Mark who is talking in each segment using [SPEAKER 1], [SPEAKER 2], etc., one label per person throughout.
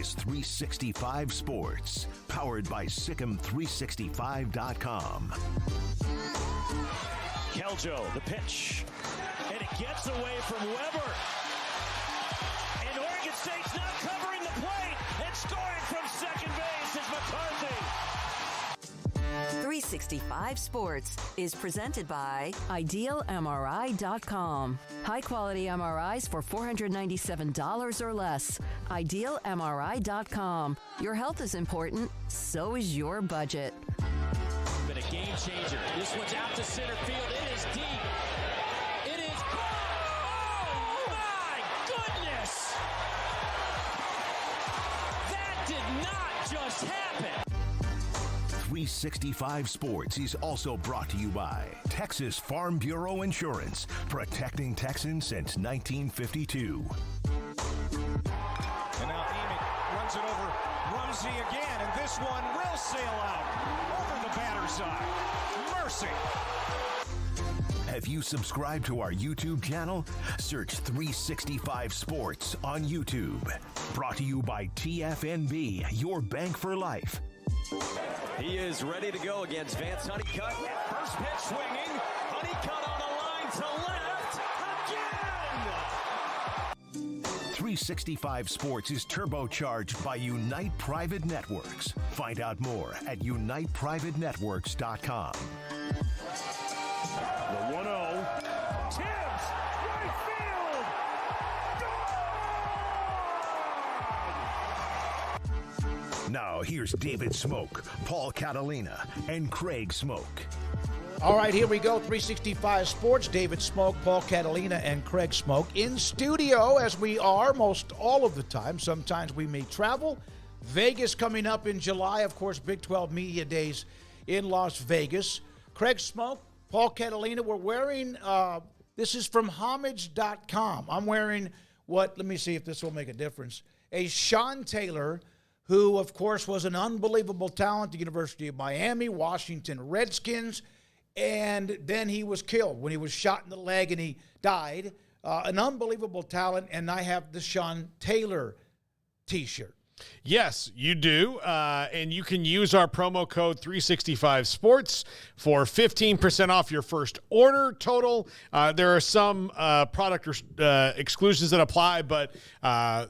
[SPEAKER 1] is 365 Sports, powered by Sikkim365.com.
[SPEAKER 2] Keljo, the pitch, and it gets away from Weber. And Oregon State's not covering the plate, and scoring from second base is McCarthy.
[SPEAKER 3] 365 Sports is presented by IdealMRI.com. High-quality MRIs for $497 or less. IdealMRI.com. Your health is important, so is your budget.
[SPEAKER 2] Been a game changer. This one's out to center field. It is deep. It is. Oh, my goodness! That did not just happen.
[SPEAKER 1] 365 Sports is also brought to you by Texas Farm Bureau Insurance, protecting Texans since 1952.
[SPEAKER 4] And now Emick runs it over Rumsey again, and this one will sail out over the batter side. Mercy.
[SPEAKER 1] Have you subscribed to our YouTube channel? Search 365 Sports on YouTube. Brought to you by TFNB, your bank for life.
[SPEAKER 5] He is ready to go against Vance Honeycutt. First pitch swinging. Honeycutt on the line to left again.
[SPEAKER 1] 365 Sports is turbocharged by Unite Private Networks. Find out more at uniteprivatenetworks.com.
[SPEAKER 2] The 1-0. Tibbs, right field. Gone!
[SPEAKER 1] Now here's David Smoke, Paul Catalina, and Craig Smoke.
[SPEAKER 6] All right, here we go. 365 Sports. David Smoke, Paul Catalina, and Craig Smoke in studio, as we are most all of the time. Sometimes we may travel. Vegas coming up in July. Of course, Big 12 Media Days in Las Vegas. Craig Smoke, Paul Catalina, we're wearing, this is from homage.com. I'm wearing let me see if this will make a difference, a Sean Taylor, who, of course, was an unbelievable talent at the University of Miami, Washington Redskins, and then he was killed when he was shot in the leg and he died. An unbelievable talent, and I have the Sean Taylor T-shirt.
[SPEAKER 7] Yes, you do, and you can use our promo code 365sports for 15% off your first order total. There are some product exclusions that apply, but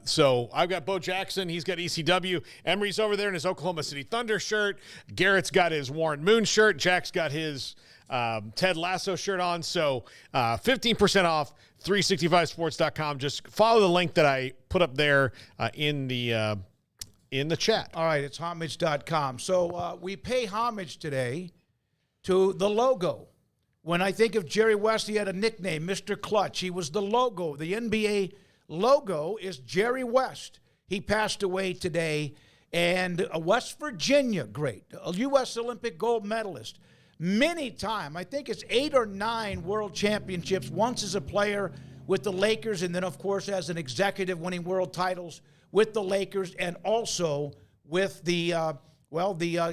[SPEAKER 7] so I've got Bo Jackson. He's got ECW. Emery's over there in his Oklahoma City Thunder shirt. Garrett's got his Warren Moon shirt. Jack's got his Ted Lasso shirt on. So 15% off, 365sports.com. Just follow the link that I put up there in the in the chat.
[SPEAKER 6] All right, it's homage.com. So we pay homage today to the logo. When I think of Jerry West, he had a nickname, Mr. Clutch. He was the logo. The NBA logo is Jerry West. He passed away today. And a West Virginia great, a U.S. Olympic gold medalist. Many time, I think it's 8 or 9 world championships, once as a player with the Lakers, and then, of course, as an executive winning world titles with the Lakers, and also with the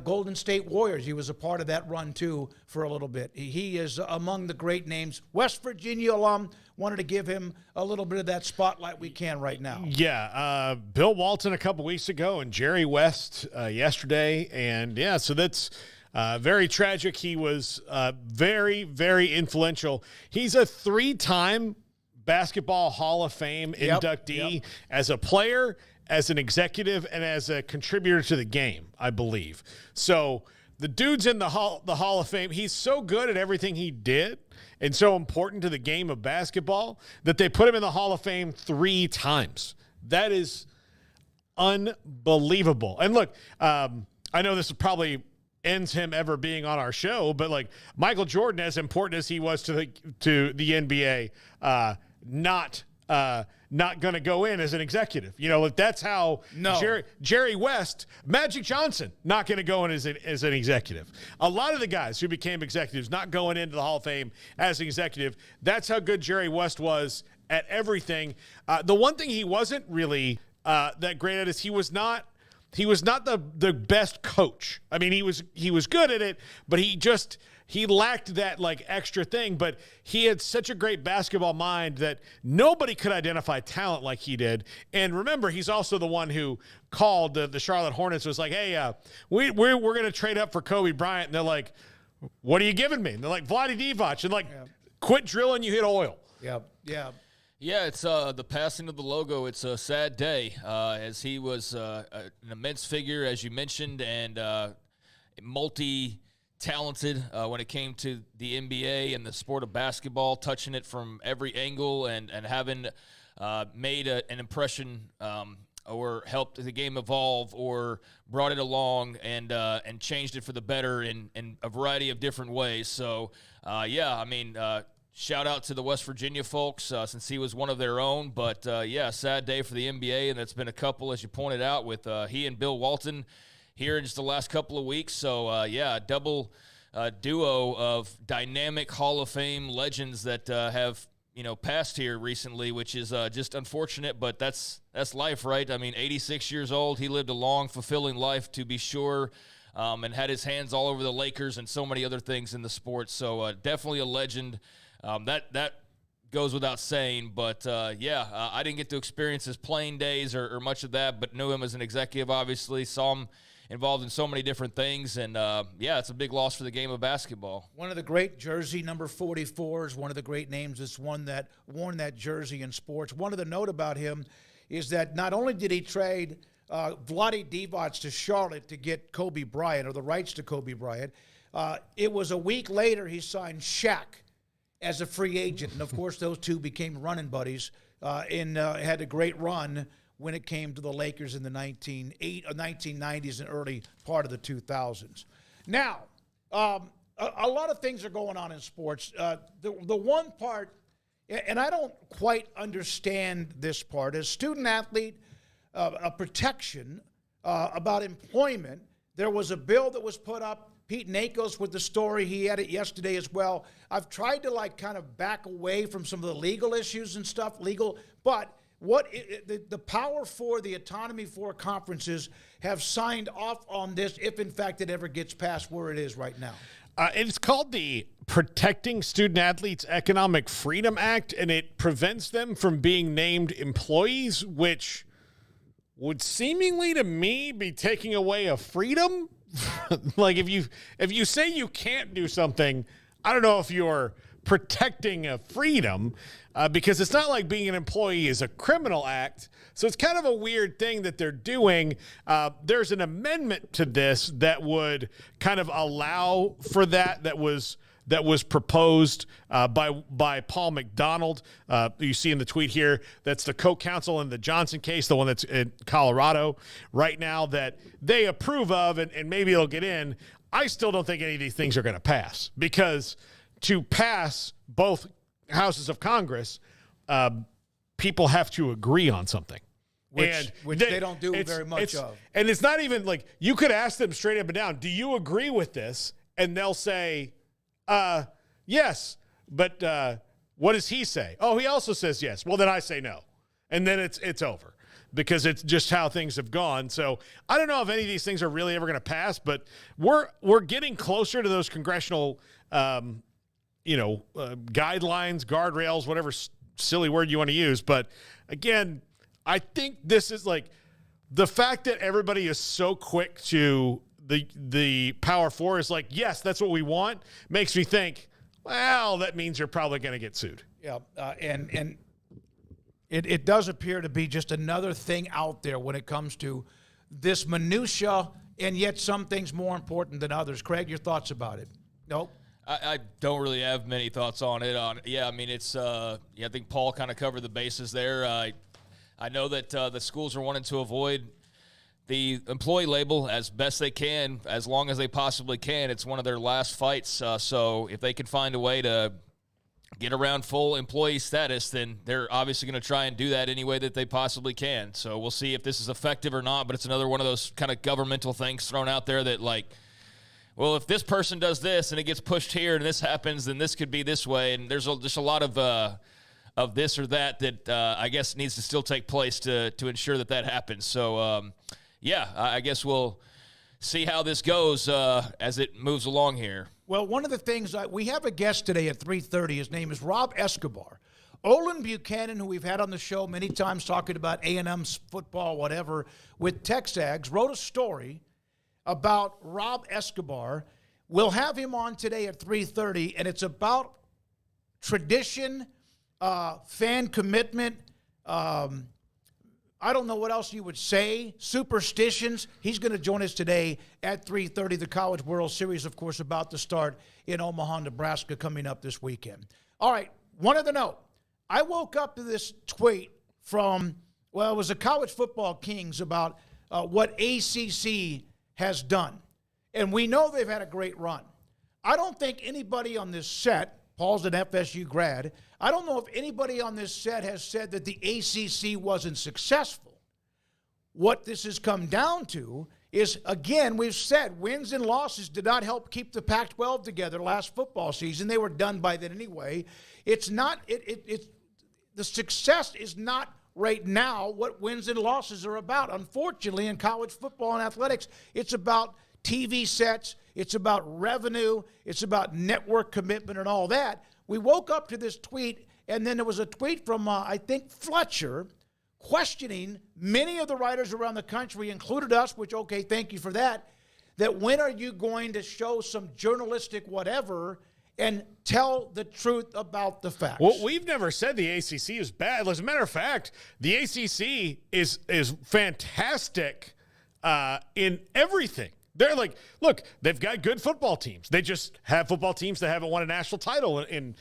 [SPEAKER 6] Golden State Warriors. He was a part of that run, too, for a little bit. He is among the great names. West Virginia alum. Wanted to give him a little bit of that spotlight we can right now.
[SPEAKER 7] Yeah, Bill Walton a couple weeks ago and Jerry West yesterday. And, yeah, so that's very tragic. He was very, very influential. He's a 3-time Basketball Hall of Fame inductee as a player, as an executive, and as a contributor to the game, I believe. So the dude's in the Hall of Fame. He's so good at everything he did and so important to the game of basketball that they put him in the Hall of Fame 3 times. That is unbelievable. And look, I know this probably ends him ever being on our show, but like Michael Jordan, as important as he was to the NBA, not going to go in as an executive. You know, like that's how Jerry West, Magic Johnson, not going to go in as an executive. A lot of the guys who became executives not going into the Hall of Fame as an executive. That's how good Jerry West was at everything. The one thing he wasn't really that great at is he was not the best coach. I mean, he was good at it, but he lacked that like extra thing, but he had such a great basketball mind that nobody could identify talent like he did. And remember, he's also the one who called the Charlotte Hornets, was like, hey, we're going to trade up for Kobe Bryant. And they're like, what are you giving me? And they're like, Vlade Divac. And like, quit drilling, you hit oil.
[SPEAKER 6] Yep. Yeah.
[SPEAKER 8] Yeah, it's the passing of the logo. It's a sad day, as he was an immense figure, as you mentioned, and multi-talented when it came to the NBA and the sport of basketball, touching it from every angle and having made an impression or helped the game evolve or brought it along and changed it for the better in a variety of different ways. So, shout out to the West Virginia folks since he was one of their own. But, sad day for the NBA, and that's been a couple, as you pointed out, with he and Bill Walton here in just the last couple of weeks. So, a double duo of dynamic Hall of Fame legends that have, passed here recently, which is just unfortunate, but that's life, right? I mean, 86 years old. He lived a long, fulfilling life, to be sure. And had his hands all over the Lakers and so many other things in the sport. So definitely a legend. That goes without saying, but I didn't get to experience his playing days or much of that, but knew him as an executive, obviously, saw him involved in so many different things, and it's a big loss for the game of basketball.
[SPEAKER 6] One of the great jersey number 44s, one of the great names that's worn that jersey in sports. One of the note about him is that not only did he trade Vlade Divac to Charlotte to get Kobe Bryant, or the rights to Kobe Bryant, it was a week later he signed Shaq as a free agent. And, of course, those two became running buddies and had a great run when it came to the Lakers in the 1990s and early part of the 2000s. Now, a lot of things are going on in sports. The one part, and I don't quite understand this part, as student-athlete, a protection about employment, there was a bill that was put up. Pete Nakos with the story, he had it yesterday as well. I've tried to kind of back away from some of the legal issues and stuff, but the Power 4, the Autonomy 4 conferences have signed off on this if, in fact, it ever gets past where it is right now.
[SPEAKER 7] It's called the Protecting Student Athletes Economic Freedom Act, and it prevents them from being named employees, which would seemingly to me be taking away a freedom. Like if you say you can't do something, I don't know if you're protecting a freedom because it's not like being an employee is a criminal act. So it's kind of a weird thing that they're doing. There's an amendment to this that would kind of allow for that was that was proposed by Paul McDonald. You see in the tweet here, that's the Coke Council in the Johnson case, the one that's in Colorado right now, that they approve of, and maybe it'll get in. I still don't think any of these things are going to pass, because to pass both houses of Congress, people have to agree on something.
[SPEAKER 6] Which they don't do very much of. And
[SPEAKER 7] it's not even like you could ask them straight up and down, do you agree with this? And they'll say, yes. But what does he say? Oh, he also says yes. Well, then I say no. And then it's over, because it's just how things have gone. So I don't know if any of these things are really ever going to pass, but we're getting closer to those congressional guidelines, guardrails, whatever silly word you want to use. But again, I think this is like the fact that everybody is so quick to the Power Four is like, yes, that's what we want, makes me think, well, that means you're probably going to get sued.
[SPEAKER 6] Yeah, and it does appear to be just another thing out there when it comes to this minutia, and yet some things more important than others. Craig, your thoughts about it? Nope.
[SPEAKER 8] I don't really have many thoughts on it. It's I think Paul kind of covered the bases there. I know that the schools are wanting to avoid the employee label as best they can, as long as they possibly can. It's one of their last fights. So if they can find a way to get around full employee status, then they're obviously going to try and do that any way that they possibly can. So we'll see if this is effective or not, but it's another one of those kind of governmental things thrown out there that, like, well, if this person does this and it gets pushed here and this happens, then this could be this way. And there's just a lot of this or that I guess needs to still take place to ensure that happens. So, I guess we'll see how this goes as it moves along here.
[SPEAKER 6] Well, one of the things, we have a guest today at 3:30. His name is Rob Escobar. Olin Buchanan, who we've had on the show many times talking about A&M football, whatever, with Texags, wrote a story about Rob Escobar. We'll have him on today at 3:30, and it's about tradition, fan commitment, I don't know what else you would say, superstitions. He's going to join us today at 3:30. The College World Series, of course, about to start in Omaha, Nebraska, coming up this weekend. All right, one other note. I woke up to this tweet from, it was the College Football Kings about what ACC has done. And we know they've had a great run. I don't think anybody on this set, Paul's an FSU grad, I don't know if anybody on this set has said that the ACC wasn't successful. What this has come down to is, again, we've said wins and losses did not help keep the Pac-12 together last football season. They were done by then anyway. It's not, the success is not right now what wins and losses are about. Unfortunately, in college football and athletics, it's about TV sets, it's about revenue, it's about network commitment and all that. We woke up to this tweet, and then there was a tweet from, I think, Fletcher, questioning many of the writers around the country, included us, which, okay, thank you for that when are you going to show some journalistic whatever and tell the truth about the facts?
[SPEAKER 7] Well, we've never said the ACC is bad. As a matter of fact, the ACC is fantastic in everything. They're like, look, they've got good football teams. They just have football teams that haven't won a national title in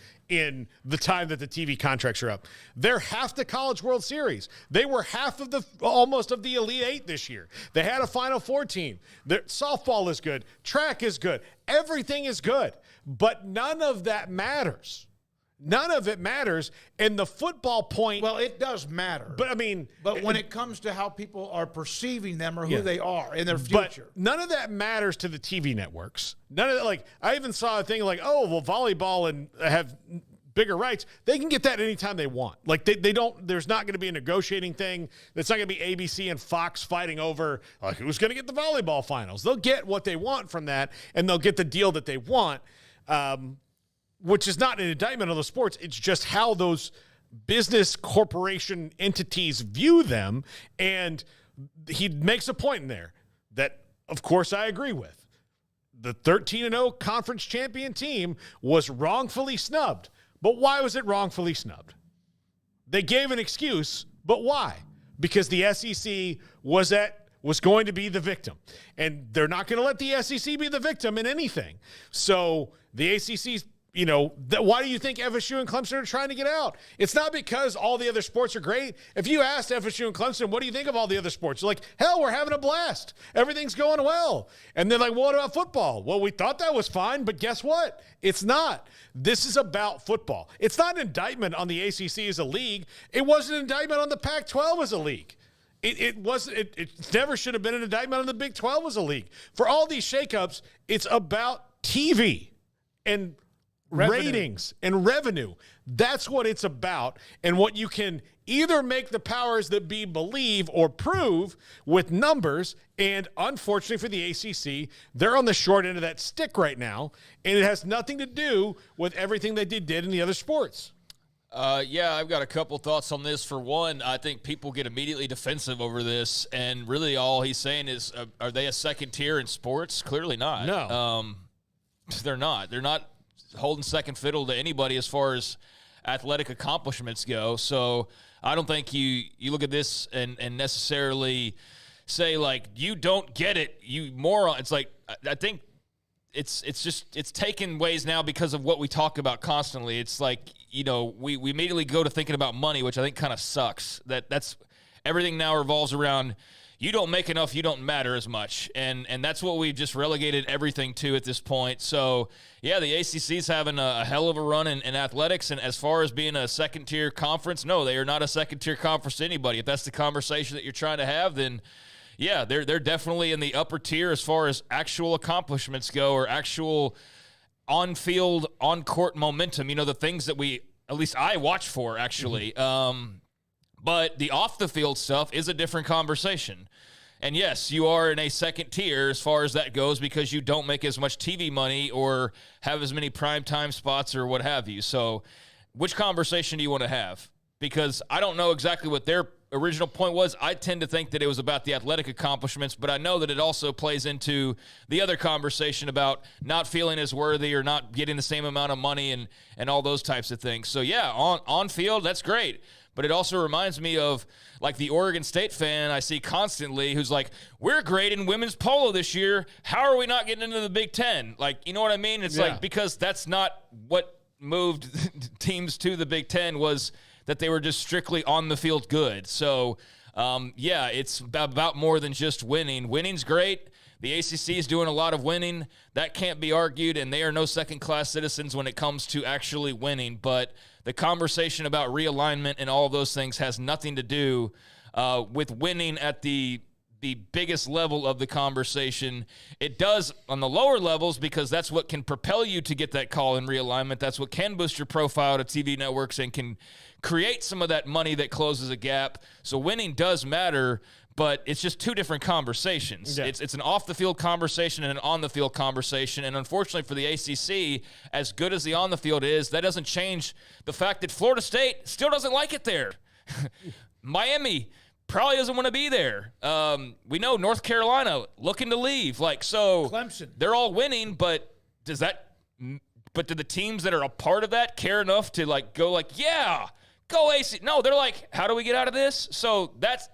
[SPEAKER 7] the time that the TV contracts are up. They're half the College World Series. They were half of almost of the Elite Eight this year. They had a Final Four team. Their softball is good. Track is good. Everything is good. But none of that matters. None of it matters. And the football point.
[SPEAKER 6] Well, it does matter.
[SPEAKER 7] But I mean.
[SPEAKER 6] But when it comes to how people are perceiving them or who they are in their future.
[SPEAKER 7] But none of that matters to the TV networks. None of that. Like, I even saw a thing like, oh, well, volleyball and have bigger rights. They can get that anytime they want. Like, they don't. There's not going to be a negotiating thing. It's not going to be ABC and Fox fighting over, like, who's going to get the volleyball finals. They'll get what they want from that, and they'll get the deal that they want. Which is not an indictment of the sports. It's just how those business corporation entities view them. And he makes a point in there that, of course, I agree with. The 13-0 conference champion team was wrongfully snubbed. But why was it wrongfully snubbed? They gave an excuse, but why? Because the SEC was at was going to be the victim. And they're not going to let the SEC be the victim in anything. So the ACC's, why do you think FSU and Clemson are trying to get out? It's not because all the other sports are great. If you asked FSU and Clemson, what do you think of all the other sports? They're like, hell, we're having a blast. Everything's going well. And they're like, well, what about football? Well, we thought that was fine, but guess what? It's not. This is about football. It's not an indictment on the ACC as a league. It wasn't an indictment on the Pac-12 as a league. It never should have been an indictment on the Big 12 as a league. For all these shakeups, it's about TV and ratings and revenue. That's what it's about, and what you can either make the powers that be believe or prove with numbers. And unfortunately for the ACC, they're on the short end of that stick right now, and it has nothing to do with everything that they did in the other sports.
[SPEAKER 8] Yeah, I've got a couple thoughts on this. For one, I think people get immediately defensive over this, and really all he's saying is, are they a second tier in sports? Clearly not.
[SPEAKER 7] No.
[SPEAKER 8] They're not. They're not holding second fiddle to anybody as far as athletic accomplishments go. So I don't think you look at this and necessarily say, like, you don't get it, you moron. It's like, I think it's taken ways now because of what we talk about constantly. It's like, we immediately go to thinking about money, which I think kind of sucks. That's everything now revolves around, you don't make enough, you don't matter as much. And that's what we've just relegated everything to at this point. So, yeah, the ACC's having a hell of a run in athletics. And as far as being a second-tier conference, no, they are not a second-tier conference to anybody. If that's the conversation that you're trying to have, then, yeah, they're definitely in the upper tier as far as actual accomplishments go, or actual on-field, on-court momentum. The things that at least I watch for, actually. But the off-the-field stuff is a different conversation. And, yes, you are in a second tier as far as that goes because you don't make as much TV money or have as many primetime spots or what have you. So which conversation do you want to have? Because I don't know exactly what their original point was. I tend to think that it was about the athletic accomplishments, but I know that it also plays into the other conversation about not feeling as worthy or not getting the same amount of money and all those types of things. So, yeah, on field, that's great. But it also reminds me of, like, the Oregon State fan I see constantly who's like, we're great in women's polo this year. How are we not getting into the Big Ten? Like, you know what I mean? It's like, because that's not what moved teams to the Big Ten, was that they were just strictly on the field good. So, yeah, it's about more than just winning. Winning's great. The ACC is doing a lot of winning. That can't be argued, and they are no second-class citizens when it comes to actually winning. But the conversation about realignment and all of those things has nothing to do with winning at the biggest level of the conversation. It does on the lower levels because that's what can propel you to get that call in realignment. That's what can boost your profile to TV networks and can create some of that money that closes a gap. So winning does matter, but it's just two different conversations. Yeah. It's an off-the-field conversation and an on-the-field conversation. And unfortunately for the ACC, as good as the on-the-field is, that doesn't change the fact that Florida State still doesn't like it there. Miami probably doesn't want to be there. We know North Carolina looking to leave. So
[SPEAKER 6] Clemson.
[SPEAKER 8] They're all winning, but do the teams that are a part of that care enough to go yeah, go ACC? No, they're like, how do we get out of this? So that's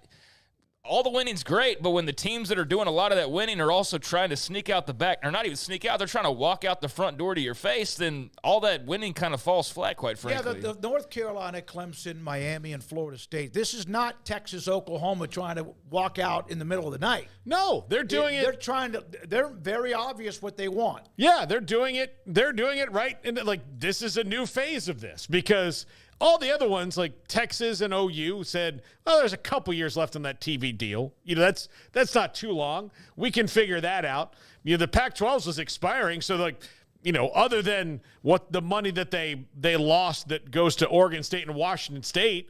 [SPEAKER 8] all the winning's great, but when the teams that are doing a lot of that winning are also trying to sneak out the back, or not even sneak out, they're trying to walk out the front door to your face, then all that winning kind of falls flat, quite frankly.
[SPEAKER 6] Yeah, the North Carolina, Clemson, Miami, and Florida State. This is not Texas, Oklahoma trying to walk out in the middle of the night.
[SPEAKER 7] No, they're doing it.
[SPEAKER 6] They're very obvious what they want.
[SPEAKER 7] Yeah, they're doing it. They're doing it right. And this is a new phase of this because all the other ones, like Texas and OU, said, well, there's a couple years left on that TV deal. That's not too long. We can figure that out. The Pac-12 was expiring, so other than what the money that they lost that goes to Oregon State and Washington State,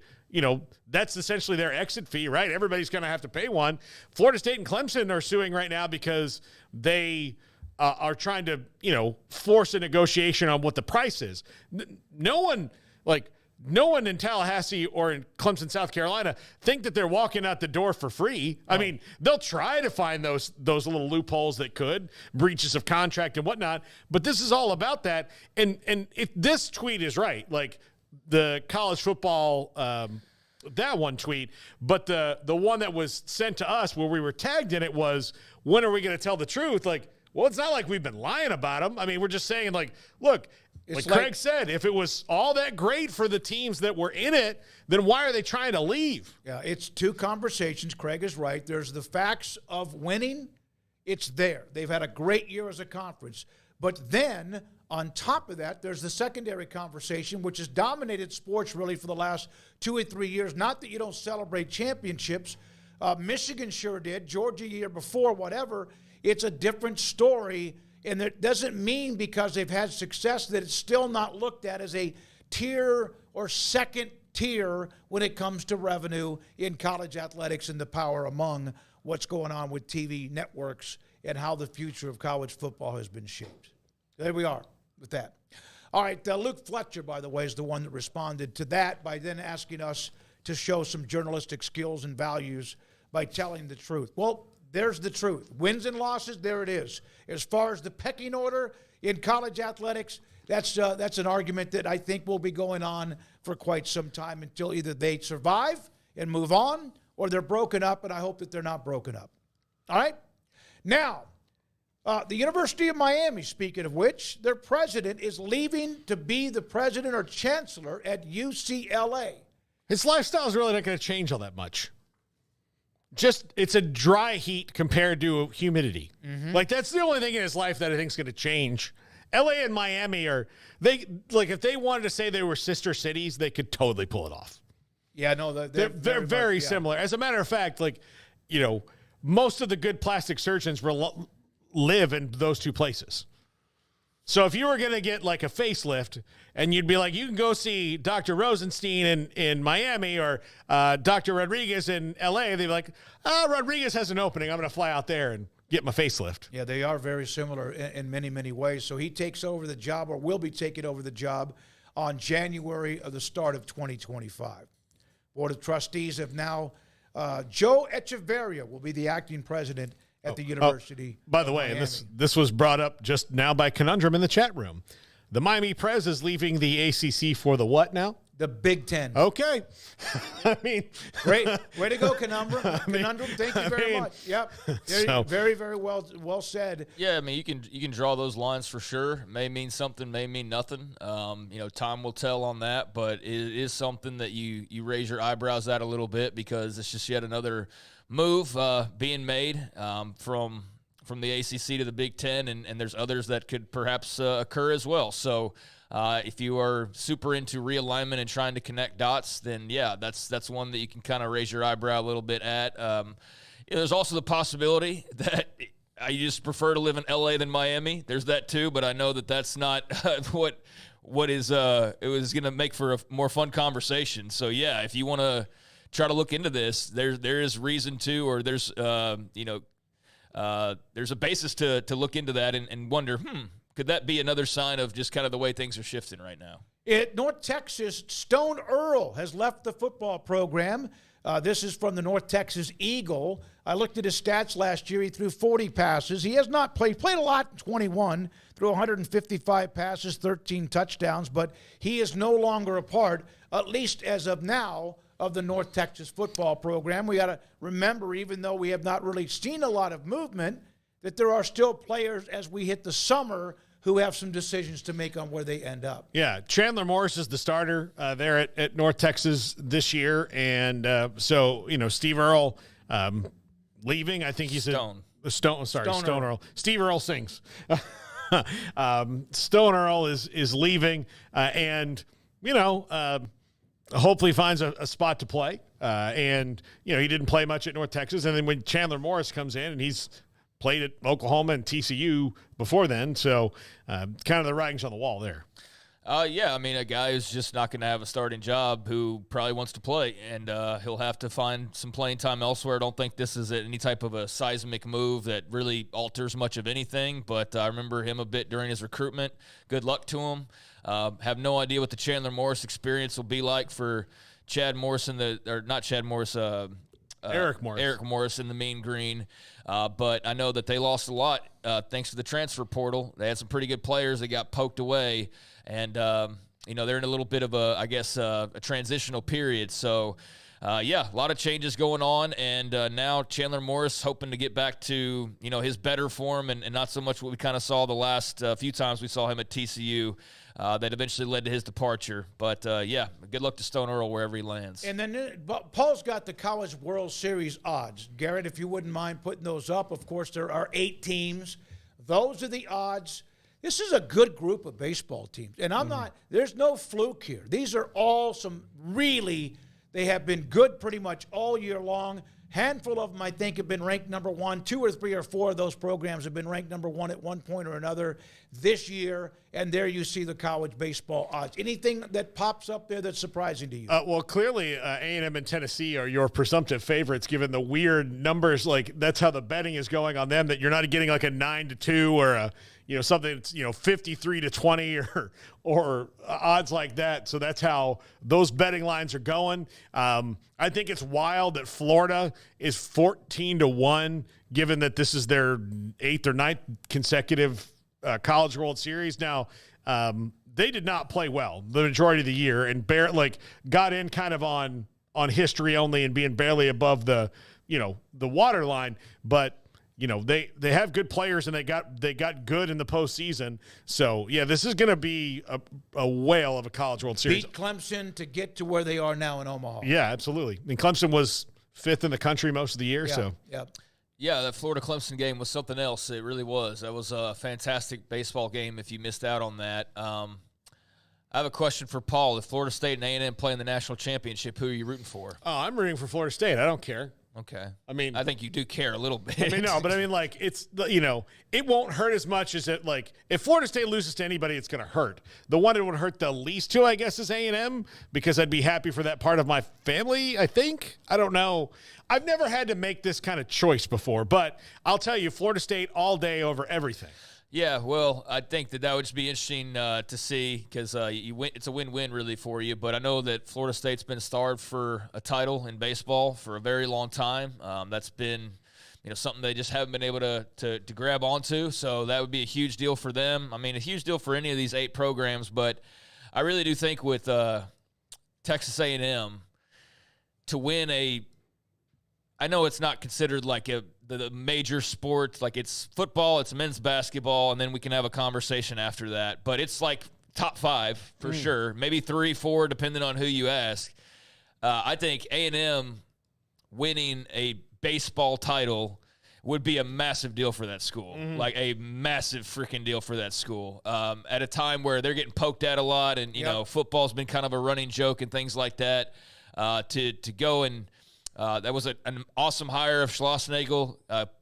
[SPEAKER 7] that's essentially their exit fee, right? Everybody's going to have to pay one. Florida State and Clemson are suing right now because they are trying to, force a negotiation on what the price is. No one in Tallahassee or in Clemson, South Carolina, think that they're walking out the door for free. I mean, they'll try to find those little loopholes that could, breaches of contract and whatnot, but this is all about that. And if this tweet is right, the college football that one tweet, but the one that was sent to us where we were tagged in it was, when are we going to tell the truth? Like, well, it's not like we've been lying about them. I mean, we're just saying, like, look, like Craig said, if it was all that great for the teams that were in it, then why are they trying to leave?
[SPEAKER 6] Yeah, it's two conversations. Craig is right. There's the facts of winning. It's there. They've had a great year as a conference. But then, on top of that, there's the secondary conversation, which has dominated sports really for the last 2 or 3 years. Not that you don't celebrate championships. Michigan sure did. Georgia year before, whatever. It's a different story. And that doesn't mean because they've had success that it's still not looked at as a tier or second tier when it comes to revenue in college athletics and the power among what's going on with TV networks and how the future of college football has been shaped. There we are with that. All right, Luke Fletcher, by the way, is the one that responded to that by then asking us to show some journalistic skills and values by telling the truth. Well, there's the truth. Wins and losses, there it is. As far as the pecking order in college athletics, that's an argument that I think will be going on for quite some time until either they survive and move on or they're broken up, and I hope that they're not broken up. All right? Now, the University of Miami, speaking of which, their president is leaving to be the president or chancellor at UCLA.
[SPEAKER 7] His lifestyle is really not going to change all that much. Just, it's a dry heat compared to humidity. Mm-hmm. Like, that's the only thing in his life that I think is going to change. LA and Miami are, if they wanted to say they were sister cities, they could totally pull it off.
[SPEAKER 6] Yeah, no,
[SPEAKER 7] they're very similar. As a matter of fact, most of the good plastic surgeons live in those two places. So if you were going to get like a facelift and you'd be like, you can go see Dr. Rosenstein in Miami or Dr. Rodriguez in LA, they'd be like, Rodriguez has an opening. I'm going to fly out there and get my facelift.
[SPEAKER 6] Yeah, they are very similar in many, many ways. So he takes over the job or will be taking over the job on January of the start of 2025. Board of Trustees have now, Joe Echeverria will be the acting president at the University.
[SPEAKER 7] By the way, and this was brought up just now by Conundrum in the chat room. The Miami Prez is leaving the ACC for the what now?
[SPEAKER 6] The Big Ten.
[SPEAKER 7] Okay. I mean,
[SPEAKER 6] great. Way to go, Conundrum. Conundrum, thank you very much. Yep. Very, very well said.
[SPEAKER 8] Yeah, I mean, you can draw those lines for sure. May mean something, may mean nothing. Time will tell on that, but it is something that you raise your eyebrows at a little bit because it's just yet another move being made from the ACC to the Big Ten, and there's others that could perhaps occur as well. So if you are super into realignment and trying to connect dots, then yeah, that's one that you can kind of raise your eyebrow a little bit at. There's also the possibility that I just prefer to live in LA than Miami. There's that too, but I know that that's not what is it was going to make for a more fun conversation. So yeah, if you want to try to look into this, there is reason to, or there's there's a basis to look into that and wonder, could that be another sign of just kind of the way things are shifting right now?
[SPEAKER 6] At North Texas, Stone Earl has left the football program. This is from the North Texas Eagle. I looked at his stats last year. He threw 40 passes. He has not played a lot in 21, threw 155 passes, 13 touchdowns, but he is no longer a part, at least as of now, of the North Texas football program. We got to remember, even though we have not really seen a lot of movement, that there are still players as we hit the summer who have some decisions to make on where they end up.
[SPEAKER 7] Yeah, Chandler Morris is the starter there at North Texas this year. And so, Steve Earle leaving. I think he's Stone Earle. Steve Earle sings. Stone Earle is leaving and, hopefully finds a spot to play. And, he didn't play much at North Texas. And then when Chandler Morris comes in, and he's played at Oklahoma and TCU before then. So kind of the writing's on the wall there.
[SPEAKER 8] Yeah, I mean, a guy who's just not going to have a starting job who probably wants to play, and he'll have to find some playing time elsewhere. I don't think this is any type of a seismic move that really alters much of anything, but I remember him a bit during his recruitment. Good luck to him. Have no idea what the Chandler Morris experience will be like for Eric Morris in the Mean Green. But I know that they lost a lot thanks to the transfer portal. They had some pretty good players that got poked away. And, they're in a little bit of a transitional period. So a lot of changes going on, and now Chandler Morris hoping to get back to, his better form and not so much what we kind of saw the last few times we saw him at TCU that eventually led to his departure. But, good luck to Stone Earl wherever he lands.
[SPEAKER 6] And then Paul's got the College World Series odds. Garrett, if you wouldn't mind putting those up. Of course, there are 8 teams. Those are the odds. This is a good group of baseball teams. And there's no fluke here. These are all they have been good pretty much all year long. Handful of them, I think, have been ranked number 1. 2 or 3 or 4 of those programs have been ranked number 1 at one point or another this year. And there you see the college baseball odds. Anything that pops up there that's surprising to you?
[SPEAKER 7] Well, clearly A&M and Tennessee are your presumptive favorites, given the weird numbers. Like, that's how the betting is going on them, that you're not getting like a 9-2 or a something that's 53-20 or odds like that. So that's how those betting lines are going. I think it's wild that Florida is 14-1, given that this is their 8th or 9th consecutive College World Series. Now, they did not play well the majority of the year and got in kind of on history only and being barely above the water line, but they have good players and they got good in the postseason. So yeah, this is going to be a whale of a College World Series.
[SPEAKER 6] Beat Clemson to get to where they are now in Omaha.
[SPEAKER 7] Yeah, absolutely. And Clemson was 5th in the country most of the year.
[SPEAKER 8] Yeah, that Florida-Clemson game was something else. It really was. That was a fantastic baseball game if you missed out on that. I have a question for Paul. If Florida State and A&M play in the national championship, who are you rooting for?
[SPEAKER 7] Oh, I'm rooting for Florida State. I don't care.
[SPEAKER 8] Okay.
[SPEAKER 7] I
[SPEAKER 8] think you do care a little bit.
[SPEAKER 7] It's, it won't hurt as much as it, if Florida State loses to anybody, it's going to hurt. The one it would hurt the least to, I guess, is A&M, because I'd be happy for that part of my family, I think. I don't know. I've never had to make this kind of choice before, but I'll tell you, Florida State all day over everything.
[SPEAKER 8] Yeah, well, I think that would just be interesting to see, because it's a win-win really for you. But I know that Florida State's been starved for a title in baseball for a very long time. That's been something they just haven't been able to grab onto. So that would be a huge deal for them. I mean, a huge deal for any of these 8 programs. But I really do think with Texas A&M to win I know it's not considered like the major sport, like it's football, it's men's basketball, and then we can have a conversation after that. But it's like top 5 for sure, maybe 3, 4, depending on who you ask. I think A&M winning a baseball title would be a massive deal for that school, like a massive freaking deal for that school. At a time where they're getting poked at a lot, and football's been kind of a running joke and things like that. To go and that was an awesome hire of Schlossnagle,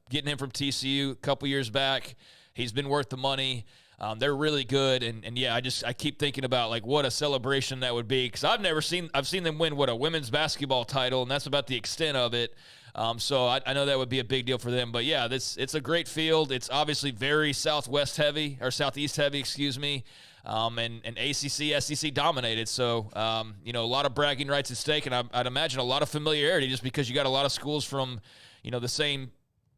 [SPEAKER 8] getting him from TCU a couple years back. He's been worth the money. They're really good, and I keep thinking about what a celebration that would be, because I've seen them win a women's basketball title, and that's about the extent of it. So I know that would be a big deal for them. But yeah, it's a great field. It's obviously very southeast heavy, excuse me. And ACC, SEC dominated. So, a lot of bragging rights at stake, and I'd imagine a lot of familiarity just because you got a lot of schools from, the same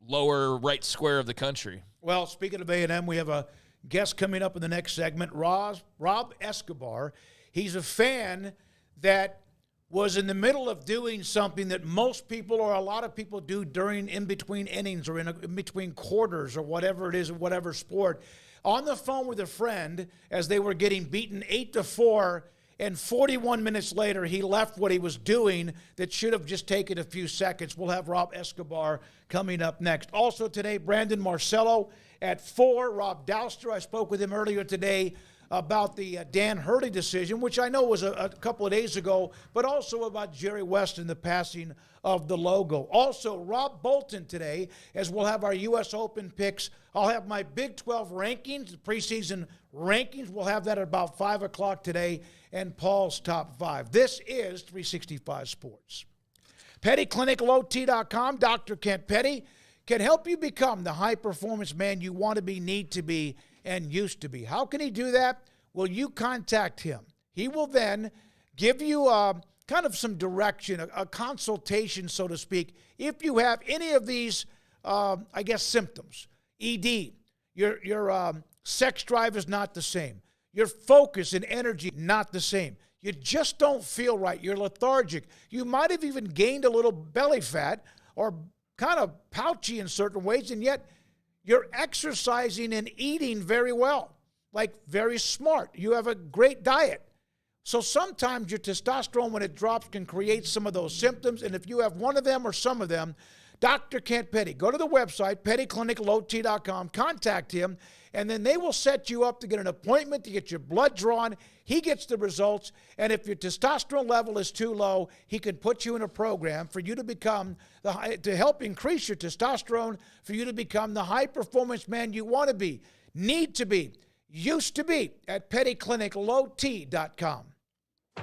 [SPEAKER 8] lower right square of the country.
[SPEAKER 6] Well, speaking of A&M, we have a guest coming up in the next segment, Rob Escobar. He's a fan that was in the middle of doing something that most people or a lot of people do in between innings or in between quarters or whatever it is, whatever sport. On the phone with a friend as they were getting beaten 8-4, and 41 minutes later he left what he was doing that should have just taken a few seconds. We'll have Rob Escobar coming up next. Also today, Brandon Marcello at 4. Rob Dauster, I spoke with him earlier today about the Dan Hurley decision, which I know was a couple of days ago, but also about Jerry West and the passing of the logo. Also, Rob Bolton today, as we'll have our U.S. Open picks. I'll have my Big 12 rankings, the preseason rankings. We'll have that at about 5 o'clock today, and Paul's top 5. This is 365 Sports. PettyClinicalOT.com. Dr. Kent Petty can help you become the high-performance man you want to be, need to be, and used to be. How can he do that? Well, you contact him. He will then give you kind of some direction, a consultation, so to speak, if you have any of these, symptoms. ED, your sex drive is not the same. Your focus and energy, not the same. You just don't feel right. You're lethargic. You might have even gained a little belly fat or kind of pouchy in certain ways, and yet you're exercising and eating very well, like very smart. You have a great diet. So sometimes your testosterone, when it drops, can create some of those symptoms, and if you have one of them or some of them, Dr. Kent Petty, go to the website, pettycliniclowt.com, contact him, and then they will set you up to get an appointment to get your blood drawn. He gets the results, and if your testosterone level is too low, he can put you in a program for you to become, to help increase your testosterone, for you to become the high-performance man you want to be, need to be, used to be, at pettycliniclowt.com.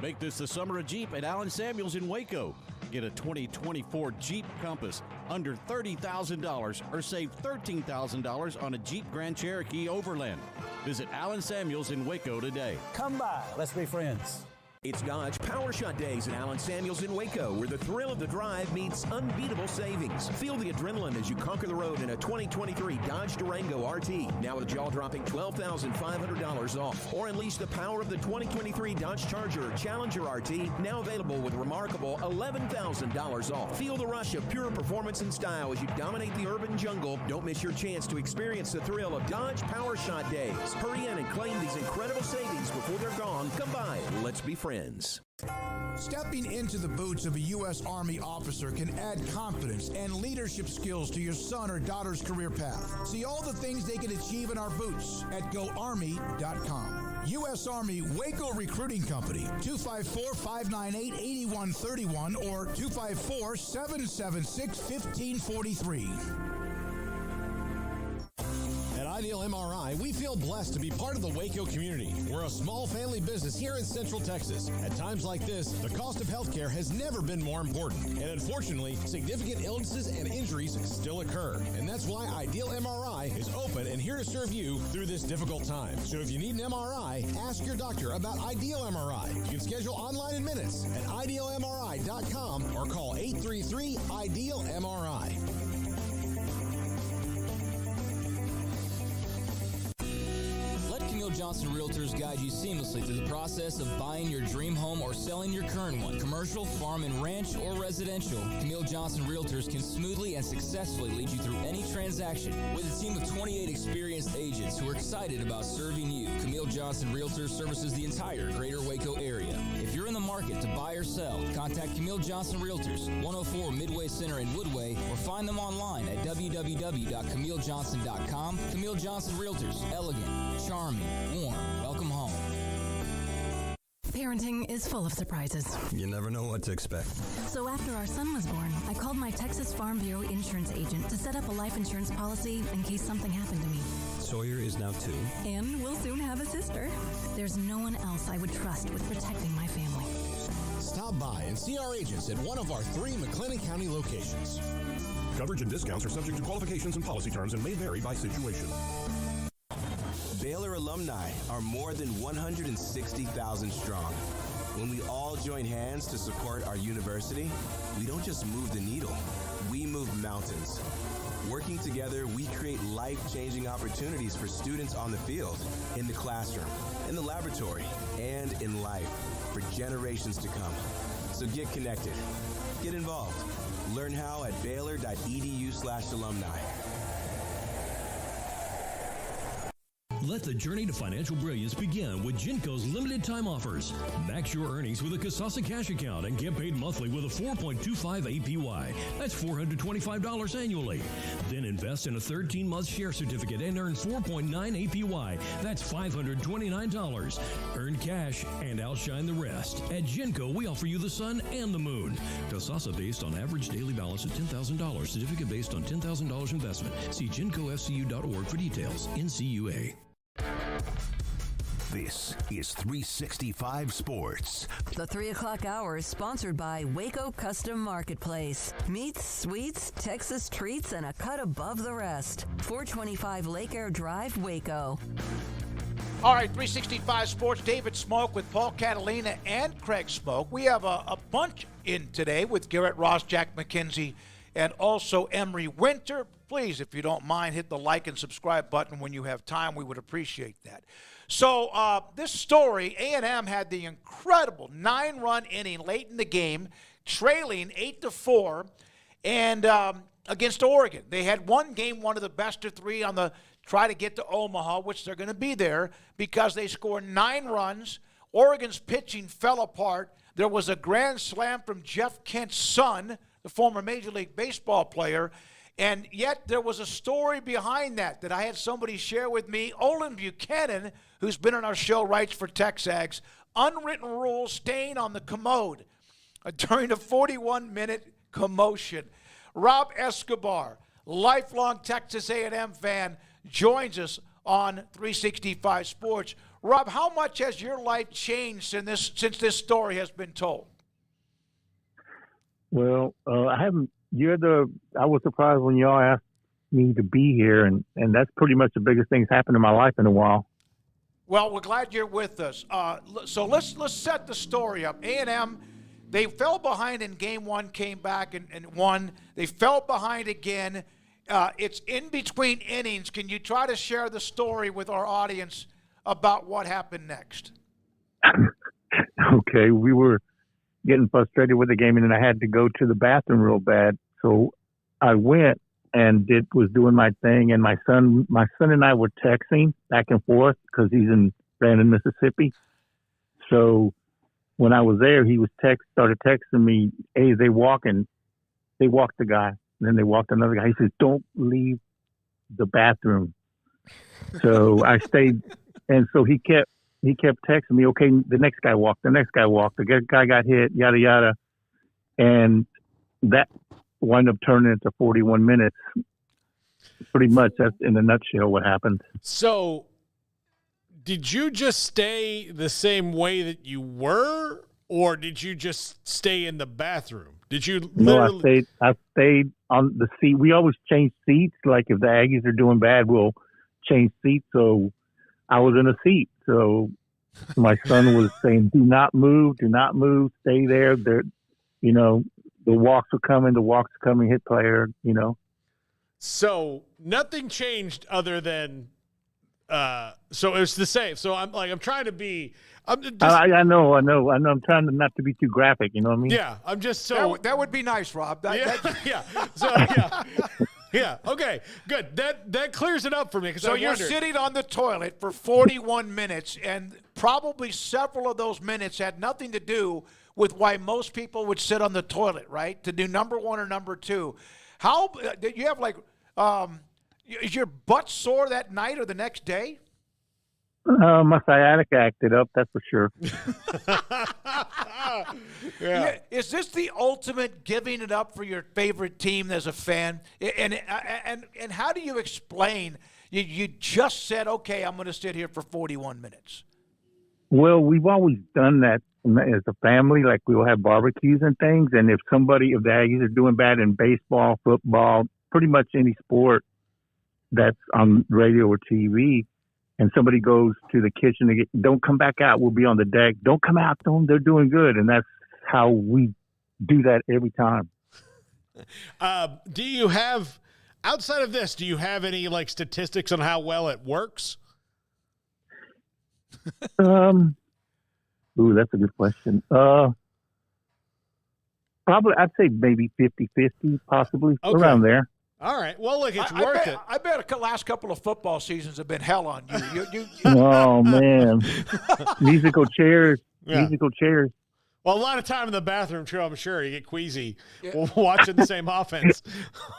[SPEAKER 9] Make this the summer of Jeep at Allen Samuels in Waco. Get a 2024 Jeep Compass under $30,000 or save $13,000 on a Jeep Grand Cherokee Overland. Visit Allen Samuels in Waco today.
[SPEAKER 10] Come by. Let's be friends.
[SPEAKER 1] It's Dodge Power Shot Days at Allen Samuels in Waco, where the thrill of the drive meets unbeatable savings. Feel the adrenaline as you conquer the road in a 2023 Dodge Durango RT, now with a jaw-dropping $12,500 off. Or unleash the power of the 2023 Dodge Charger Challenger RT, now available with remarkable $11,000 off. Feel the rush of pure performance and style as you dominate the urban jungle. Don't miss your chance to experience the thrill of Dodge Power Shot Days. Hurry in and claim these incredible savings before they're gone. Come by. Let's be friends.
[SPEAKER 11] Stepping into the boots of a U.S. Army officer can add confidence and leadership skills to your son or daughter's career path. See all the things they can achieve in our boots at GoArmy.com. U.S. Army Waco Recruiting Company, 254-598-8131 or 254-776-1543.
[SPEAKER 12] At Ideal MRI, we feel blessed to be part of the Waco community. We're a small family business here in Central Texas. At times like this, the cost of healthcare has never been more important. And unfortunately, significant illnesses and injuries still occur. And that's why Ideal MRI is open and here to serve you through this difficult time. So if you need an MRI, ask your doctor about Ideal MRI. You can schedule online in minutes at idealmri.com or call 833-IDEAL-MRI.
[SPEAKER 13] Johnson Realtors guide you seamlessly through the process of buying your dream home or selling your current one, commercial, farm and ranch, or residential. Camille Johnson Realtors can smoothly and successfully lead you through any transaction. With a team of 28 experienced agents who are excited about serving you, Camille Johnson Realtors services the entire greater Waco area. If you're in the market to buy or sell, contact Camille Johnson Realtors, 104 Midway Center in Woodway, or find them online at www.camillejohnson.com. Camille Johnson Realtors, elegant, charming, warm. Welcome home.
[SPEAKER 14] Parenting is full of surprises.
[SPEAKER 15] You never know what to expect.
[SPEAKER 14] So after our son was born, I called my Texas Farm Bureau insurance agent to set up a life insurance policy in case something happened to me.
[SPEAKER 15] Sawyer is now 2.
[SPEAKER 14] And we'll soon have a sister. There's no one else I would trust with protecting my family.
[SPEAKER 12] Stop by and see our agents at one of our 3 McLennan County locations.
[SPEAKER 16] Coverage and discounts are subject to qualifications and policy terms and may vary by situation.
[SPEAKER 17] Baylor alumni are more than 160,000 strong. When we all join hands to support our university, we don't just move the needle, we move mountains. Working together, we create life-changing opportunities for students on the field, in the classroom, in the laboratory, and in life for generations to come. So get connected, get involved. Learn how at baylor.edu/alumni.
[SPEAKER 18] Let the journey to financial brilliance begin with Genco's limited time offers. Max your earnings with a Kasasa cash account and get paid monthly with a 4.25 APY. That's $425 annually. Then invest in a 13-month share certificate and earn 4.9 APY. That's $529. Earn cash and outshine the rest. At Genco, we offer you the sun and the moon. Kasasa based on average daily balance of $10,000. Certificate based on $10,000 investment. See GencoFCU.org for details. NCUA.
[SPEAKER 1] This is 365 Sports.
[SPEAKER 3] The 3 o'clock hour is sponsored by Waco Custom Marketplace. Meats, sweets, Texas treats, and a cut above the rest. 425 Lake Air Drive, Waco.
[SPEAKER 6] All right, 365 Sports, David Smoke with Paul Catalina and Craig Smoke. We have a bunch in today with Garrett Ross, Jack McKenzie, and also Emery Winter. Please, if you don't mind, hit the like and subscribe button when you have time. We would appreciate that. So this story, A&M had the incredible 9-run inning late in the game, trailing 8-4, and against Oregon. They had one game, one of the best of three on the try to get to Omaha, which they're going to be there because they scored 9 runs. Oregon's pitching fell apart. There was a grand slam from Jeff Kent's son, the former Major League Baseball player, and yet there was a story behind that I had somebody share with me. Olin Buchanan, who's been on our show, writes for Texags, unwritten rules staying on the commode during a 41-minute commotion. Rob Escobar, lifelong Texas A&M fan, joins us on 365 Sports. Rob, how much has your life changed since this story has been told?
[SPEAKER 19] Well, I haven't. I was surprised when y'all asked me to be here, and that's pretty much the biggest thing that's happened in my life in a while.
[SPEAKER 6] Well, we're glad you're with us. So let's set the story up. A&M, they fell behind in game 1, came back and won. They fell behind again. It's in between innings. Can you try to share the story with our audience about what happened next?
[SPEAKER 19] Okay, we were getting frustrated with the game, and then I had to go to the bathroom real bad. So I went and was doing my thing, and my son and I were texting back and forth because he's in Brandon, Mississippi. So when I was there, he started texting me, "Hey, they walked the guy." And then they walked another guy. He says, "Don't leave the bathroom." So I stayed, and so he kept texting me. Okay, the next guy walked. The guy got hit. Yada yada, and that wound up turning into 41 minutes. Pretty much, that's in a nutshell what happened.
[SPEAKER 7] So, did you just stay the same way that you were, or did you just stay in the bathroom? Did you literally?
[SPEAKER 19] No, I stayed on the seat. We always change seats. Like if the Aggies are doing bad, we'll change seats. So I was in a seat. So my son was saying, do not move, stay there. The walks are coming, hit player,
[SPEAKER 7] So nothing changed other than, so it was the same. So I'm trying to be,
[SPEAKER 19] I know. I'm trying not to be too graphic. You know what I mean?
[SPEAKER 7] Yeah. I'm just so.
[SPEAKER 6] That would be nice, Rob.
[SPEAKER 7] Yeah. So, yeah. Yeah. Okay. Good. That clears it up for me.
[SPEAKER 6] So you're sitting on the toilet for 41 minutes, and probably several of those minutes had nothing to do with why most people would sit on the toilet, right? To do number 1 or number 2. How did you have is your butt sore that night or the next day?
[SPEAKER 19] My sciatica acted up, that's for sure.
[SPEAKER 6] Yeah. Is this the ultimate giving it up for your favorite team as a fan? And how do you explain you just said, okay, I'm going to sit here for 41 minutes?
[SPEAKER 19] Well, we've always done that as a family. Like we'll have barbecues and things. And if the Aggies are doing bad in baseball, football, pretty much any sport that's on radio or TV, and somebody goes to the kitchen to don't come back out. We'll be on the deck. Don't come out. They're doing good. And that's how we do that every time.
[SPEAKER 7] Do you have, outside of this, do you have any statistics on how well it works?
[SPEAKER 19] Ooh, that's a good question. Probably, I'd say maybe 50-50, possibly around there.
[SPEAKER 7] All right. Well, look, it's worth it.
[SPEAKER 6] I bet the last couple of football seasons have been hell on you.
[SPEAKER 19] Oh, man. Musical chairs. Musical chairs.
[SPEAKER 7] Well, a lot of time in the bathroom, too, I'm sure. You get queasy watching the same offense.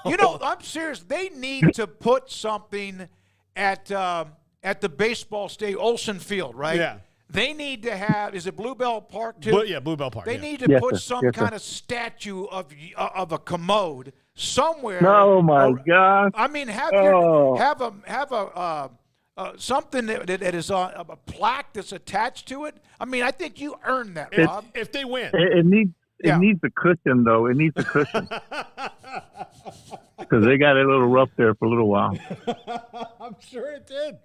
[SPEAKER 6] I'm serious. They need to put something at the baseball stadium, Olsen Field, right?
[SPEAKER 7] Yeah.
[SPEAKER 6] They need to have, is it Bluebell Park, too?
[SPEAKER 7] Bluebell Park.
[SPEAKER 6] They need to put some kind of statue of a commode somewhere.
[SPEAKER 19] Oh my God!
[SPEAKER 6] I mean, have something that is a plaque that's attached to it. I mean, I think you earned that, Rob.
[SPEAKER 7] If they win,
[SPEAKER 19] it needs a cushion, though. It needs a cushion because they got it a little rough there for a little while.
[SPEAKER 7] I'm sure it did.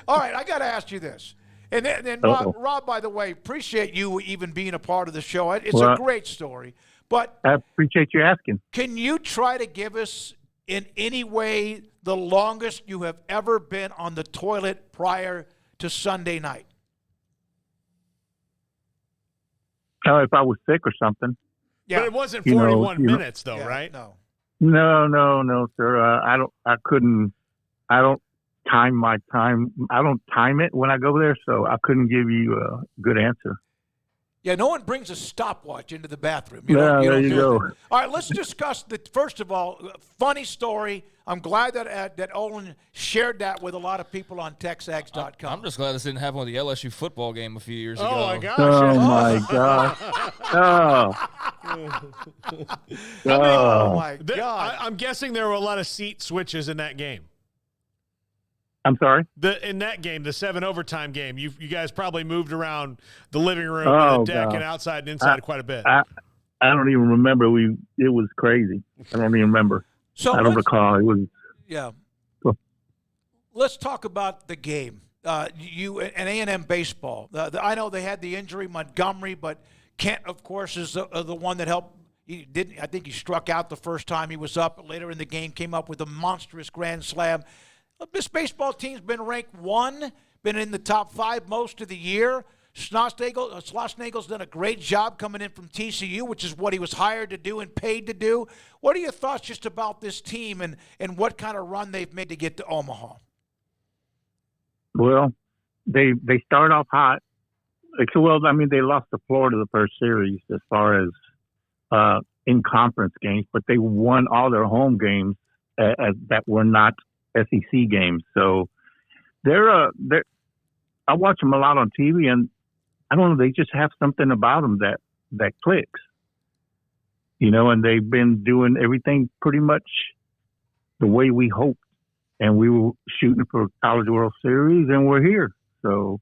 [SPEAKER 6] All right, I got to ask you this. And then Rob, by the way, appreciate you even being a part of the show. It's a great story. But
[SPEAKER 19] I appreciate you asking.
[SPEAKER 6] Can you try to give us in any way the longest you have ever been on the toilet prior to Sunday night?
[SPEAKER 19] If I was sick or something.
[SPEAKER 7] Yeah. But it wasn't 41 minutes, though, right?
[SPEAKER 6] No.
[SPEAKER 19] No, sir. I don't time my time. I don't time it when I go there, so I couldn't give you a good answer.
[SPEAKER 6] Yeah, no one brings a stopwatch into the bathroom.
[SPEAKER 19] There you go.
[SPEAKER 6] All right, let's discuss first of all, funny story. I'm glad that Olin shared that with a lot of people on TexAgs.com.
[SPEAKER 8] I'm just glad this didn't happen with the LSU football game a few years ago.
[SPEAKER 7] Oh, my gosh.
[SPEAKER 19] Oh, my gosh.
[SPEAKER 6] Oh, my God.
[SPEAKER 7] I'm guessing there were a lot of seat switches in that game.
[SPEAKER 19] I'm sorry?
[SPEAKER 7] In that game, the 7 overtime game, you guys probably moved around the living room and the deck and outside and inside quite a bit.
[SPEAKER 19] I don't even remember. It was crazy. I don't even remember.
[SPEAKER 6] So
[SPEAKER 19] I don't recall. It was.
[SPEAKER 6] Yeah. Let's talk about the game. You and A&M baseball. I know they had the injury, Montgomery, but Kent, of course, is the one that helped. I think he struck out the first time he was up. But later in the game, came up with a monstrous grand slam. This baseball team's been ranked 1, been in the top 5 most of the year. Schlossnagel's done a great job coming in from TCU, which is what he was hired to do and paid to do. What are your thoughts just about this team and what kind of run they've made to get to Omaha?
[SPEAKER 19] Well, they start off hot. Well, I mean, they lost to Florida the first series as far as in conference games, but they won all their home games that were not SEC games. So they're I watch them a lot on TV, and I don't know, they just have something about them that clicks, and they've been doing everything pretty much the way we hoped, and we were shooting for College World Series, and we're here. So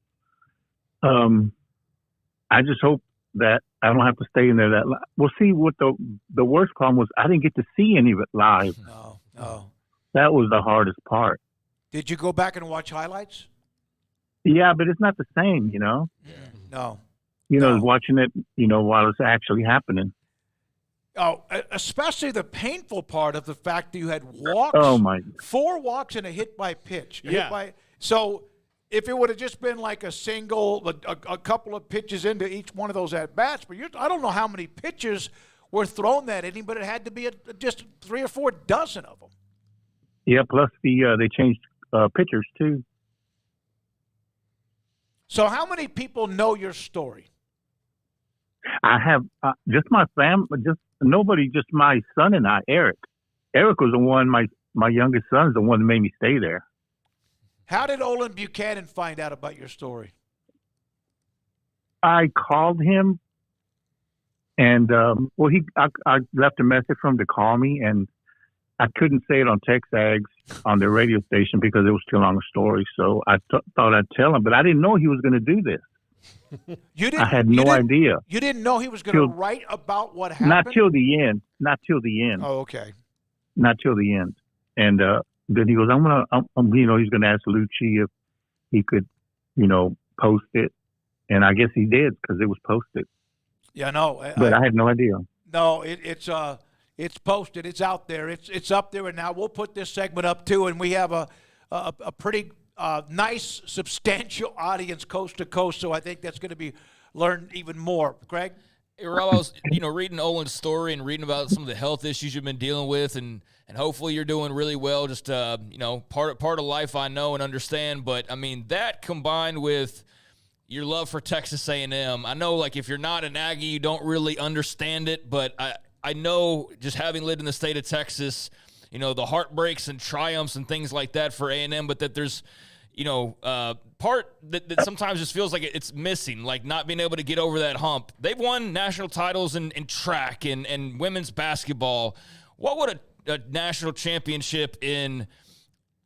[SPEAKER 19] I just hope that I don't have to stay in there that long. We'll see. What the worst problem was, I didn't get to see any of it live.
[SPEAKER 6] No.
[SPEAKER 19] That was the hardest part.
[SPEAKER 6] Did you go back and watch highlights?
[SPEAKER 19] Yeah, but it's not the same,
[SPEAKER 6] No.
[SPEAKER 19] Watching it, while it's actually happening.
[SPEAKER 6] Oh, especially the painful part of the fact that you had walks.
[SPEAKER 19] Oh, my.
[SPEAKER 6] 4 walks and a hit by pitch.
[SPEAKER 7] Yeah.
[SPEAKER 6] So if it would have just been like a single, a couple of pitches into each one of those at-bats, but I don't know how many pitches were thrown that inning, but it had to be just 3 or 4 dozen of them.
[SPEAKER 19] Yeah, plus they changed pitchers too.
[SPEAKER 6] So how many people know your story?
[SPEAKER 19] I have just my family, just nobody, just my son and I, Eric. Eric was the one, my youngest son is the one that made me stay there.
[SPEAKER 6] How did Olin Buchanan find out about your story?
[SPEAKER 19] I called him, and I left a message for him to call me, and I couldn't say it on TexAgs on the radio station because it was too long a story. So I thought I'd tell him, but I didn't know he was going to do this. I had no idea.
[SPEAKER 6] You didn't know he was going to write about what happened?
[SPEAKER 19] Not till the end.
[SPEAKER 6] Oh, okay.
[SPEAKER 19] Not till the end. And then he goes, he's going to ask Lucci if he could, post it. And I guess he did because it was posted.
[SPEAKER 6] Yeah, no.
[SPEAKER 19] But I had no idea.
[SPEAKER 6] No, it's posted. It's out there. It's up there, and now we'll put this segment up too. And we have a pretty nice, substantial audience coast to coast. So I think that's going to be learned even more. Craig?
[SPEAKER 8] Hey, Rob, I was reading Olin's story and reading about some of the health issues you've been dealing with, and hopefully you're doing really well. Just part of life I know and understand. But I mean, that combined with your love for Texas A&M, I know if you're not an Aggie, you don't really understand it, but I know, just having lived in the state of Texas, the heartbreaks and triumphs and things like that for A&M, but that there's, part that sometimes just feels like it's missing, like not being able to get over that hump. They've won national titles in track and women's basketball. What would a national championship in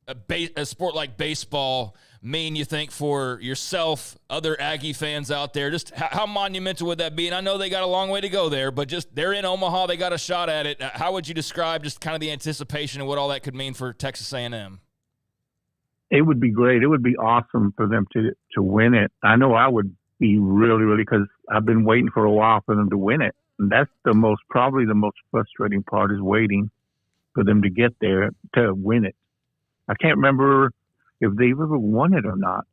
[SPEAKER 8] a sport like baseball mean, you think, for yourself, other Aggie fans out there? Just how monumental would that be? And I know they got a long way to go there, but just they're in Omaha, they got a shot at it. How would you describe just kind of the anticipation and what all that could mean for Texas A&M?
[SPEAKER 19] It would be great. It would be awesome for them to win it. I know I would be really, because I've been waiting for a while for them to win it. And that's probably the most frustrating part, is waiting for them to get there to win it. I can't remember if they've ever won it or not.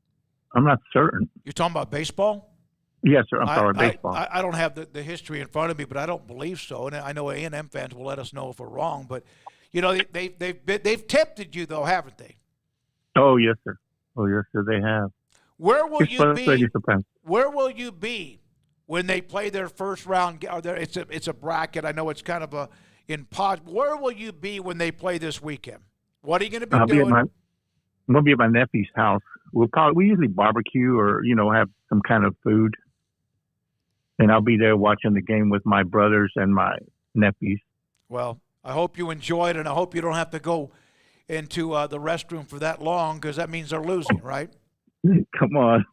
[SPEAKER 19] I'm not certain.
[SPEAKER 6] You're talking about baseball?
[SPEAKER 19] Yes, sir. I'm sorry, baseball.
[SPEAKER 6] I don't have the history in front of me, but I don't believe so. And I know A&M fans will let us know if we're wrong. But, they've tempted you, though, haven't they?
[SPEAKER 19] Oh, yes, sir. They have.
[SPEAKER 6] Where will you be? Where will you be when they play their first round? It's a bracket. I know it's kind of in pods. Where will you be when they play this weekend? What are you going to be doing?
[SPEAKER 19] I'm going to be at my nephew's house. We usually barbecue or have some kind of food, and I'll be there watching the game with my brothers and my nephews.
[SPEAKER 6] Well, I hope you enjoy it, and I hope you don't have to go into the restroom for that long, because that means they're losing, right?
[SPEAKER 19] Come on.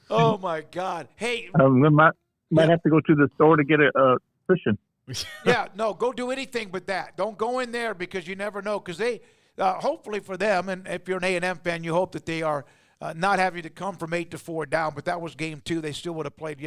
[SPEAKER 6] Oh, my God. Hey.
[SPEAKER 19] Might have to go to the store to get a cushion.
[SPEAKER 6] Yeah, no, go do anything but that. Don't go in there, because you never know. Because they, hopefully for them, and if you're an A&M fan, you hope that they are not having to come from 8-4 down. But that was game 2. They still would have played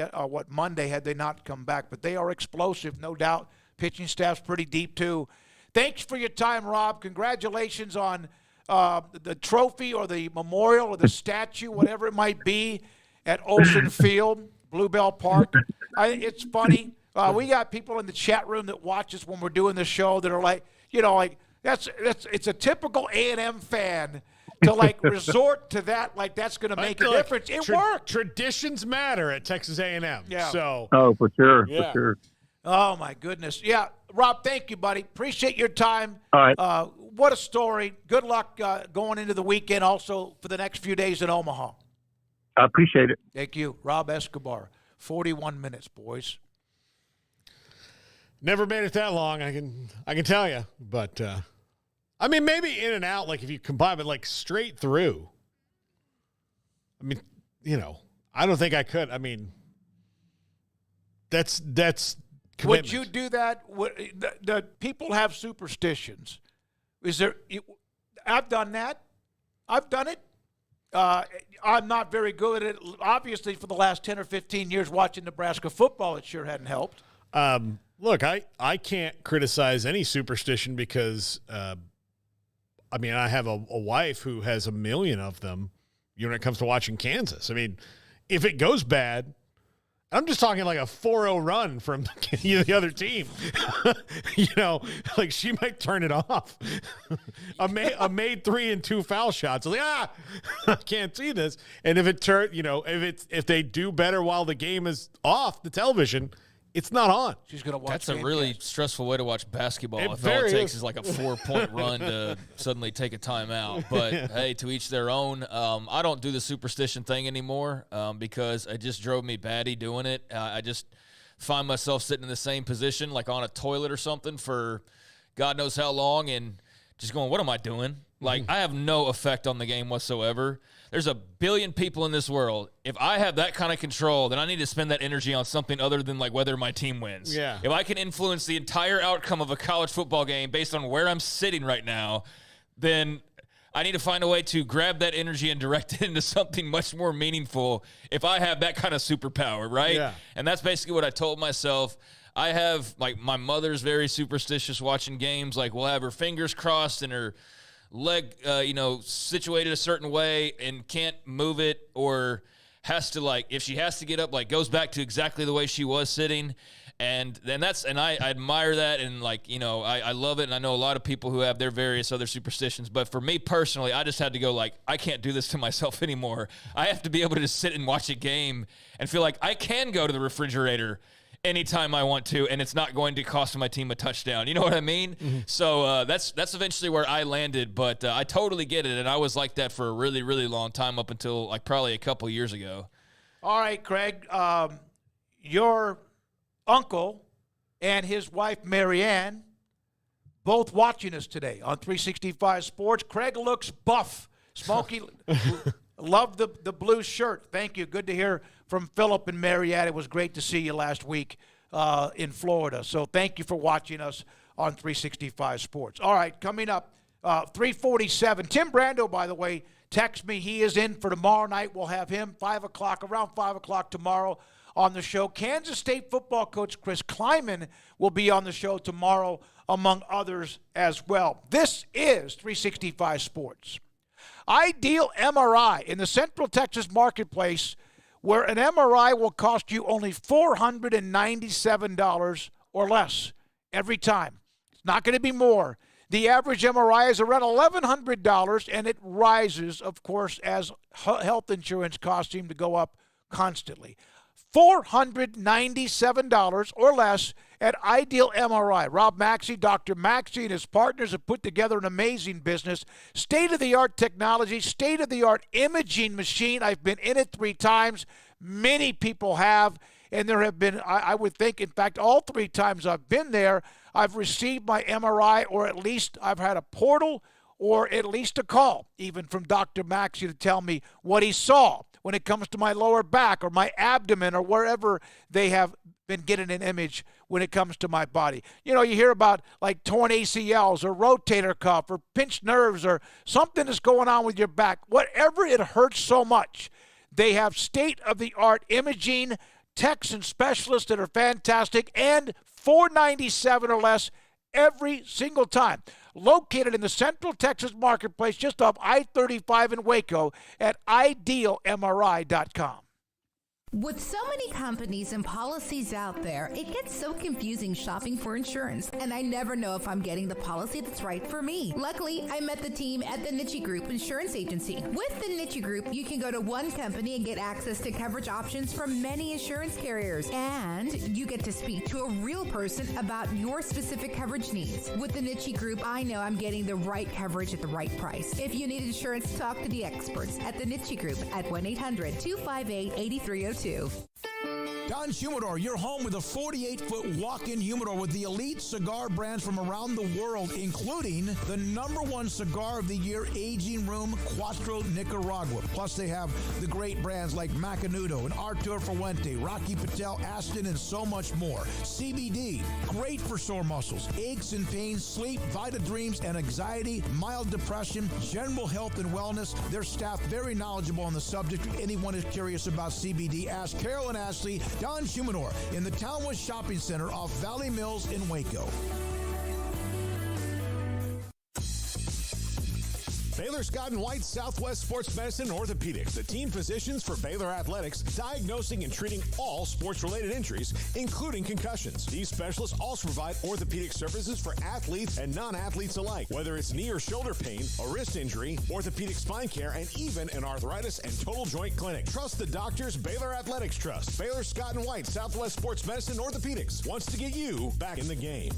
[SPEAKER 6] Monday had they not come back. But they are explosive, no doubt. Pitching staff's pretty deep, too. Thanks for your time, Rob. Congratulations on the trophy or the memorial or the statue, whatever it might be, at Olsen Field, Bluebell Park. It's funny. We got people in the chat room that watch us when we're doing the show that are like, it's a typical A&M fan to resort to that, like that's going to make a difference. It worked.
[SPEAKER 7] Traditions matter at Texas A&M.
[SPEAKER 6] Yeah.
[SPEAKER 7] So.
[SPEAKER 19] Oh, for sure.
[SPEAKER 7] Yeah.
[SPEAKER 19] For sure.
[SPEAKER 6] Oh, my goodness. Yeah. Rob, thank you, buddy. Appreciate your time.
[SPEAKER 19] All right.
[SPEAKER 6] What a story. Good luck going into the weekend, also for the next few days in Omaha.
[SPEAKER 19] I appreciate it.
[SPEAKER 6] Thank you. Rob Escobar, 41 minutes, boys.
[SPEAKER 7] Never made it that long, I can tell you. But, maybe in and out, if you combine it, straight through. I don't think I could. That's commitment.
[SPEAKER 6] Would you do that? The people have superstitions. I've done that. I've done it. I'm not very good at it. Obviously, for the last 10 or 15 years watching Nebraska football, it sure hadn't helped.
[SPEAKER 7] Look, I can't criticize any superstition because, I have a wife who has a million of them, when it comes to watching Kansas. If it goes bad, I'm just talking like a 4-0 run from the other team. She might turn it off. a made 3 and 2 foul shots. I can't see this. And if if they do better while the game is off the television, it's not on.
[SPEAKER 6] She's going to watch.
[SPEAKER 8] That's a really stressful way to watch basketball. If all it takes is like a 4-point run to suddenly take a timeout. But, hey, to each their own. I don't do the superstition thing anymore because it just drove me batty doing it. I just find myself sitting in the same position, like on a toilet or something for God knows how long and just going, what am I doing? I have no effect on the game whatsoever. There's a billion people in this world. If I have that kind of control, then I need to spend that energy on something other than whether my team wins.
[SPEAKER 7] Yeah.
[SPEAKER 8] If I can influence the entire outcome of a college football game based on where I'm sitting right now, then I need to find a way to grab that energy and direct it into something much more meaningful if I have that kind of superpower, right?
[SPEAKER 7] Yeah.
[SPEAKER 8] And that's basically what I told myself. I have, my mother's very superstitious watching games. We'll have her fingers crossed and her leg, situated a certain way and can't move it, or has to if she has to get up, goes back to exactly the way she was sitting. And then I admire that. And I love it. And I know a lot of people who have their various other superstitions, but for me personally, I just had to go I can't do this to myself anymore. I have to be able to just sit and watch a game and feel like I can go to the refrigerator anytime I want to, and it's not going to cost my team a touchdown. You know what I mean? Mm-hmm. So that's eventually where I landed, but I totally get it, and I was like that for a really, really long time up until probably a couple years ago.
[SPEAKER 6] All right, Craig, your uncle and his wife, Marianne, both watching us today on 365 Sports. Craig looks buff. Smokey, love the blue shirt. Thank you. Good to hear from Philip and Marianne. It was great to see you last week in Florida. So thank you for watching us on 365 Sports. All right, coming up, 347. Tim Brando, by the way, text me. He is in for tomorrow night. We'll have him around 5 o'clock tomorrow on the show. Kansas State football coach Chris Kleiman will be on the show tomorrow, among others as well. This is 365 Sports. Ideal MRI in the Central Texas marketplace, where an MRI will cost you only $497 or less every time. It's not going to be more. The average MRI is around $1,100, and it rises, of course, as health insurance costs seem to go up constantly. $497 or less at Ideal MRI. Rob Maxey, Dr. Maxey, and his partners have put together an amazing business. State-of-the-art technology, state-of-the-art imaging machine. I've been in it 3 times. Many people have, and there have been, I would think, in fact, all 3 times I've been there, I've received my MRI, or at least I've had a portal or at least a call, even from Dr. Maxey, to tell me what he saw when it comes to my lower back or my abdomen or wherever they have been getting an image when it comes to my body. You know, you hear about like torn ACLs or rotator cuff or pinched nerves or something that's going on with your back. Whatever it hurts so much, they have state-of-the-art imaging techs and specialists that are fantastic, and $497 or less every single time. Located in the Central Texas marketplace just off I-35 in Waco at idealmri.com.
[SPEAKER 20] With so many companies and policies out there, it gets so confusing shopping for insurance, and I never know if I'm getting the policy that's right for me. Luckily, I met the team at the Niche Group Insurance Agency. With the Niche Group, you can go to one company and get access to coverage options from many insurance carriers, and you get to speak to a real person about your specific coverage needs. With the Niche Group, I know I'm getting the right coverage at the right price. If you need insurance, talk to the experts at the Niche Group at 1-800-258-8302.
[SPEAKER 11] Don Humidor, your home with a 48-foot walk-in humidor with the elite cigar brands from around the world, including the #1 cigar of the year, Aging Room Cuatro Nicaragua. Plus, they have the great brands like Macanudo and Arturo Fuente, Rocky Patel, Aston, and so much more. CBD, great for sore muscles, aches and pains, sleep, Vita Dreams, and anxiety, mild depression, general health and wellness. Their staff very knowledgeable on the subject. If anyone is curious about CBD, ask Carol and Ashley. Don Humidor in the Townwest Shopping Center off Valley Mills in Waco.
[SPEAKER 12] Baylor Scott & White Southwest Sports Medicine and Orthopedics, the team physicians for Baylor Athletics, diagnosing and treating all sports-related injuries, including concussions. These specialists also provide orthopedic services for athletes and non-athletes alike, whether it's knee or shoulder pain, a wrist injury, orthopedic spine care, and even an arthritis and total joint clinic. Trust the doctors Baylor Athletics trust. Baylor Scott & White Southwest Sports Medicine and Orthopedics wants to get you back in the game.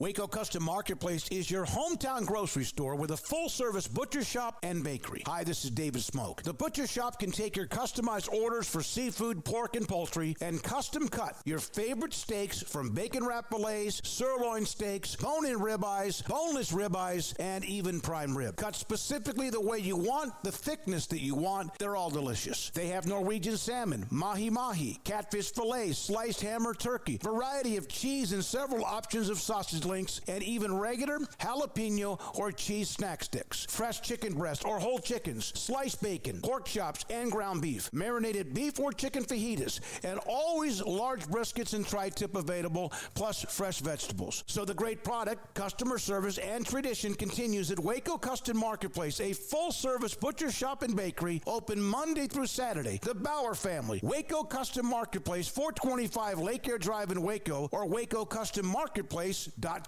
[SPEAKER 11] Waco Custom Marketplace is your hometown grocery store with a full-service butcher shop and bakery. Hi, this is David Smoke. The butcher shop can take your customized orders for seafood, pork, and poultry and custom cut your favorite steaks from bacon wrap fillets, sirloin steaks, bone-in ribeyes, boneless ribeyes, and even prime rib. Cut specifically the way you want, the thickness that you want. They're all delicious. They have Norwegian salmon, mahi-mahi, catfish fillets, sliced ham or turkey, variety of cheese, and several options of sausage links, and even regular jalapeno or cheese snack sticks, fresh chicken breast or whole chickens, sliced bacon, pork chops, and ground beef, marinated beef or chicken fajitas, and always large briskets and tri-tip available, plus fresh vegetables. So the great product, customer service, and tradition continues at Waco Custom Marketplace, a full-service butcher shop and bakery, open Monday through Saturday. The Bauer family, Waco Custom Marketplace, 425 Lake Air Drive in Waco, or WacoCustomMarketplace.com.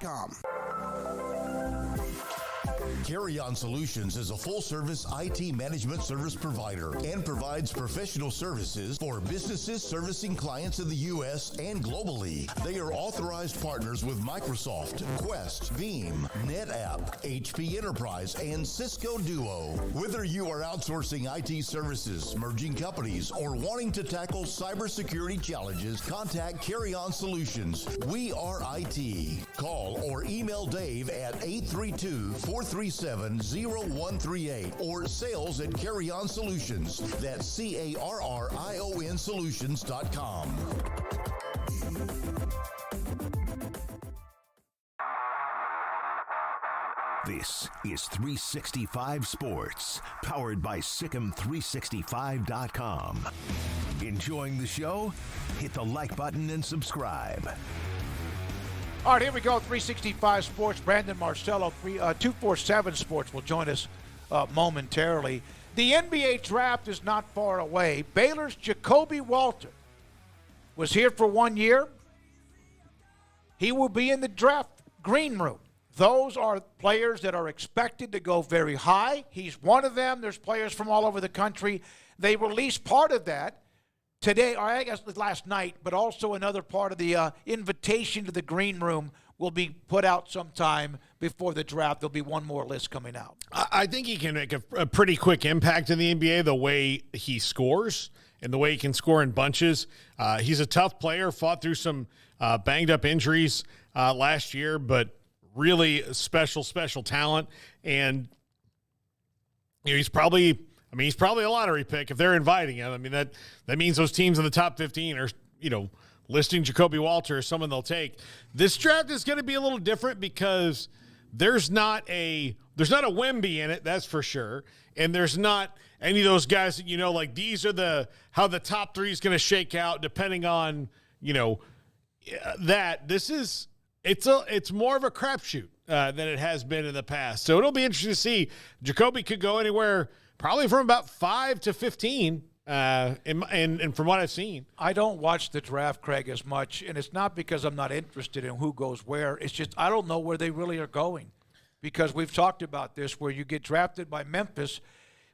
[SPEAKER 21] Carry On Solutions is a full-service IT management service provider and provides professional services for businesses servicing clients in the U.S. and globally. They are authorized partners with Microsoft, Quest, Veeam, NetApp, HP Enterprise, and Cisco Duo. Whether you are outsourcing IT services, merging companies, or wanting to tackle cybersecurity challenges, contact Carry On Solutions. We are IT. Call or email Dave at 832-437-0138 or sales at Carry On Solutions. That's CARRION Solutions.com.
[SPEAKER 1] This is 365 Sports, powered by Sikkim365.com. Enjoying the show? Hit the like button and subscribe.
[SPEAKER 6] All right, here we go. 365 Sports. Brandon Marcello, 247 Sports will join us momentarily. The NBA draft is not far away. Baylor's Jacoby Walter was here for 1 year. He will be in the draft green room. Those are players that are expected to go very high. He's one of them. There's players from all over the country. They released part of that today, or I guess last night, but also another part of the invitation to the green room will be put out sometime before the draft. There'll be one more list coming out.
[SPEAKER 7] I think he can make a pretty quick impact in the NBA the way he scores and the way he can score in bunches. He's a tough player, fought through some banged-up injuries last year, but really special talent. And he's probably a lottery pick if they're inviting him. I mean, that means those teams in the top 15 are, listing Jacoby Walter as someone they'll take. This draft is going to be a little different because there's not a Wemby in it, that's for sure. And there's not any of those guys that, like these are how the top three is going to shake out depending on, that. It's more of a crapshoot than it has been in the past. So it'll be interesting to see. Jacoby could go anywhere probably from about 5 to 15, and from what I've seen.
[SPEAKER 6] I don't watch the draft, Craig, as much, and it's not because I'm not interested in who goes where. It's just I don't know where they really are going, because we've talked about this, where you get drafted by Memphis,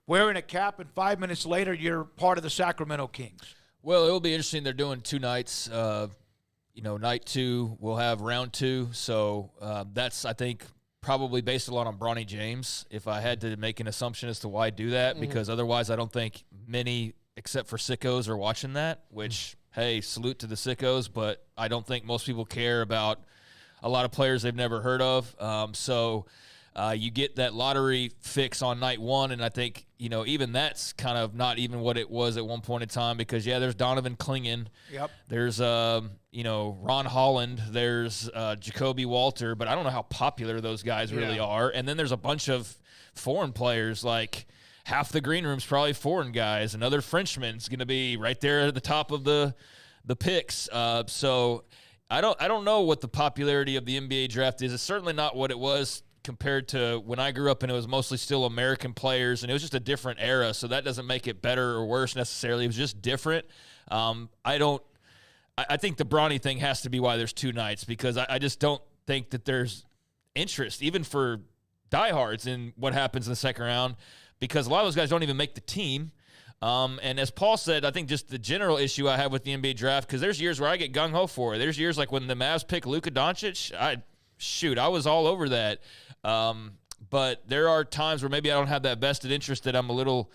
[SPEAKER 6] wearing a cap, and 5 minutes later you're part of the Sacramento Kings.
[SPEAKER 8] Well, it'll be interesting. They're doing 2 nights. Night 2, we'll have round 2. So that's, I think, probably based a lot on Bronny James, if I had to make an assumption as to why I do that, because otherwise I don't think many, except for sickos, are watching that, which, hey, salute to the sickos, but I don't think most people care about a lot of players they've never heard of. You get that lottery fix on night 1, and I think, even that's kind of not even what it was at one point in time, because, there's Donovan Clingan.
[SPEAKER 6] Yep.
[SPEAKER 8] There's, Ron Holland. There's Jacoby Walter, but I don't know how popular those guys really are. And then there's a bunch of foreign players, like half the green room's probably foreign guys. Another Frenchman's going to be right there at the top of the picks. So I don't know what the popularity of the NBA draft is. It's certainly not what it was compared to when I grew up, and it was mostly still American players, and it was just a different era, so that doesn't make it better or worse necessarily. It was just different. I think the Bronny thing has to be why there's 2 nights, because I just don't think that there's interest, even for diehards, in what happens in the second round, because a lot of those guys don't even make the team. And as Paul said, I think just the general issue I have with the NBA draft, because there's years where I get gung-ho for it. There's years like when the Mavs pick Luka Doncic, I was all over that. But there are times where maybe I don't have that vested interest, that I'm a little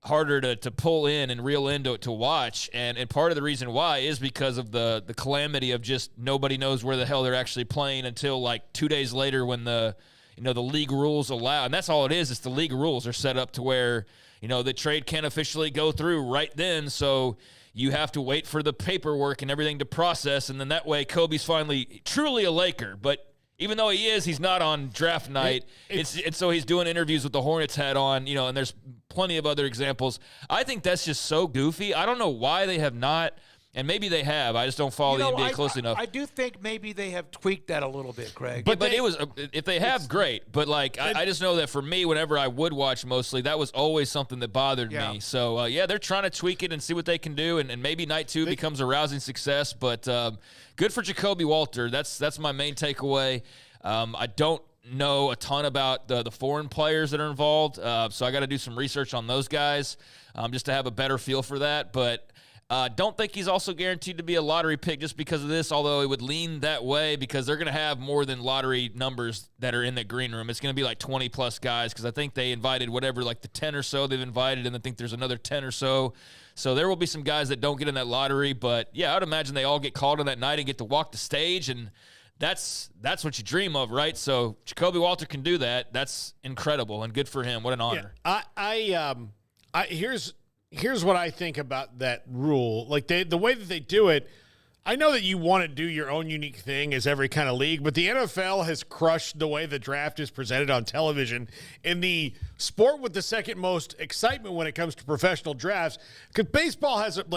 [SPEAKER 8] harder to pull in and reel into to watch. And part of the reason why is because of the calamity of just nobody knows where the hell they're actually playing until like 2 days later, when the league rules allow. And that's all it is. It's the league rules are set up to where, the trade can't officially go through right then. So you have to wait for the paperwork and everything to process. And then that way Kobe's finally truly a Laker. But even though he's not on draft night. It's so he's doing interviews with the Hornets hat on, and there's plenty of other examples. I think that's just so goofy. I don't know why they have not, and maybe they have. I just don't follow the NBA closely enough.
[SPEAKER 6] I do think maybe they have tweaked that a little bit, Craig.
[SPEAKER 8] But it was, if they have, great. But I just know that for me, whenever I would watch mostly, that was always something that bothered me. So they're trying to tweak it and see what they can do, and maybe night 2 becomes a rousing success. But good for Jacoby Walter. That's my main takeaway. I don't know a ton about the foreign players that are involved, so I got to do some research on those guys just to have a better feel for that. But don't think he's also guaranteed to be a lottery pick just because of this, although it would lean that way, because they're going to have more than lottery numbers that are in the green room. It's going to be like 20-plus guys, because I think they invited the 10 or so they've invited, and I think there's another 10 or so. So there will be some guys that don't get in that lottery. But, I would imagine they all get called on that night and get to walk the stage, and that's what you dream of, right? So Jacoby Walter can do that. That's incredible, and good for him. What an honor.
[SPEAKER 7] Here's what I think about that rule. Like the way that they do it, I know that you want to do your own unique thing as every kind of league, but the NFL has crushed the way the draft is presented on television. In the sport with the second most excitement when it comes to professional drafts, because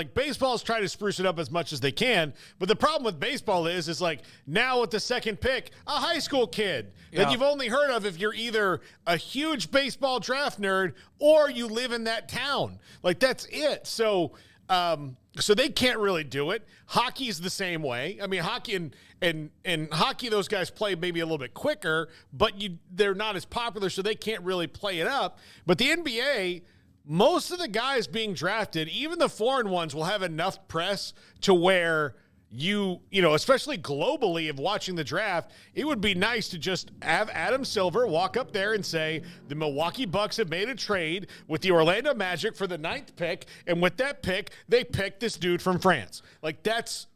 [SPEAKER 7] baseball's trying to spruce it up as much as they can, but the problem with baseball is like now with the second pick, a high school kid that you've only heard of if you're either a huge baseball draft nerd or you live in that town. Like, that's it. So they can't really do it. Hockey's the same way. I mean, hockey and hockey, those guys play maybe a little bit quicker, but they're not as popular, so they can't really play it up. But the NBA, most of the guys being drafted, even the foreign ones, will have enough press to where you know, especially globally of watching the draft, it would be nice to just have Adam Silver walk up there and say, the Milwaukee Bucks have made a trade with the Orlando Magic for the 9th pick, and with that pick, they picked this dude from France. Like, that's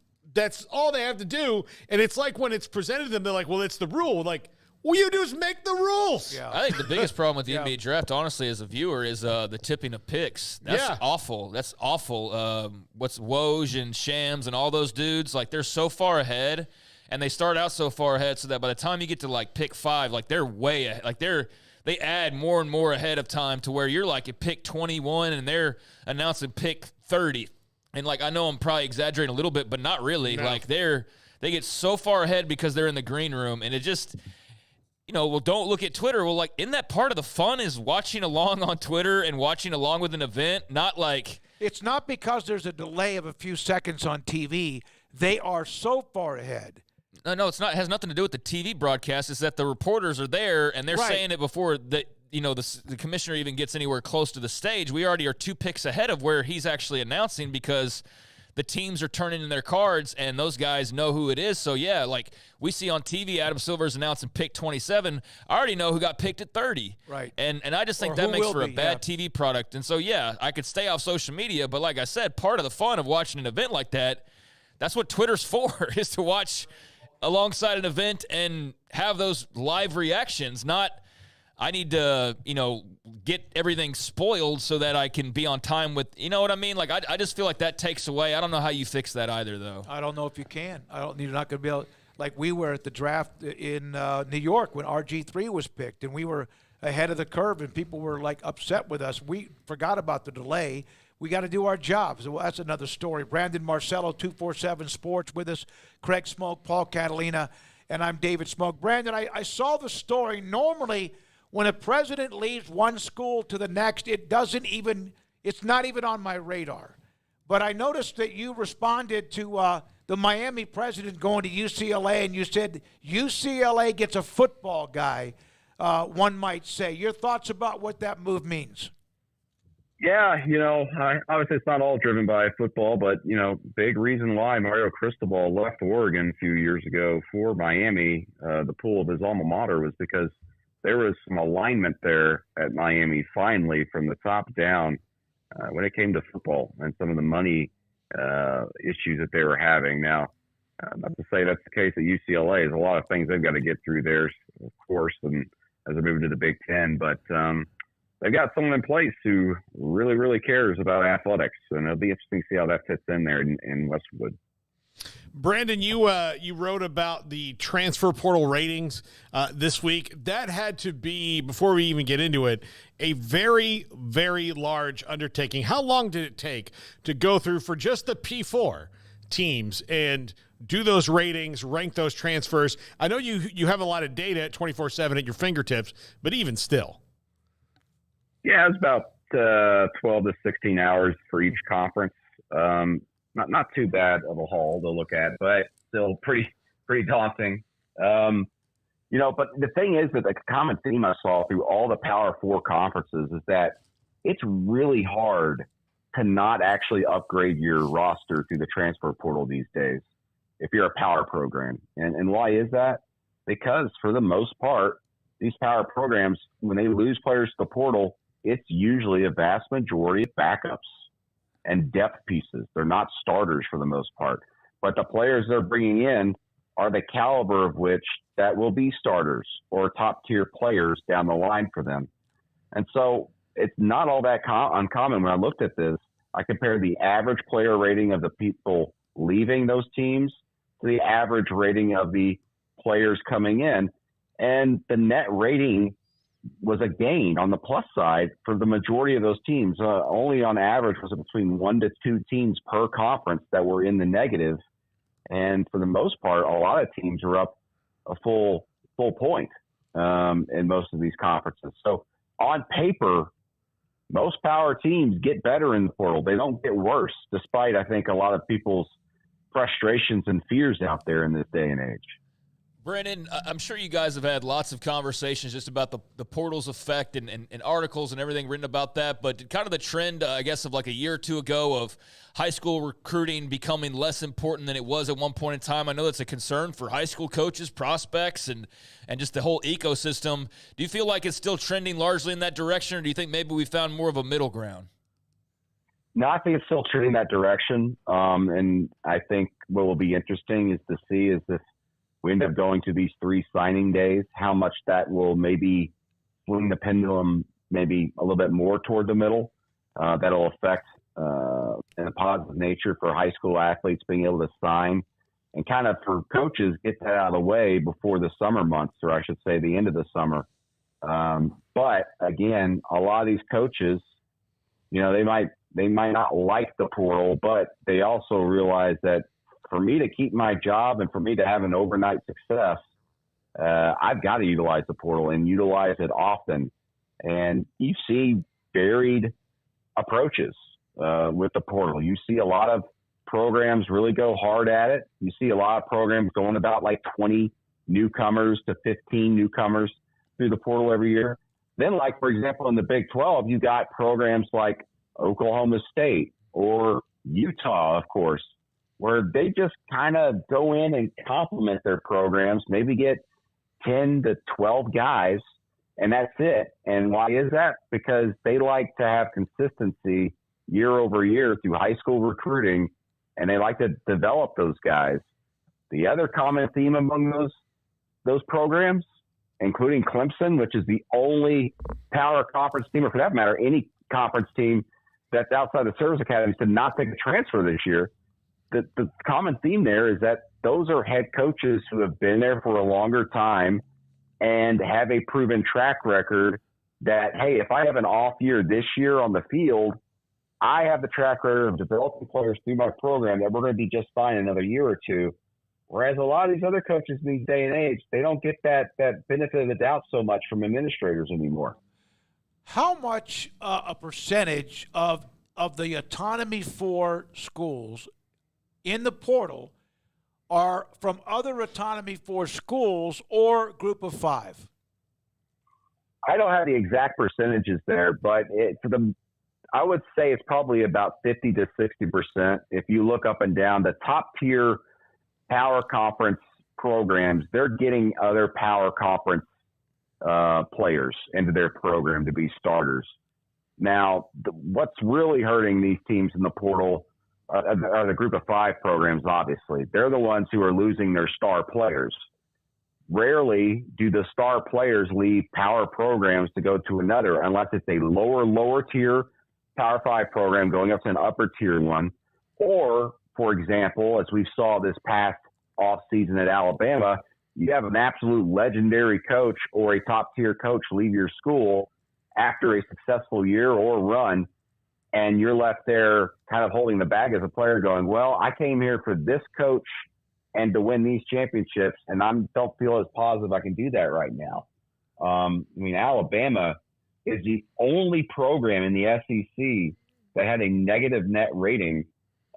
[SPEAKER 7] all they have to do, and it's like when it's presented to them, they're like, well, it's the rule. Like, all you do is make the rules.
[SPEAKER 8] Yeah. I think the biggest problem with the NBA draft, honestly, as a viewer, is the tipping of picks. That's awful. That's awful. What's Woj and Shams and all those dudes, like, they're so far ahead, and they start out so far ahead so that by the time you get to, like, pick 5, like, they're way ahead. Like, they add more and more ahead of time to where you're, like, at pick 21, and they're announcing pick 30. And, like, I know I'm probably exaggerating a little bit, but not really. No. Like, they get so far ahead because they're in the green room, and it just – you know, well, don't look at Twitter. Well, like, isn't that part of the fun is watching along on Twitter and watching along with an event? Not like –
[SPEAKER 6] it's not because there's a delay of a few seconds on TV. They are so far ahead.
[SPEAKER 8] No, it's not. It has nothing to do with the TV broadcast. It's that the reporters are there, and they're saying it before the commissioner even gets anywhere close to the stage. We already are 2 picks ahead of where he's actually announcing because – the teams are turning in their cards, and those guys know who it is. So, yeah, like we see on TV, Adam Silver's announcing pick 27. I already know who got picked at 30.
[SPEAKER 6] Right.
[SPEAKER 8] And I just think that makes for a bad TV product. And so, yeah, I could stay off social media, but like I said, part of the fun of watching an event like that, that's what Twitter's for, is to watch alongside an event and have those live reactions, not – I need to, get everything spoiled so that I can be on time with, you know what I mean? Like, I just feel like that takes away. I don't know how you fix that either, though.
[SPEAKER 6] I don't know if you can. You're not going to be able, like we were at the draft in New York when RG3 was picked, and we were ahead of the curve, and people were, like, upset with us. We forgot about the delay. We got to do our jobs. So that's another story. Brandon Marcello, 247 Sports with us. Craig Smoke, Paul Catalina, and I'm David Smoke. Brandon, I saw the story. Normally, when a president leaves one school to the next, it's not even on my radar. But I noticed that you responded to the Miami president going to UCLA, and you said UCLA gets a football guy, one might say. Your thoughts about what that move means?
[SPEAKER 4] Yeah, obviously it's not all driven by football, but, big reason why Mario Cristobal left Oregon a few years ago for Miami, the pool of his alma mater, was because there was some alignment there at Miami finally from the top down when it came to football and some of the money issues that they were having. Now, not to say that's the case at UCLA. There's a lot of things they've got to get through there, of course, and as they're moving to the Big Ten. But they've got someone in place who really, really cares about athletics, and it'll be interesting to see how that fits in there in Westwood.
[SPEAKER 7] Brandon, you wrote about the transfer portal ratings this week. That had to be, before we even get into it, a very, very large undertaking. How long did it take to go through for just the P4 teams and do those ratings, rank those transfers? I know you have a lot of data at 24/7 at your fingertips, but even still.
[SPEAKER 4] Yeah, it's about 12 to 16 hours for each conference. Not too bad of a haul to look at, but still pretty daunting. But the thing is that the common theme I saw through all the Power 4 conferences is that it's really hard to not actually upgrade your roster through the transfer portal these days if you're a Power program. And why is that? Because for the most part, these Power programs, when they lose players to the portal, it's usually a vast majority of backups and depth pieces. They're not starters for the most part. But the players they're bringing in are the caliber of which that will be starters or top-tier players down the line for them. And so it's not all that uncommon. When I looked at this, I compared the average player rating of the people leaving those teams to the average rating of the players coming in. And the net rating was a gain on the plus side for the majority of those teams. Only on average was it between 1 to 2 teams per conference that were in the negative. And for the most part, a lot of teams are up a full point in most of these conferences. So on paper, most power teams get better in the portal. They don't get worse, despite, I think, a lot of people's frustrations and fears out there in this day and age.
[SPEAKER 8] Brandon, I'm sure you guys have had lots of conversations just about the portal's effect and articles and everything written about that, but kind of the trend, I guess, of like a year or two ago of high school recruiting becoming less important than it was at one point in time. I know that's a concern for high school coaches, prospects, and just the whole ecosystem. Do you feel like it's still trending largely in that direction, or do you think maybe we found more of a middle ground?
[SPEAKER 4] No, I think it's still trending that direction, and I think what will be interesting is to see is this we end up going to these 3 signing days, how much that will maybe swing the pendulum maybe a little bit more toward the middle. That'll affect in a positive nature for high school athletes being able to sign, and kind of for coaches get that out of the way before the summer months, or I should say the end of the summer. But again, a lot of these coaches, you know, they might not like the portal, but they also realize that for me to keep my job and for me to have an overnight success, I've got to utilize the portal and utilize it often. And you see varied approaches with the portal. You see a lot of programs really go hard at it. You see a lot of programs going about like 20 newcomers to 15 newcomers through the portal every year. Then, like, for example, in the Big 12, you got programs like Oklahoma State or Utah, of course, where they just kind of go in and complement their programs, maybe get 10 to 12 guys, and that's it. And why is that? Because they like to have consistency year over year through high school recruiting, and they like to develop those guys. The other common theme among those programs, including Clemson, which is the only power conference team, or for that matter, any conference team that's outside the service academies to not take a transfer this year, the common theme there is that those are head coaches who have been there for a longer time and have a proven track record that, hey, if I have an off year this year on the field, I have the track record of developing players through my program that we're going to be just fine another year or two. Whereas a lot of these other coaches in these day and age, they don't get that benefit of the doubt so much from administrators anymore.
[SPEAKER 6] How much a percentage of the autonomy for schools in the portal are from other autonomy for schools or group of 5?
[SPEAKER 4] I don't have the exact percentages there, but I would say it's probably about 50 to 60%. If you look up and down the top tier power conference programs, they're getting other power conference players into their program to be starters. Now, what's really hurting these teams in the portal are the group of 5 programs, obviously. They're the ones who are losing their star players. Rarely do the star players leave power programs to go to another, unless it's a lower tier Power 5 program going up to an upper tier one. Or, for example, as we saw this past offseason at Alabama, you have an absolute legendary coach or a top-tier coach leave your school after a successful year or run, and you're left there kind of holding the bag as a player going, well, I came here for this coach and to win these championships, and I don't feel as positive I can do that right now. Alabama is the only program in the SEC that had a negative net rating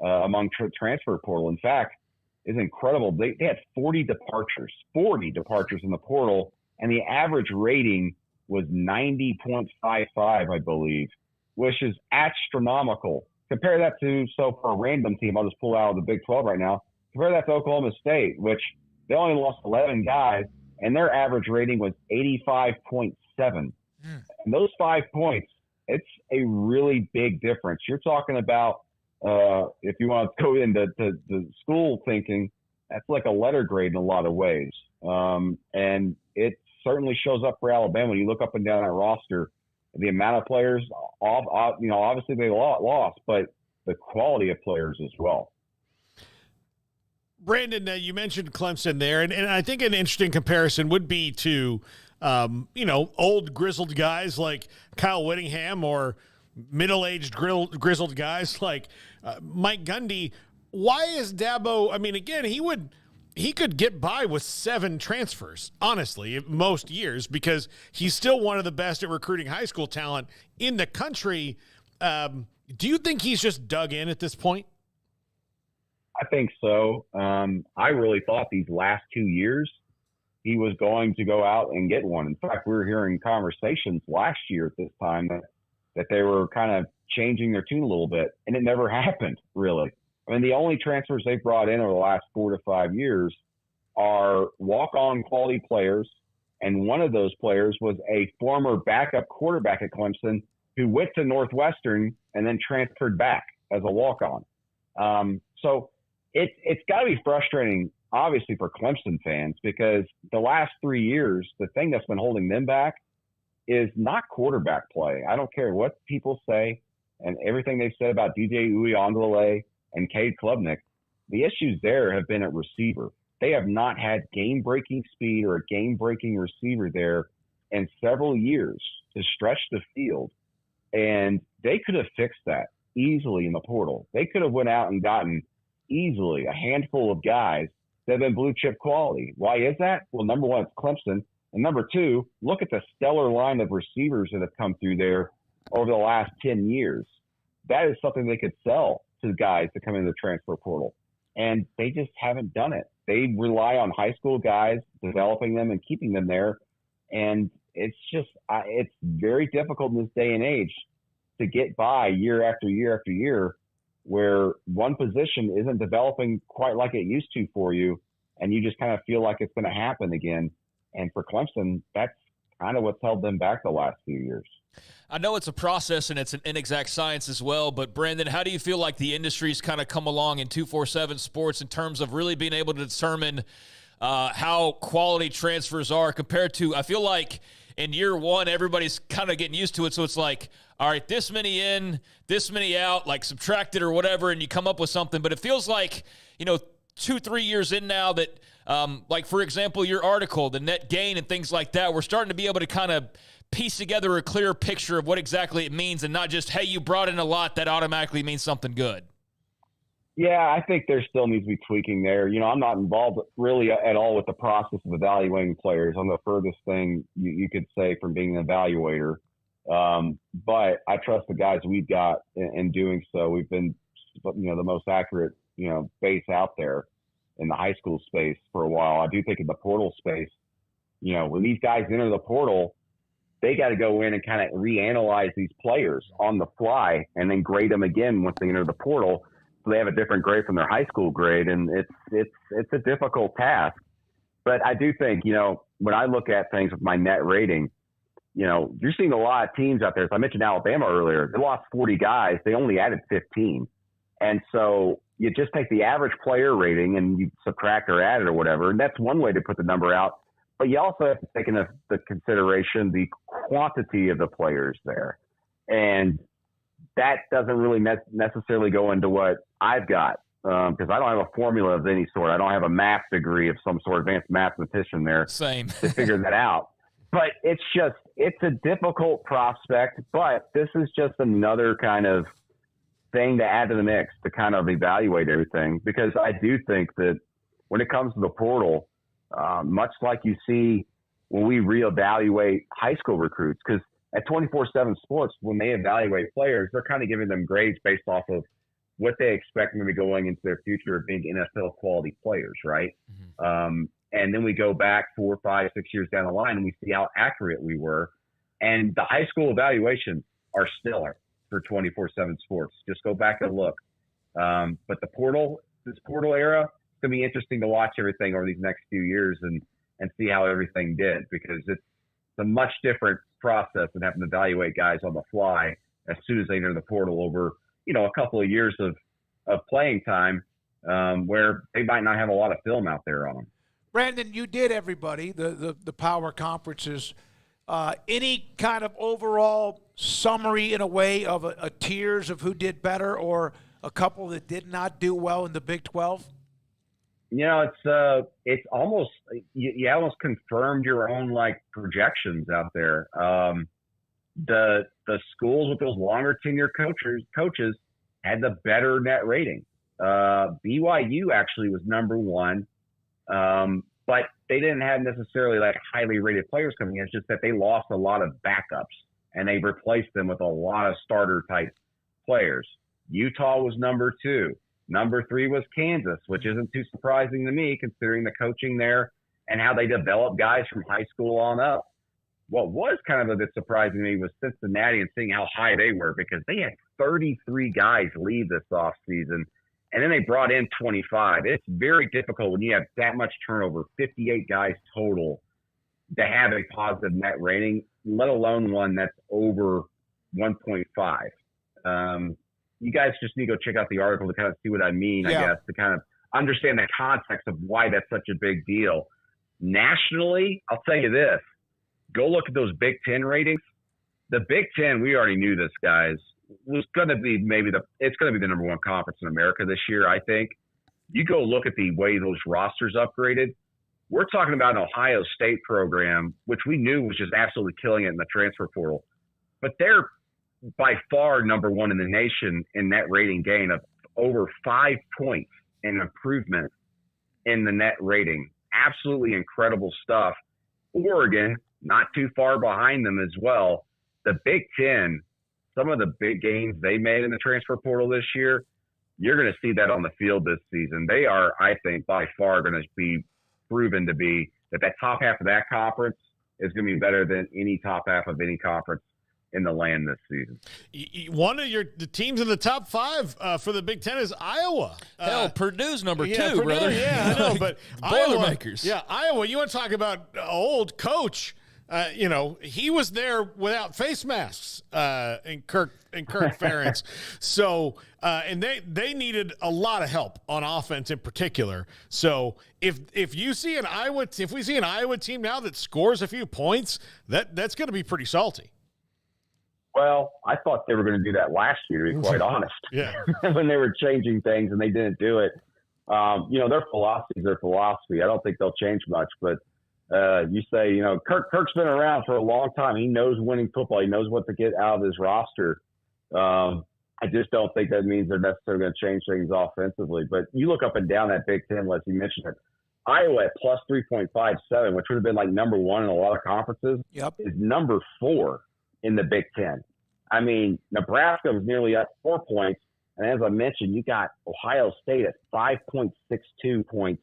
[SPEAKER 4] among transfer portal. In fact, it's incredible. They had 40 departures in the portal, and the average rating was 90.55, I believe, which is astronomical. Compare that to, so for a random team, I'll just pull out of the Big 12 right now, compare that to Oklahoma State, which they only lost 11 guys, and their average rating was 85.7. And those 5 points, it's a really big difference. You're talking about, if you want to go into the school thinking, that's like a letter grade in a lot of ways. And it certainly shows up for Alabama. When you look up and down that roster, the amount of players, obviously they lost, but the quality of players as well.
[SPEAKER 7] Brandon, you mentioned Clemson there, and I think an interesting comparison would be to, old grizzled guys like Kyle Whittingham or middle-aged grizzled guys like Mike Gundy. Why is Dabo? I mean, again, he could get by with 7 transfers, honestly, most years, because he's still one of the best at recruiting high school talent in the country. Do you think he's just dug in at this point?
[SPEAKER 4] I think so. I really thought these last 2 years he was going to go out and get one. In fact, we were hearing conversations last year at this time that they were kind of changing their tune a little bit, and it never happened, really. I mean, the only transfers they've brought in over the last 4 to 5 years are walk-on quality players, and one of those players was a former backup quarterback at Clemson who went to Northwestern and then transferred back as a walk-on. So it's got to be frustrating, obviously, for Clemson fans, because the last 3 years, the thing that's been holding them back is not quarterback play. I don't care what people say and everything they've said about DJ Uiagalelei and Cade Klubnik. The issues there have been at receiver. They have not had game-breaking speed or a game-breaking receiver there in several years to stretch the field. And they could have fixed that easily in the portal. They could have went out and gotten easily a handful of guys that have been blue-chip quality. Why is that? Well, number one, it's Clemson. And number two, look at the stellar line of receivers that have come through there over the last 10 years. That is something they could sell to guys to come into the transfer portal. And they just haven't done it. They rely on high school guys, developing them and keeping them there. And it's just, it's very difficult in this day and age to get by year after year after year where one position isn't developing quite like it used to for you. And you just kind of feel like it's going to happen again. And for Clemson, that's kind of what's held them back the last few years.
[SPEAKER 8] I know it's a process and it's an inexact science as well, but Brandon, how do you feel like the industry's kind of come along in 247 Sports in terms of really being able to determine how quality transfers are compared to, I feel like in year one, everybody's kind of getting used to it. So it's like, all right, this many in, this many out, like subtract it or whatever, and you come up with something. But it feels like, 2-3 years in now that, like, for example, your article, the net gain and things like that, we're starting to be able to kind of piece together a clear picture of what exactly it means and not just, hey, you brought in a lot, that automatically means something good.
[SPEAKER 4] Yeah, I think there still needs to be tweaking there. I'm not involved really at all with the process of evaluating players. I'm the furthest thing you could say from being an evaluator. But I trust the guys we've got in doing so. We've been, the most accurate, base out there in the high school space for a while. I do think in the portal space, when these guys enter the portal, they got to go in and kind of reanalyze these players on the fly and then grade them again once they enter the portal. So they have a different grade from their high school grade. And it's a difficult task. But I do think, when I look at things with my net rating, you're seeing a lot of teams out there. So I mentioned Alabama earlier. They lost 40 guys. They only added 15. And so you just take the average player rating and you subtract or add it or whatever. And that's one way to put the number out. But you also have to take into the consideration the quantity of the players there. And that doesn't really necessarily go into what I've got because I don't have a formula of any sort. I don't have a math degree of some sort, advanced mathematician there.
[SPEAKER 8] Same.
[SPEAKER 4] To figure that out. But it's a difficult prospect, but this is just another kind of thing to add to the mix to kind of evaluate everything. Because I do think that when it comes to the portal, much like you see when we reevaluate high school recruits, because at 24/7 Sports, when they evaluate players, they're kind of giving them grades based off of what they expect them to be going into their future of being NFL quality players, right? Mm-hmm. And then we go back 4, 5, 6 years down the line and we see how accurate we were. And the high school evaluations are stellar for 24/7 Sports. Just go back and look. But this portal era, it's going to be interesting to watch everything over these next few years and see how everything did, because it's a much different process than having to evaluate guys on the fly as soon as they enter the portal over, a couple of years of playing time where they might not have a lot of film out there on them.
[SPEAKER 6] Brandon, you did everybody, the power conferences. Any kind of overall summary in a way of a tiers of who did better or a couple that did not do well in the Big 12?
[SPEAKER 4] It's almost you almost confirmed your own like projections out there. The schools with those longer tenure coaches had the better net rating. BYU actually was number one, but they didn't have necessarily like highly rated players coming in. It's just that they lost a lot of backups and they replaced them with a lot of starter type players. Utah was number two. Number three was Kansas, which isn't too surprising to me considering the coaching there and how they develop guys from high school on up. What was kind of a bit surprising to me was Cincinnati and seeing how high they were, because they had 33 guys leave this offseason, and then they brought in 25. It's very difficult when you have that much turnover, 58 guys total, to have a positive net rating, let alone one that's over 1.5. You guys just need to go check out the article to kind of see what I mean, I guess, to kind of understand the context of why that's such a big deal. Nationally, I'll tell you this. Go look at those Big Ten ratings. The Big Ten, we already knew this, guys, was going to be it's going to be the number one conference in America this year, I think. You go look at the way those rosters upgraded. We're talking about an Ohio State program, which we knew was just absolutely killing it in the transfer portal. But they're by far number one in the nation in net rating gain of over 5 points in improvement in the net rating. Absolutely incredible stuff. Oregon, not too far behind them as well. The Big Ten, some of the big gains they made in the transfer portal this year, you're going to see that on the field this season. They are, I think, by far going to be proven to be that top half of that conference is going to be better than any top half of any conference in the land this season.
[SPEAKER 7] One of the teams in the top five for the Big Ten is Iowa.
[SPEAKER 8] Hell, Purdue's number two,
[SPEAKER 7] Purdue,
[SPEAKER 8] brother.
[SPEAKER 7] Yeah, I know, but
[SPEAKER 8] Boilermakers.
[SPEAKER 7] Yeah, Iowa. You want to talk about old coach? He was there without face masks in Kirk Ferentz. So, and they needed a lot of help on offense in particular. So if we see an Iowa team now that scores a few points, that's going to be pretty salty.
[SPEAKER 4] Well, I thought they were going to do that last year, to be quite honest.
[SPEAKER 7] Yeah.
[SPEAKER 4] When they were changing things and they didn't do it. Their philosophy is their philosophy. I don't think they'll change much, but you say, Kirk's been around for a long time. He knows winning football. He knows what to get out of his roster. I just don't think that means they're necessarily going to change things offensively. But you look up and down that Big Ten list, you mentioned it. Iowa at plus 3.57, which would have been like number one in a lot of conferences, is number 4 in the Big Ten. I mean, Nebraska was nearly up 4 points. And as I mentioned, you got Ohio State at 5.62 points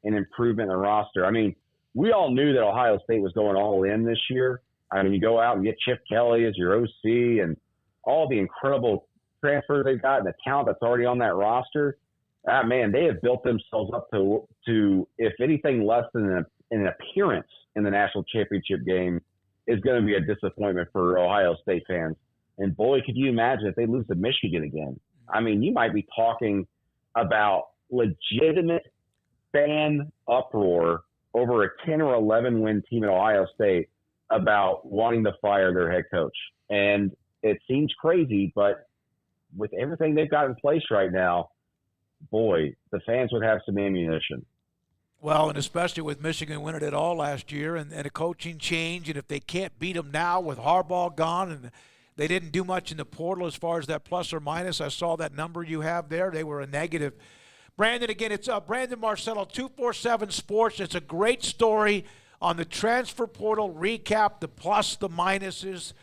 [SPEAKER 4] in improvement in the roster. I mean, we all knew that Ohio State was going all in this year. I mean, you go out and get Chip Kelly as your OC and all the incredible transfers they've got and the talent that's already on that roster. Man, they have built themselves up to if anything less than an appearance in the national championship game is going to be a disappointment for Ohio State fans. And boy, could you imagine if they lose to Michigan again? I mean, you might be talking about legitimate fan uproar over a 10 or 11 win team at Ohio State about wanting to fire their head coach. And it seems crazy, but with everything they've got in place right now, boy, the fans would have some ammunition.
[SPEAKER 6] Well, and especially with Michigan winning it all last year and a coaching change, and if they can't beat them now with Harbaugh gone and they didn't do much in the portal as far as that plus or minus. I saw that number you have there. They were a negative. Brandon, again, it's Brandon Marcello, 247 Sports. It's a great story on the transfer portal recap, the plus, the minuses.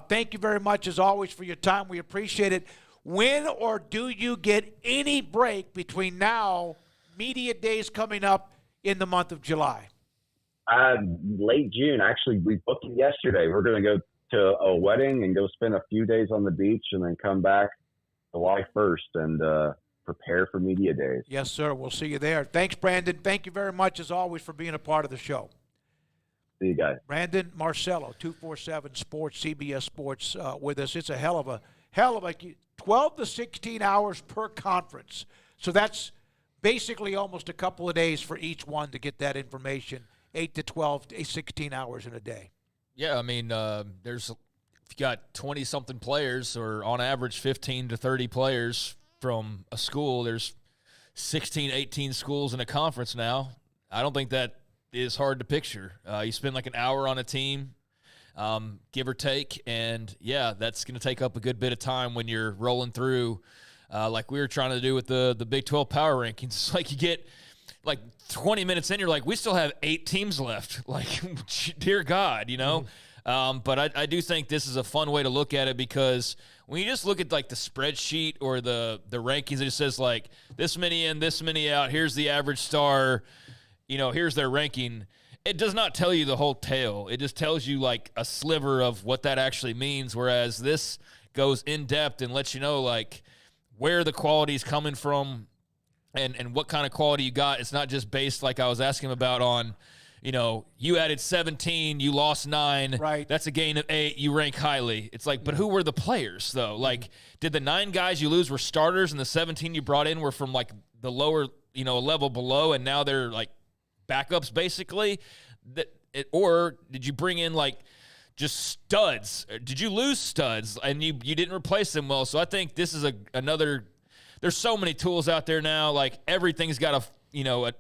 [SPEAKER 6] Thank you very much, as always, for your time. We appreciate it. When or do you get any break between now, media days coming up in the month of July?
[SPEAKER 4] Late June. Actually, we booked it yesterday. We're going to go to a wedding and go spend a few days on the beach and then come back July 1st and prepare for media days.
[SPEAKER 6] Yes, sir. We'll see you there. Thanks, Brandon. Thank you very much, as always, for being a part of the show.
[SPEAKER 4] See you guys.
[SPEAKER 6] Brandon Marcello, 247 Sports, CBS Sports, with us. It's a hell of a 12 to 16 hours per conference. So that's basically almost a couple of days for each one to get that information, 8 to 12, 16 hours in a day.
[SPEAKER 8] Yeah, I mean, if you got 20-something players or on average 15 to 30 players from a school, there's 16, 18 schools in a conference now. I don't think that is hard to picture. You spend like an hour on a team, give or take, and, yeah, that's going to take up a good bit of time when you're rolling through like we were trying to do with the Big 12 power rankings. It's like you get like 20 minutes in, you're like, we still have 8 teams left. Like, dear God, you know? But I do think this is a fun way to look at it, because when you just look at like the spreadsheet or the rankings, it just says like this many in, this many out, here's the average star, you know, here's their ranking. It does not tell you the whole tale. It just tells you like a sliver of what that actually means, whereas this goes in depth and lets you know like where the quality is coming from and what kind of quality you got. It's not just based, like I was asking about, on, you know, you added 17, you lost 9.
[SPEAKER 6] Right.
[SPEAKER 8] That's a gain of 8. You rank highly. It's like, but who were the players, though? Like, did the 9 guys you lose were starters and the 17 you brought in were from, like, the lower, you know, level below, and now they're, like, backups, basically? Or did you bring in, like, just studs? Did you lose studs and you didn't replace them well? So I think this is another – there's so many tools out there now. Like, everything's got a – you know,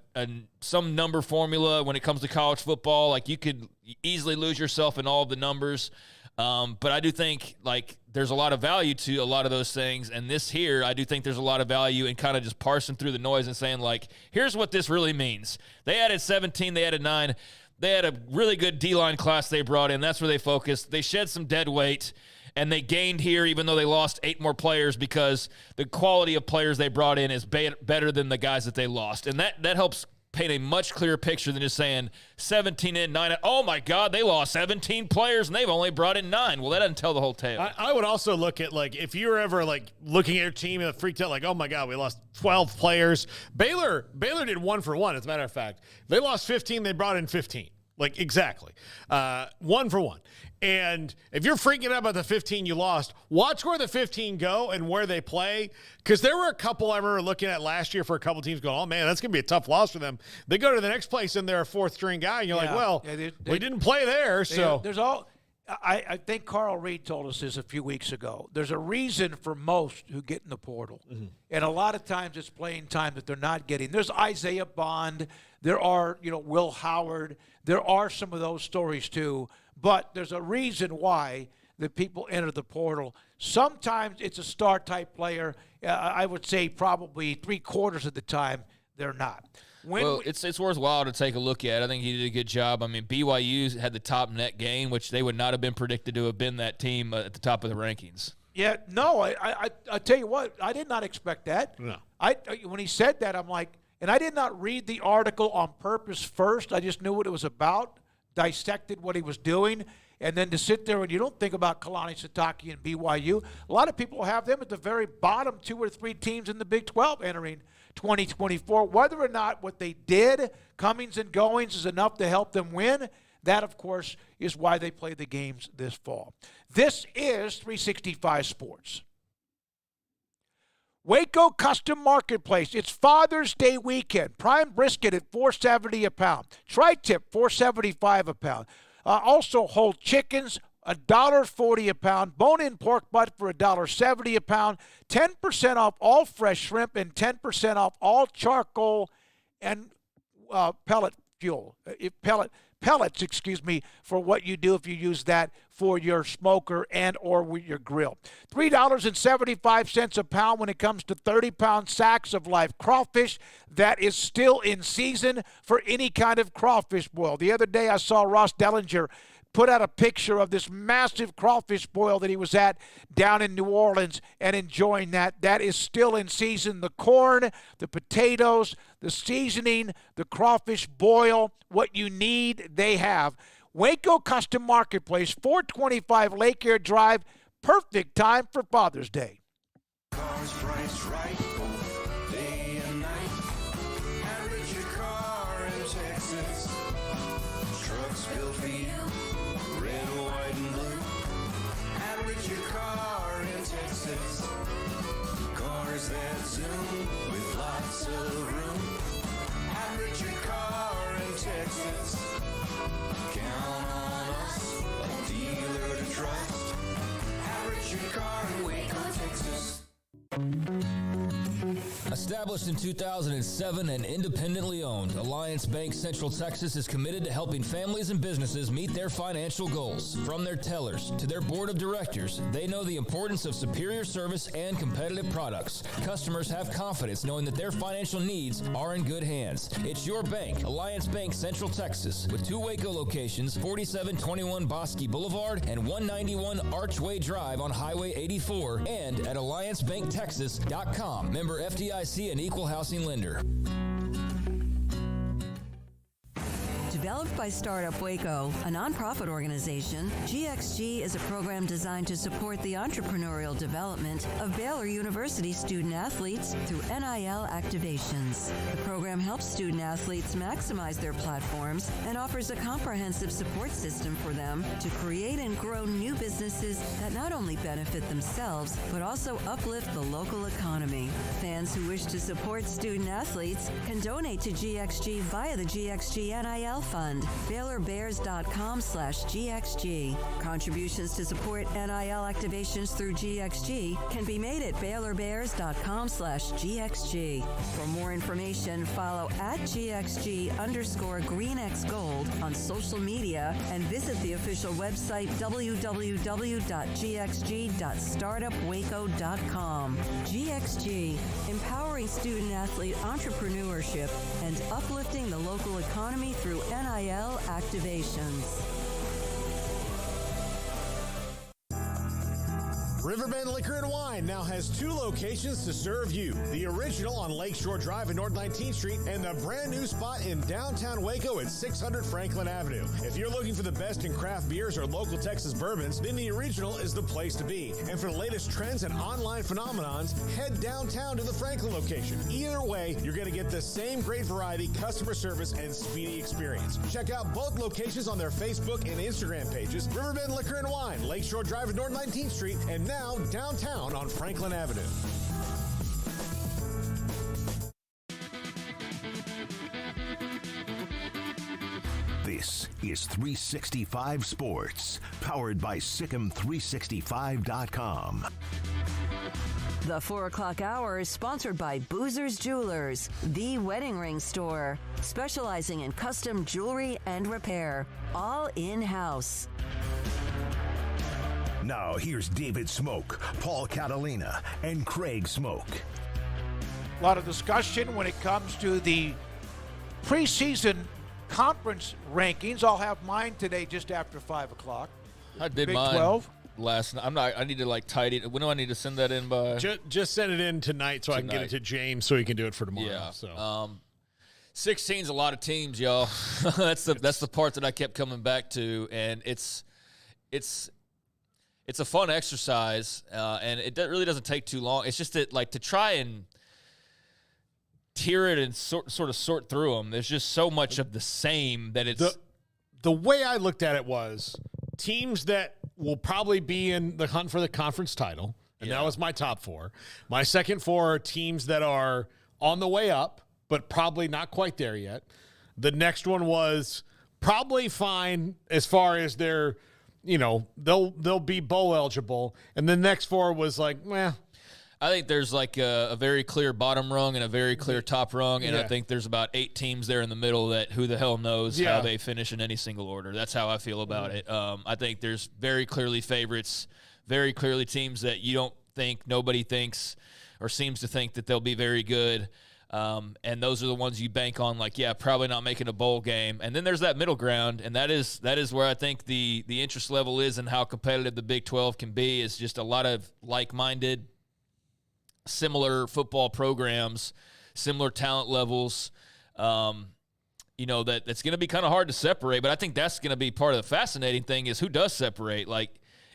[SPEAKER 8] some number formula when it comes to college football. Like, you could easily lose yourself in all of the numbers. But I do think, like, there's a lot of value to a lot of those things. And this here, I do think there's a lot of value in kind of just parsing through the noise and saying, like, here's what this really means. They added 17, they added 9. They had a really good D-line class they brought in. That's where they focused. They shed some dead weight. And they gained here even though they lost 8 more players, because the quality of players they brought in is better than the guys that they lost. And that helps paint a much clearer picture than just saying 17 in, 9 out. Oh, my God, they lost 17 players, and they've only brought in 9. Well, that doesn't tell the whole tale.
[SPEAKER 7] I would also look at, like, if you're ever, like, looking at your team and freaked out, like, oh, my God, we lost 12 players. Baylor did 1 for 1, as a matter of fact. They lost 15, they brought in 15. Like, exactly. 1 for 1. And if you're freaking out about the 15 you lost, watch where the 15 go and where they play. Because there were a couple I remember looking at last year for a couple teams going, oh, man, that's going to be a tough loss for them. They go to the next place and they're a 4th-string guy. And you're like, well, we didn't play there. So
[SPEAKER 6] there's all – I think Carl Reed told us this a few weeks ago. There's a reason for most who get in the portal. Mm-hmm. And a lot of times it's playing time that they're not getting. There's Isaiah Bond. There are, you know, Will Howard. There are some of those stories too. But there's a reason why the people enter the portal. Sometimes it's a star-type player. I would say probably 3/4 of the time they're not.
[SPEAKER 8] It's worthwhile to take a look at. I think he did a good job. I mean, BYU had the top net gain, which they would not have been predicted to have been that team at the top of the rankings.
[SPEAKER 6] Yeah, no, I tell you what, I did not expect that.
[SPEAKER 7] No.
[SPEAKER 6] When he said that, I'm like, and I did not read the article on purpose first. I just knew what it was about. Dissected what he was doing, and then to sit there and you don't think about Kalani Sitake and BYU. A lot of people have them at the very bottom 2 or 3 teams in the Big 12 entering 2024. Whether or not what they did, comings and goings, is enough to help them win, that, of course, is why they play the games this fall. This is 365 Sports. Waco Custom Marketplace. It's Father's Day weekend. Prime brisket at $4.70 a pound. Tri-tip $4.75 a pound. Also whole chickens $1.40 a pound. Bone-in pork butt for $1.70 a pound. 10% off all fresh shrimp and 10% off all charcoal and pellet fuel. Pellets, for what you do if you use that for your smoker and or with your grill. $3.75 a pound when it comes to 30-pound sacks of live crawfish. That is still in season for any kind of crawfish boil. The other day I saw Ross Dellinger put out a picture of this massive crawfish boil that he was at down in New Orleans and enjoying that. That is still in season. The corn, the potatoes, the seasoning, the crawfish boil, what you need, they have. Waco Custom Marketplace, 425 Lake Air Drive. Perfect time for Father's Day.
[SPEAKER 5] Cars priced right, day and night. Average your car in Texas. Trucks built for you, red, white, and blue. Average your car in Texas. Cars that zoom with lots of room. Average your car in Texas. Count on us, a dealer to trust. Average your car in Waco, Texas.
[SPEAKER 13] Established in 2007 and independently owned, Alliance Bank Central Texas is committed to helping families and businesses meet their financial goals. From their tellers to their board of directors, they know the importance of superior service and competitive products. Customers have confidence knowing that their financial needs are in good hands. It's your bank, Alliance Bank Central Texas, with 2 Waco locations, 4721 Bosque Boulevard and 191 Archway Drive on Highway 84, and at AllianceBankTexas.com. Member FDIC and equal housing lender.
[SPEAKER 3] Developed by Startup Waco, a nonprofit organization, GXG is a program designed to support the entrepreneurial development of Baylor University student athletes through NIL activations. The program helps student athletes maximize their platforms and offers a comprehensive support system for them to create and grow new businesses that not only benefit themselves, but also uplift the local economy. Fans who wish to support student athletes can donate to GXG via the GXG NIL Fund, BaylorBears.com/GXG. Contributions to support NIL activations through GXG can be made at BaylorBears.com/GXG. For more information, follow @GXG_GreenXGold on social media and visit the official website www.gxg.startupwaco.com. GXG, empowering student athlete entrepreneurship and uplifting the local economy through NIL activations.
[SPEAKER 2] Riverbend Liquor and Wine now has 2 locations to serve you. The original on Lakeshore Drive and North 19th Street, and the brand new spot in downtown Waco at 600 Franklin Avenue. If you're looking for the best in craft beers or local Texas bourbons, then the original is the place to be. And for the latest trends and online phenomenons, head downtown to the Franklin location. Either way, you're going to get the same great variety, customer service, and speedy experience. Check out both locations on their Facebook and Instagram pages, Riverbend Liquor and Wine, Lakeshore Drive and North 19th Street, and now downtown on Franklin Avenue.
[SPEAKER 1] This is 365 Sports, powered by Sikkim365.com.
[SPEAKER 3] The 4 o'clock hour is sponsored by Boozer's Jewelers, the wedding ring store, specializing in custom jewelry and repair, all in-house.
[SPEAKER 1] Now here's David Smoke, Paul Catalina, and Craig Smoke.
[SPEAKER 6] A lot of discussion when it comes to the preseason conference rankings. I'll have mine today just after 5 o'clock.
[SPEAKER 8] I did
[SPEAKER 6] Big
[SPEAKER 8] mine
[SPEAKER 6] 12.
[SPEAKER 8] last night. I need to tidy it. When do I need to send that in by?
[SPEAKER 7] Just send it in tonight so I can get it to James so he can do it for tomorrow.
[SPEAKER 8] Yeah.
[SPEAKER 7] So.
[SPEAKER 8] 16's a lot of teams, y'all. That's the part that I kept coming back to, and it's a fun exercise, and it really doesn't take too long. It's just that, to try and tier it and sort of sort through them, there's just so much of the same that it's...
[SPEAKER 7] The way I looked at it was teams that will probably be in the hunt for the conference title, and that was my top 4. My second 4 are teams that are on the way up, but probably not quite there yet. The next one was probably fine as far as their... they'll be bowl eligible, and the next 4 was meh.
[SPEAKER 8] I think there's a very clear bottom rung and a very clear top rung, and I think there's about 8 teams there in the middle that who the hell knows how they finish in any single order. That's how I feel about it. I think there's very clearly favorites, very clearly teams that you don't think, nobody thinks, or seems to think that they'll be very good. And those are the ones you bank on, probably not making a bowl game. And then there's that middle ground, and that is where I think the interest level is and how competitive the Big 12 can be, is just a lot of like-minded, similar football programs, similar talent levels, that's going to be kind of hard to separate. But I think that's going to be part of the fascinating thing is who does separate.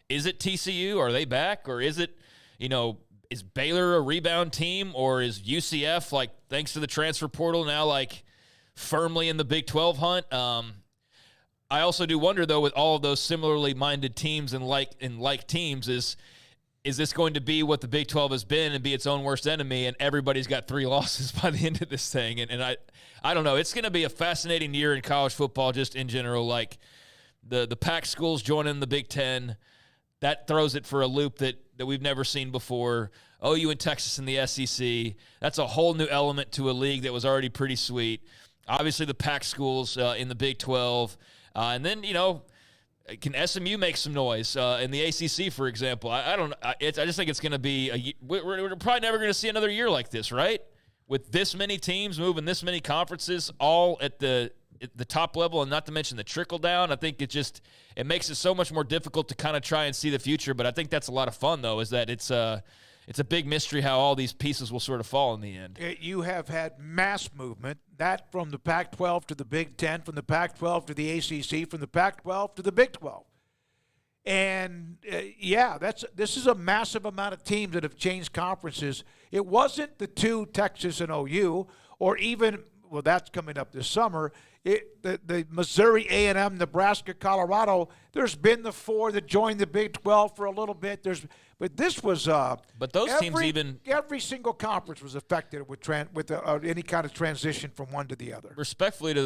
[SPEAKER 8] Is it TCU? Are they back? Or is it, is Baylor a rebound team, or is UCF, thanks to the transfer portal, now, firmly in the Big 12 hunt? I also do wonder, though, with all of those similarly minded teams and like teams, is this going to be what the Big 12 has been and be its own worst enemy, and everybody's got 3 losses by the end of this thing? And I don't know. It's going to be a fascinating year in college football just in general. The Pac schools joining the Big 10, that throws it for a loop that we've never seen before. OU and Texas in the SEC. That's a whole new element to a league that was already pretty sweet. Obviously, the Pac schools in the Big 12. And then, can SMU make some noise in the ACC, for example? I just think it's going to be we're probably never going to see another year like this, right? With this many teams moving this many conferences all at the top level, and not to mention the trickle down. I think it makes it so much more difficult to kind of try and see the future. But I think that's a lot of fun, though, is that it's a big mystery how all these pieces will sort of fall in the end.
[SPEAKER 6] You have had mass movement, that from the Pac-12 to the Big Ten, from the Pac-12 to the ACC, from the Pac-12 to the Big 12. And, this is a massive amount of teams that have changed conferences. It wasn't the two, Texas and OU, or even, well, that's coming up this summer, the Missouri, A&M, Nebraska, Colorado. There's been the four that joined the Big 12 for a little bit. But this was
[SPEAKER 8] but those teams
[SPEAKER 6] every single conference was affected with any kind of transition from one to the other.
[SPEAKER 8] Respectfully to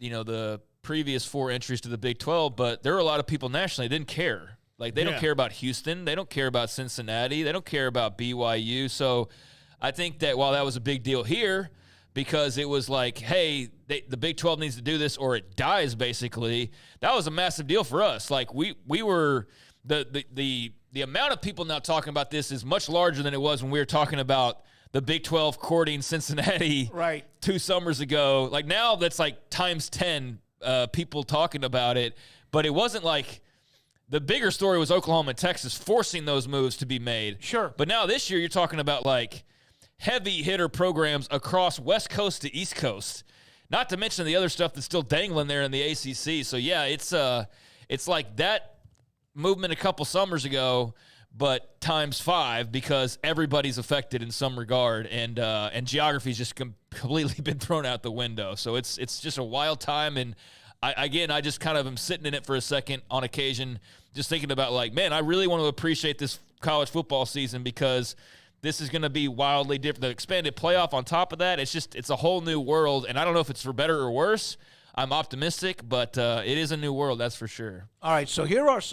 [SPEAKER 8] the previous four entries to the Big 12, but there are a lot of people nationally that didn't care. Like, they don't care about Houston. They don't care about Cincinnati. They don't care about BYU. So I think that while that was a big deal here, because it was like, hey, the Big 12 needs to do this or it dies, basically, that was a massive deal for us. Like, we were the amount of people now talking about this is much larger than it was when we were talking about the Big 12 courting Cincinnati 2 summers ago. Like, now that's like times 10 people talking about it. But it wasn't like the bigger story was Oklahoma and Texas forcing those moves to be made.
[SPEAKER 6] Sure.
[SPEAKER 8] But now this year you're talking about like heavy hitter programs across West Coast to East Coast. Not to mention the other stuff that's still dangling there in the ACC. So, yeah, it's like that movement a couple summers ago, but times 5 because everybody's affected in some regard, and geography's just completely been thrown out the window. So it's just a wild time, and I just kind of am sitting in it for a second on occasion, just thinking about like, man, I really want to appreciate this college football season because this is going to be wildly different. The expanded playoff on top of that, it's a whole new world, and I don't know if it's for better or worse. I'm optimistic, but it is a new world, that's for sure.
[SPEAKER 6] All right, so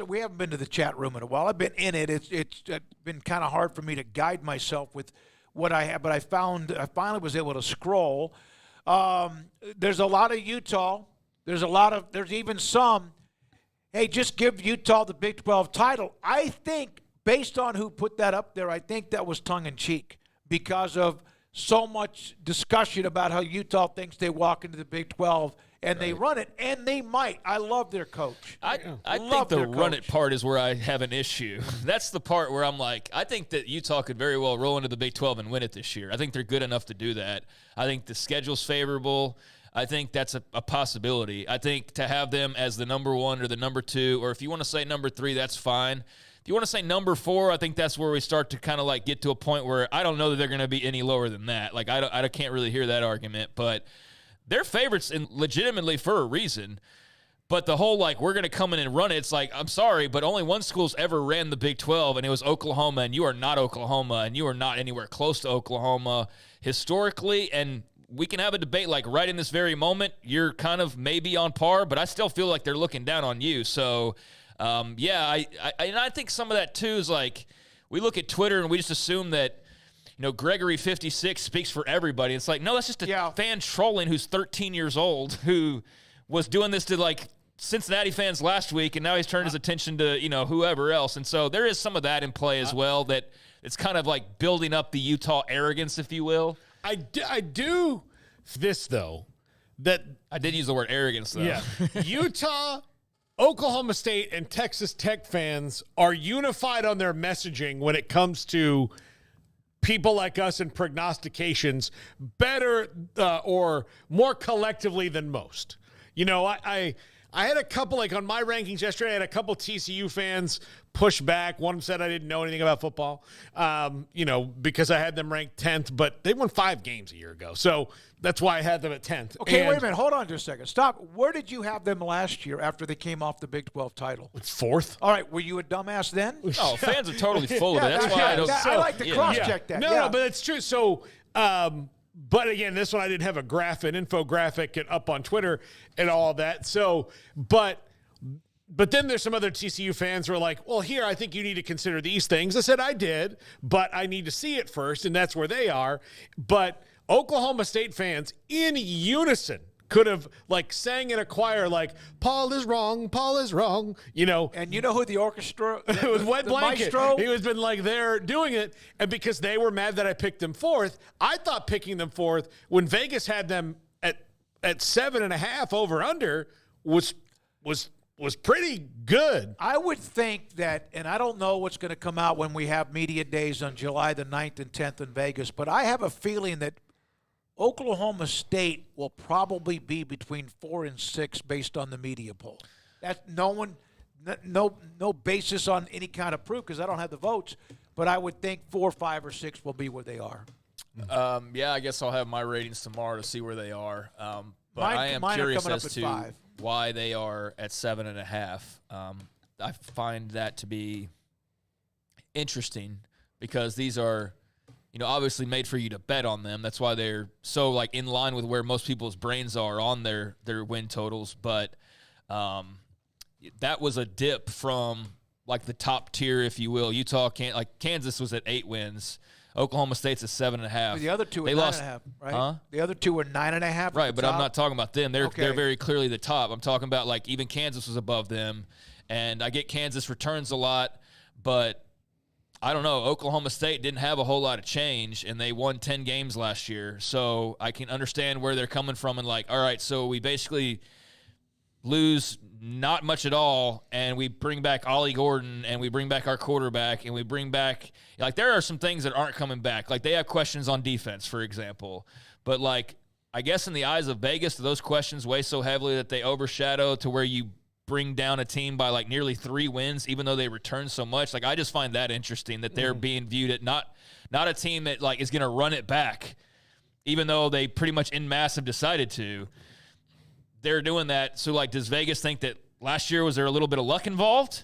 [SPEAKER 6] we haven't been to the chat room in a while. I've been in it. It's been kind of hard for me to guide myself with what I have, but I finally was able to scroll. There's a lot of Utah. There's even some, hey, just give Utah the Big 12 title. I think, based on who put that up there, I think that was tongue-in-cheek because of so much discussion about how Utah thinks they walk into the Big 12 and they run it, and they might. I love their coach.
[SPEAKER 8] I think the run it part is where I have an issue. That's the part where I'm like, I think that Utah could very well roll into the Big 12 and win it this year. I think they're good enough to do that. I think the schedule's favorable. I think that's a possibility. I think to have them as the number 1 or the number 2, or if you want to say number 3, that's fine. If you want to say number 4, I think that's where we start to kind of like get to a point where I don't know that they're going to be any lower than that. Like, I can't really hear that argument, but they're favorites legitimately for a reason. But the whole, like, we're going to come in and run it, it's like, I'm sorry, but only one school's ever ran the Big 12, and it was Oklahoma, and you are not Oklahoma, and you are not anywhere close to Oklahoma historically, and we can have a debate, like, right in this very moment, you're kind of maybe on par, but I still feel like they're looking down on you. So, I think some of that, too, is, like, we look at Twitter and we just assume that, Gregory56 speaks for everybody. It's like, no, that's just a fan trolling who's 13 years old who was doing this to, like, Cincinnati fans last week, and now he's turned his attention to, whoever else. And so there is some of that in play as well, that it's kind of like building up the Utah arrogance, if you will.
[SPEAKER 7] I do this, though, that
[SPEAKER 8] I did use the word arrogance, though.
[SPEAKER 7] Yeah. Utah, Oklahoma State, and Texas Tech fans are unified on their messaging when it comes to people like us and prognostications better or more collectively than most. I had a couple, like on my rankings yesterday, I had a couple TCU fans push back. One said I didn't know anything about football, because I had them ranked 10th, but they won 5 games a year ago. So that's why I had them at 10th.
[SPEAKER 6] Okay, wait a minute. Hold on just a second. Stop. Where did you have them last year after they came off the Big 12 title?
[SPEAKER 7] 4th.
[SPEAKER 6] All right. Were you a dumbass then?
[SPEAKER 8] Oh, fans are totally full of it. That's why I don't.
[SPEAKER 6] I like to cross-check that.
[SPEAKER 7] No, but it's true. So, but again, this one I didn't have an infographic up on Twitter and all of that. So, but But then there's some other TCU fans who are like, well, here, I think you need to consider these things. I said I did, but I need to see it first, and that's where they are. But Oklahoma State fans in unison could have, like, sang in a choir, like, Paul is wrong, you know.
[SPEAKER 6] And you know who the orchestra?
[SPEAKER 7] It was Wet Blanket.
[SPEAKER 6] Maestro?
[SPEAKER 7] He was been, like, there doing it. And because they were mad that I picked them fourth, I thought picking them fourth when Vegas had them at 7.5 over under was pretty good.
[SPEAKER 6] I would think that, and I don't know what's going to come out when we have media days on July the 9th and 10th in Vegas, but I have a feeling that Oklahoma State will probably be between 4 and 6 based on the media poll. That's no basis on any kind of proof because I don't have the votes, but I would think 4, 5, or 6 will be where they are.
[SPEAKER 8] Yeah, I guess I'll have my ratings tomorrow to see where they are. But
[SPEAKER 6] Mine-
[SPEAKER 8] I am
[SPEAKER 6] mine are
[SPEAKER 8] curious
[SPEAKER 6] coming
[SPEAKER 8] as
[SPEAKER 6] up at
[SPEAKER 8] to
[SPEAKER 6] 5.
[SPEAKER 8] why they are at 7.5. I find that to be interesting because these are, obviously made for you to bet on them. That's why they're so like in line with where most people's brains are on their win totals. But that was a dip from like the top tier, if you will. Kansas was at 8 wins. Oklahoma State's at 7.5.
[SPEAKER 6] The other two were 9.5, right?
[SPEAKER 8] Huh?
[SPEAKER 6] The other two were 9.5.
[SPEAKER 8] Right, but I'm not talking about them. They're
[SPEAKER 6] Okay.
[SPEAKER 8] very clearly the top. I'm talking about like even Kansas was above them, and I get Kansas returns a lot, but I don't know. Oklahoma State didn't have a whole lot of change, and they won 10 games last year, so I can understand where they're coming from. And like, all right, so we basically lose not much at all, and we bring back Ollie Gordon, and we bring back our quarterback, and we bring back – like there are some things that aren't coming back. Like they have questions on defense, for example. But like I guess in the eyes of Vegas, those questions weigh so heavily that they overshadow to where you bring down a team by like nearly 3 wins, even though they return so much. Like I just find that interesting that they're being viewed at not a team that like is going to run it back, even though they pretty much en masse have decided to. They're doing that. So, like, does Vegas think that last year was there a little bit of luck involved?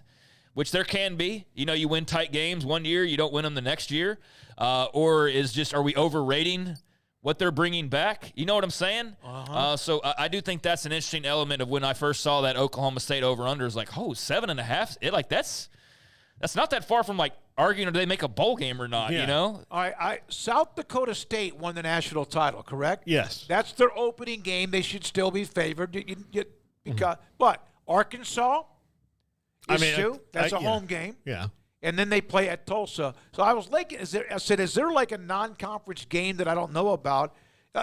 [SPEAKER 8] Which there can be. You win tight games one year, you don't win them the next year. Or are we overrating what they're bringing back? You know what I'm saying? So I do think that's an interesting element of when I first saw that Oklahoma State over-under is like, 7.5? That's not that far from, like, arguing if they make a bowl game or not,
[SPEAKER 6] All right, South Dakota State won the national title, correct?
[SPEAKER 7] Yes.
[SPEAKER 6] That's their opening game. They should still be favored. But Arkansas is due. That's a home game.
[SPEAKER 7] Yeah.
[SPEAKER 6] And then they play at Tulsa. So I was like, is there like a non-conference game that I don't know about?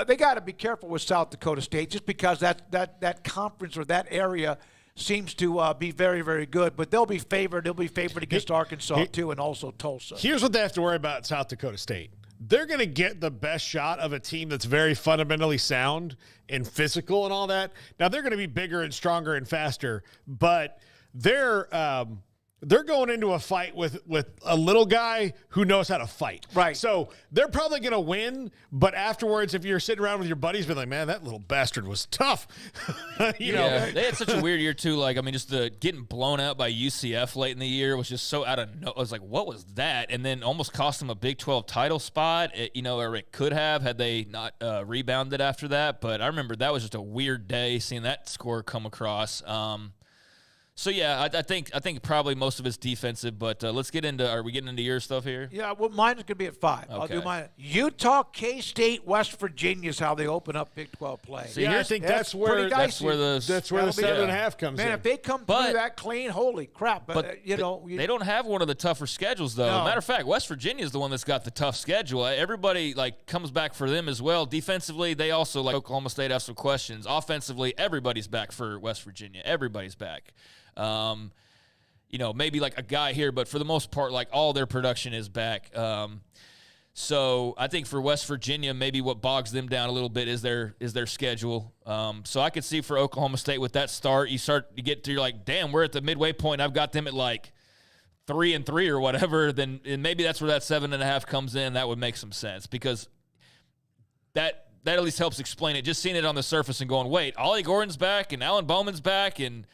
[SPEAKER 6] They got to be careful with South Dakota State just because that conference or that area seems to be very, very good. But they'll be favored. They'll be favored against Arkansas, too, and also Tulsa.
[SPEAKER 7] Here's what they have to worry about South Dakota State. They're going to get the best shot of a team that's very fundamentally sound and physical and all that. Now, they're going to be bigger and stronger and faster, but they're going into a fight with a little guy who knows how to fight.
[SPEAKER 6] Right.
[SPEAKER 7] So they're probably going to win, but afterwards, if you're sitting around with your buddies, be like, man, that little bastard was tough. you know.
[SPEAKER 8] They had such a weird year, too. Like, I mean, just the getting blown out by UCF late in the year was just so out of I was like, what was that? And then almost cost them a Big 12 title spot, or it could have had they not rebounded after that. But I remember that was just a weird day seeing that score come across. So, yeah, I think probably most of it's defensive, but let's get into – are we getting into your stuff here?
[SPEAKER 6] Yeah, well, mine is going to be at 5.
[SPEAKER 8] Okay.
[SPEAKER 6] I'll do mine. Utah, K-State, West Virginia is how they open up Big 12 play.
[SPEAKER 8] See,
[SPEAKER 7] I think that's where the 7.5 comes in.
[SPEAKER 6] Man, if they come through that clean, holy crap.
[SPEAKER 8] But they don't have one of the tougher schedules, though.
[SPEAKER 6] No.
[SPEAKER 8] Matter of fact, West Virginia is the one that's got the tough schedule. Everybody, comes back for them as well. Defensively, they also, Oklahoma State, have some questions. Offensively, everybody's back for West Virginia. Everybody's back. Maybe a guy here, but for the most part, all their production is back. So I think for West Virginia, maybe what bogs them down a little bit is their schedule. So I could see for Oklahoma State with that start, you get to, you're like, damn, we're at the midway point. I've got them at 3-3 or whatever. Then and maybe that's where that 7.5 comes in. That would make some sense because that at least helps explain it. Just seeing it on the surface and going, wait, Ollie Gordon's back and Alan Bowman's back and,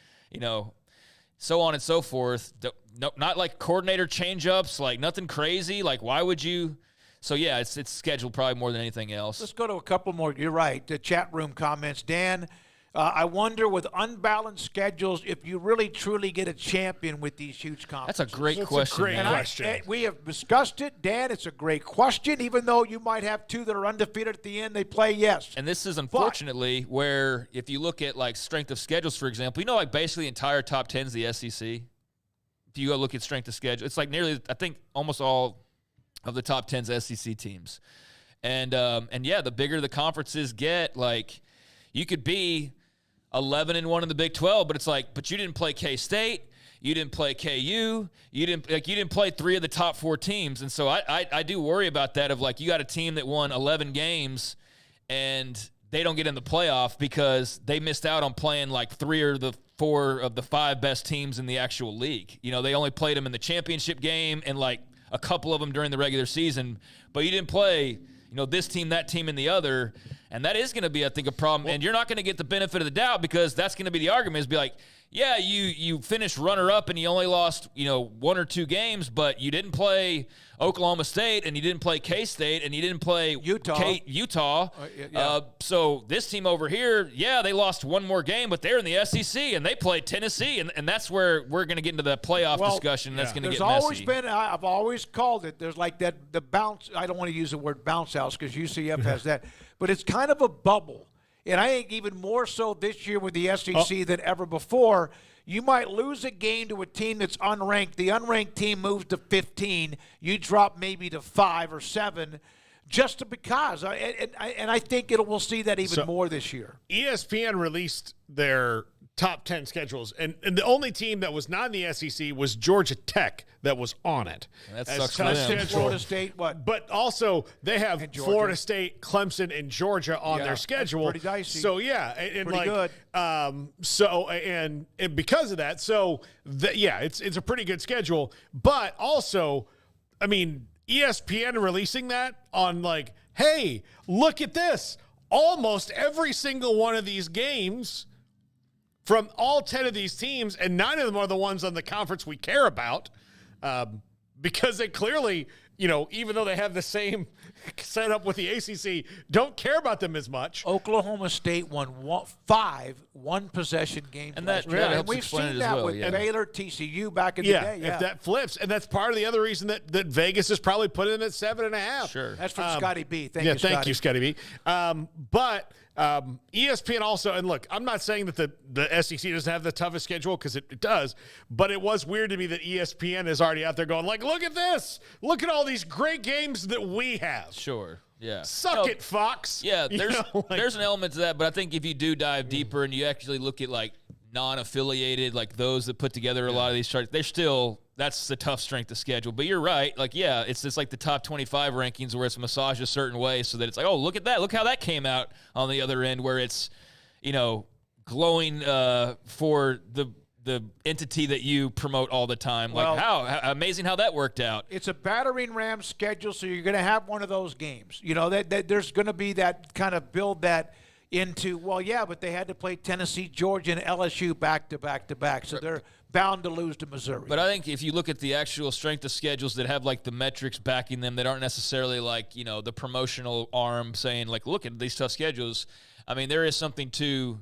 [SPEAKER 8] so on and so forth. Not coordinator change-ups, nothing crazy. Why would you? So, yeah, it's scheduled probably more than anything else.
[SPEAKER 6] Let's go to a couple more. You're right. The chat room comments. Dan, I wonder with unbalanced schedules if you really truly get a champion with these huge conferences.
[SPEAKER 8] That's a great question.
[SPEAKER 6] We have discussed it, Dan. It's a great question. Even though you might have two that are undefeated at the end, they play yes.
[SPEAKER 8] And this is unfortunately where if you look at like strength of schedules, for example, like basically the entire top 10 is the SEC. If you go look at strength of schedule, it's like nearly, I think, almost all of the top 10's SEC teams. And yeah, the bigger the conferences get, like you could be 11-1 in the Big 12, but it's like, but you didn't play K-State, you didn't play KU, you didn't play 3 of the top 4 teams, and so I do worry about that. Of like, you got a team that won 11 games and they don't get in the playoff because they missed out on playing like 3 or the 4 of the 5 best teams in the actual league. They only played them in the championship game and like a couple of them during the regular season, but you didn't play this team, that team, and the other. And that is going to be, I think, a problem. And you're not going to get the benefit of the doubt because that's going to be the argument is be like, yeah, you finished runner-up and you only lost, 1 or 2 games, but you didn't play Oklahoma State and you didn't play K-State and you didn't play Utah. So this team over here, yeah, they lost 1 more game, but they're in the SEC and they played Tennessee. And that's where we're going to get into the playoff discussion. And that's going to get messy.
[SPEAKER 6] There's always been, I've always called it, there's like the bounce, I don't want to use the word bounce house because UCF has that, but it's kind of a bubble. And I think even more so this year with the SEC than ever before. You might lose a game to a team that's unranked. The unranked team moves to 15. You drop maybe to 5 or 7 just because. And I think we'll see that even more this year.
[SPEAKER 7] ESPN released their top 10 schedules, and the only team that was not in the SEC was Georgia Tech that was on it.
[SPEAKER 8] That sucks for them.
[SPEAKER 6] Florida State, what?
[SPEAKER 7] But also they have Florida State, Clemson, and Georgia on their schedule.
[SPEAKER 6] That's pretty dicey.
[SPEAKER 7] So yeah, and
[SPEAKER 6] pretty good.
[SPEAKER 7] So and because of that, it's a pretty good schedule. But also, I mean, ESPN releasing that on like, hey, look at this. Almost every single one of these games from all 10 of these teams, and 9 of them are the ones on the conference we care about, because they clearly, even though they have the same setup with the ACC, don't care about them as much.
[SPEAKER 6] Oklahoma State won 5 one-possession games.
[SPEAKER 8] And
[SPEAKER 6] we've seen that with Baylor, TCU back in the day.
[SPEAKER 7] Yeah, if that flips. And that's part of the other reason that Vegas is probably put in at 7.5.
[SPEAKER 8] Sure.
[SPEAKER 6] That's from Scotty B.
[SPEAKER 7] Thank you, Scotty B. But ESPN also, and look, I'm not saying that the SEC doesn't have the toughest schedule because it does, but it was weird to me that ESPN is already out there going like, look at this. Look at all these great games that we have.
[SPEAKER 8] Sure. Yeah.
[SPEAKER 7] Suck it, Fox.
[SPEAKER 8] Yeah, there's an element to that, but I think if you do dive deeper and you actually look at like non-affiliated, like those that put together a lot of these charts, that's the tough strength of schedule. But you're right. Like, yeah, it's just like the top 25 rankings where it's massaged a certain way so that it's like, oh, look at that. Look how that came out on the other end where it's, glowing for the entity that you promote all the time. Like, how amazing how that worked out.
[SPEAKER 6] It's a battering ram schedule, so you're going to have one of those games. That there's going to be that kind of build that into, but they had to play Tennessee, Georgia, and LSU back to back to back. So they're bound to lose to Missouri.
[SPEAKER 8] But I think if you look at the actual strength of schedules that have like the metrics backing them that aren't necessarily like, the promotional arm saying like, look at these tough schedules. I mean, there is something to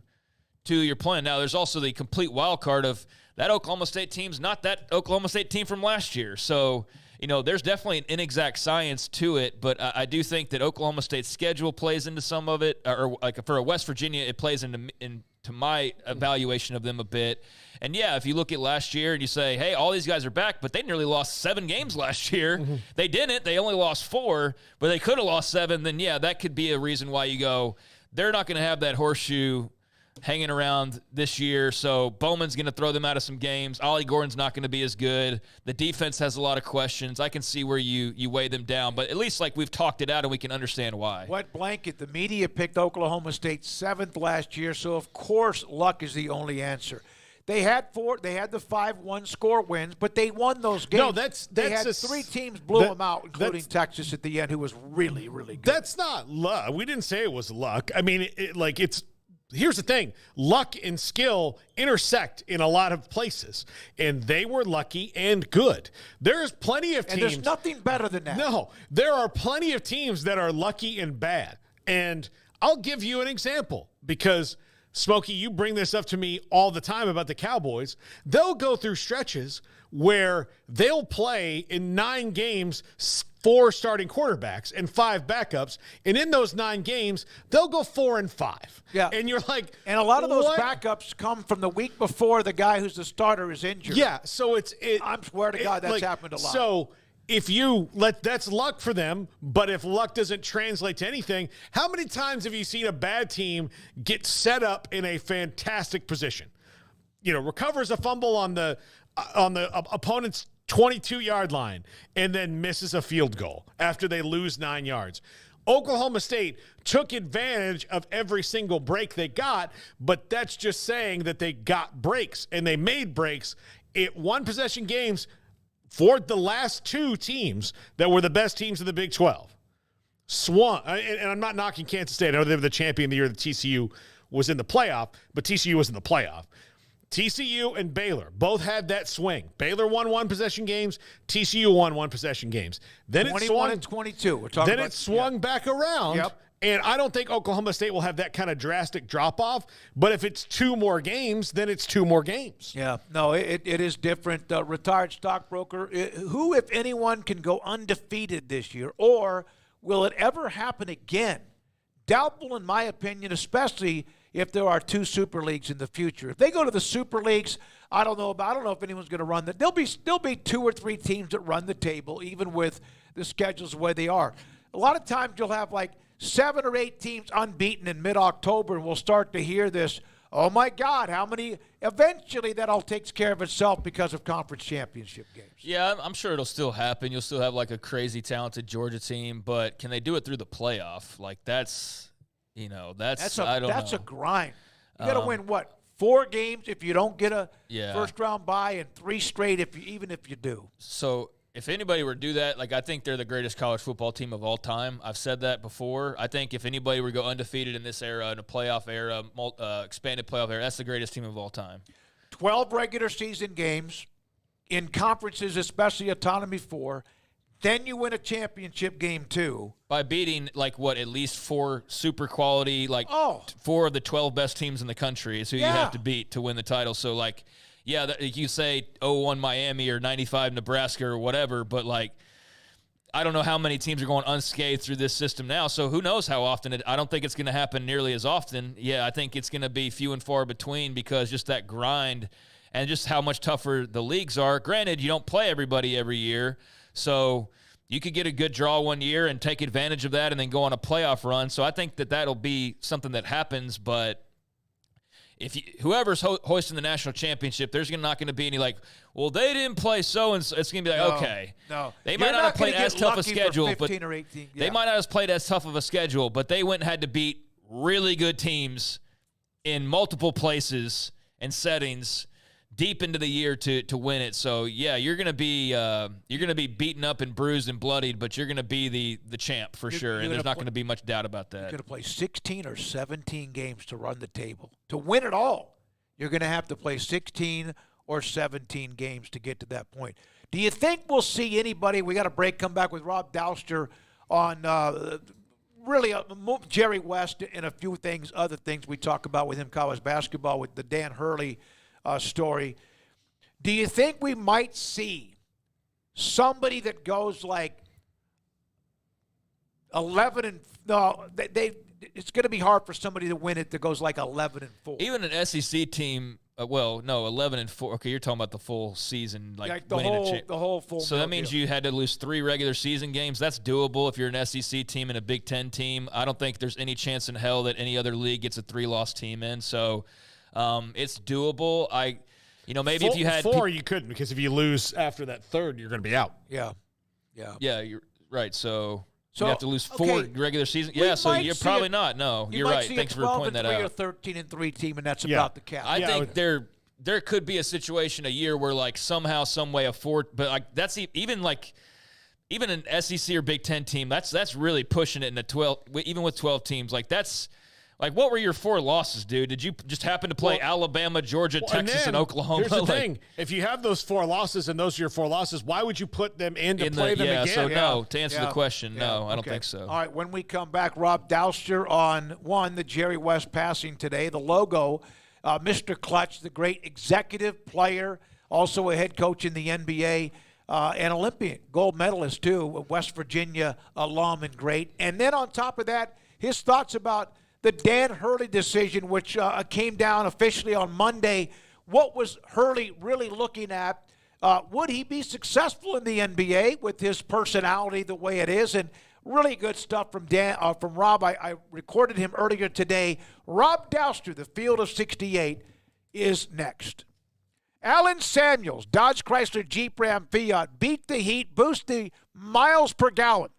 [SPEAKER 8] your plan. Now, there's also the complete wild card of that Oklahoma State team's not that Oklahoma State team from last year. So, there's definitely an inexact science to it, but I do think that Oklahoma State's schedule plays into some of it, or like for a West Virginia, it plays into my evaluation of them a bit. And yeah, if you look at last year and you say, hey, all these guys are back, but they nearly lost 7 games last year. Mm-hmm. They didn't. They only lost 4, but they could have lost 7. Then yeah, that could be a reason why you go, they're not going to have that horseshoe hanging around this year, so Bowman's going to throw them out of some games. Ollie Gordon's not going to be as good. The defense has a lot of questions. I can see where you weigh them down, but at least like we've talked it out and we can understand why.
[SPEAKER 6] Wet blanket. The media picked Oklahoma State 7th last year, so of course luck is the only answer. They had the 5 one-score wins, but they won those games.
[SPEAKER 7] No, that's
[SPEAKER 6] 3 teams blew them out, including Texas at the end, who was really, really good.
[SPEAKER 7] That's not luck. We didn't say it was luck. I mean, here's the thing. Luck and skill intersect in a lot of places, and they were lucky and good. There's plenty of teams.
[SPEAKER 6] And there's nothing better than that.
[SPEAKER 7] No, there are plenty of teams that are lucky and bad. And I'll give you an example because Smokey, you bring this up to me all the time about the Cowboys. They'll go through stretches where they'll play in 9 games 4 starting quarterbacks and 5 backups, and in those 9 games, they'll go 4-5.
[SPEAKER 6] Yeah.
[SPEAKER 7] And you're like,
[SPEAKER 6] and a lot of those
[SPEAKER 7] what?
[SPEAKER 6] backups come from the week before the guy who's the starter is injured.
[SPEAKER 7] Yeah, so I
[SPEAKER 6] swear to God, that's happened a lot.
[SPEAKER 7] So if that's luck for them, but if luck doesn't translate to anything, how many times have you seen a bad team get set up in a fantastic position? Recovers a fumble on the opponent's 22-yard line and then misses a field goal after they lose 9 yards. Oklahoma State took advantage of every single break they got, but that's just saying that they got breaks, and they made breaks at one-possession games for the last 2 teams that were the best teams in the Big 12. Swung, and I'm not knocking Kansas State. I know they were the champion the year that TCU was in the playoff, but TCU was in the playoff. TCU and Baylor both had that swing. Baylor won 1-possession games. TCU won 1-possession games. Then
[SPEAKER 6] 21 and 22. We're talking
[SPEAKER 7] then it swung back around.
[SPEAKER 6] Yep.
[SPEAKER 7] And I don't think Oklahoma State will have that kind of drastic drop-off. But if it's 2 more games, then it's 2 more games.
[SPEAKER 6] Yeah. No, it is different. Retired stockbroker, who, if anyone, can go undefeated this year? Or will it ever happen again? Doubtful, in my opinion, especially if there are 2 super leagues in the future. If they go to the super leagues, I don't know if anyone's going to run that. There'll be 2 or 3 teams that run the table, even with the schedules the way they are. A lot of times you'll have like 7 or 8 teams unbeaten in mid-October, and we'll start to hear this, oh my God, how many? Eventually that all takes care of itself because of conference championship games.
[SPEAKER 8] Yeah, I'm sure it'll still happen. You'll still have like a crazy talented Georgia team, but can they do it through the playoff? Like that's I don't know.
[SPEAKER 6] That's a grind. You got to win, 4 games if you don't get a first-round bye, and 3 straight even if you do.
[SPEAKER 8] So if anybody were to do that, I think they're the greatest college football team of all time. I've said that before. I think if anybody were to go undefeated in this era, in a playoff era, expanded playoff era, that's the greatest team of all time.
[SPEAKER 6] 12 regular season games in conferences, especially Autonomy 4. Then you win a championship game, too.
[SPEAKER 8] By beating, at least 4 super quality, 4 of the 12 best teams in the country is who you have to beat to win the title. So, you say 0-1 Miami or 95 Nebraska or whatever, but, I don't know how many teams are going unscathed through this system now, so who knows how often. I don't think it's going to happen nearly as often. Yeah, I think it's going to be few and far between because just that grind and just how much tougher the leagues are. Granted, you don't play everybody every year, so you could get a good draw one year and take advantage of that and then go on a playoff run. So I think that'll be something that happens, but if whoever's hoisting the national championship, there's not going to be any well, they didn't play so-and-so. It's going to be okay.
[SPEAKER 6] No.
[SPEAKER 8] They might not have played as tough a schedule, but
[SPEAKER 6] or 18,
[SPEAKER 8] they might not have played as tough of a schedule, but they went and had to beat really good teams in multiple places and settings deep into the year to win it. So yeah, you're gonna be beaten up and bruised and bloodied, but you're gonna be the champ for sure, and there's not gonna be much doubt about that.
[SPEAKER 6] You're gonna play 16 or 17 games to run the table. To win it all, you're gonna have to play 16 or 17 games to get to that point. Do you think we'll see anybody? We got a break. Come back with Rob Dauster on Jerry West and a few things, other things we talk about with him, college basketball, with the Dan Hurley story. Do you think we might see somebody that goes 11 and it's going to be hard for somebody to win it that goes 11 and 4.
[SPEAKER 8] Even an SEC team, 11 and 4. Okay, you're talking about the full season,
[SPEAKER 6] the whole full.
[SPEAKER 8] So that means you had to lose 3 regular season games. That's doable if you're an SEC team and a Big Ten team. I don't think there's any chance in hell that any other league gets a 3-loss team in. So it's doable. Maybe if you had
[SPEAKER 7] 4, you couldn't, because if you lose after that 3rd, you're going to be out.
[SPEAKER 6] Yeah,
[SPEAKER 8] you're right. So you have to lose 4 regular season. Yeah, so you're probably not. No, you're right. Thanks for pointing that out.
[SPEAKER 6] You might see a 12 and 3 or 13 and 3 team, and that's about the cap.
[SPEAKER 8] I think there could be a situation a year where somehow, some way, but that's even an SEC or Big Ten team. That's really pushing it in the 12. Even with 12 teams, Like, what were your 4 losses, dude? Did you just happen to play Alabama, Georgia, Texas, and Oklahoma?
[SPEAKER 7] Here's the thing. If you have those 4 losses and those are your 4 losses, why would you put them in to play them again?
[SPEAKER 8] So no, to answer the question, no, I don't think so.
[SPEAKER 6] All right, when we come back, Rob Dauster on the Jerry West passing today, the logo, Mr. Clutch, the great executive player, also a head coach in the NBA, an Olympian, gold medalist too, West Virginia alum and great. And then on top of that, his thoughts about the Dan Hurley decision, which came down officially on Monday. What was Hurley really looking at? Would he be successful in the NBA with his personality the way it is? And really good stuff from Rob. I recorded him earlier today. Rob Dauster, the Field of 68, is next. Alan Samuels, Dodge Chrysler Jeep Ram Fiat, beat the heat, boost the miles per gallon.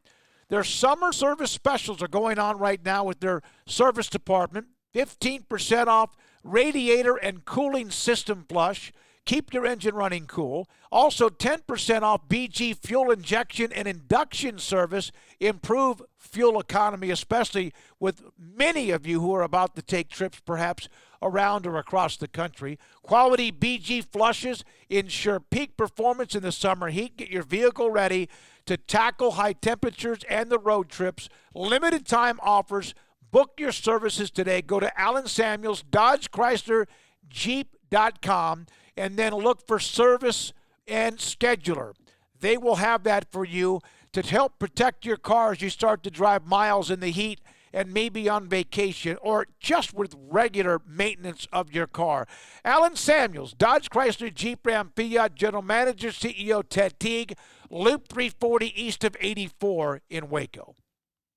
[SPEAKER 6] Their summer service specials are going on right now with their service department. 15% off radiator and cooling system flush. Keep your engine running cool. Also 10% off BG fuel injection and induction service. Improve fuel economy, especially with many of you who are about to take trips perhaps around or across the country. Quality BG flushes ensure peak performance in the summer heat. Get your vehicle ready to tackle high temperatures and the road trips. Limited time offers. Book your services today. Go to Alan Samuels, Dodge Chrysler, Jeep.com, and then look for service and scheduler. They will have that for you to help protect your car as you start to drive miles in the heat and maybe on vacation or just with regular maintenance of your car. Alan Samuels, Dodge Chrysler Jeep Ram Fiat, General Manager, CEO Ted Teague, Loop 340 east of 84 in Waco.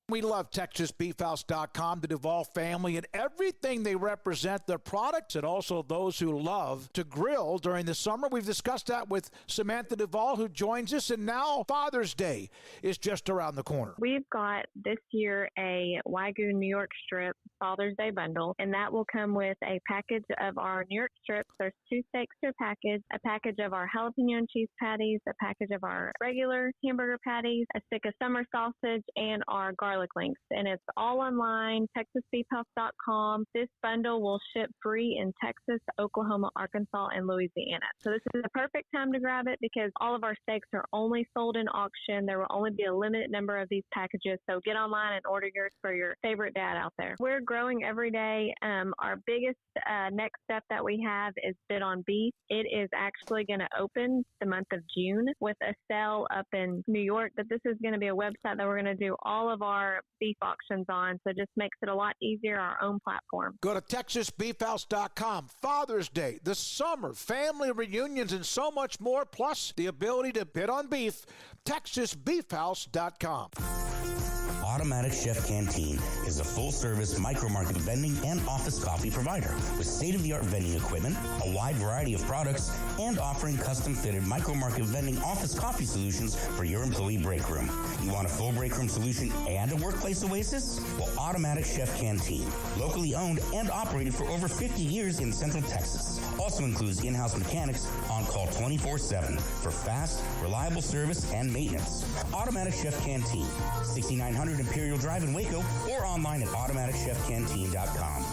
[SPEAKER 6] We love TexasBeefHouse.com, the Duvall family, and everything they represent, their products, and also those who love to grill during the summer. We've discussed that with Samantha Duvall, who joins us, and now Father's Day is just around the corner.
[SPEAKER 9] We've got this year a Wagyu New York strip Father's Day bundle, and that will come with a package of our New York strips. There's 2 steaks per package, a package of our jalapeno and cheese patties, a package of our regular hamburger patties, a stick of summer sausage, and our garlic links, and it's all online, TexasBeefHouse.com. This bundle will ship free in Texas, Oklahoma, Arkansas, and Louisiana. So this is the perfect time to grab it because all of our steaks are only sold in auction. There will only be a limited number of these packages, so get online and order yours for your favorite dad out there. We're growing every day. Our biggest next step that we have is Bid on Beef. It is actually going to open the month of June with a sale up in New York, but this is going to be a website that we're going to do all of our beef auctions on, so it just makes it a lot easier, our own platform.
[SPEAKER 6] Go to TexasBeefHouse.com. Father's Day, the summer, family reunions, and so much more, plus the ability to bid on beef. TexasBeefHouse.com.
[SPEAKER 22] Automatic Chef Canteen is a full-service micro-market vending and office coffee provider with state-of-the-art vending equipment, a wide variety of products, and offering custom-fitted micro-market vending office coffee solutions for your employee break room. You want a full break room solution and a workplace oasis? Well, Automatic Chef Canteen, locally owned and operated for over 50 years in Central Texas, also includes in-house mechanics on call 24/7 for fast, reliable service and maintenance. Automatic Chef Canteen, 6900 Imperial Drive in Waco, or online at automaticchefcanteen.com.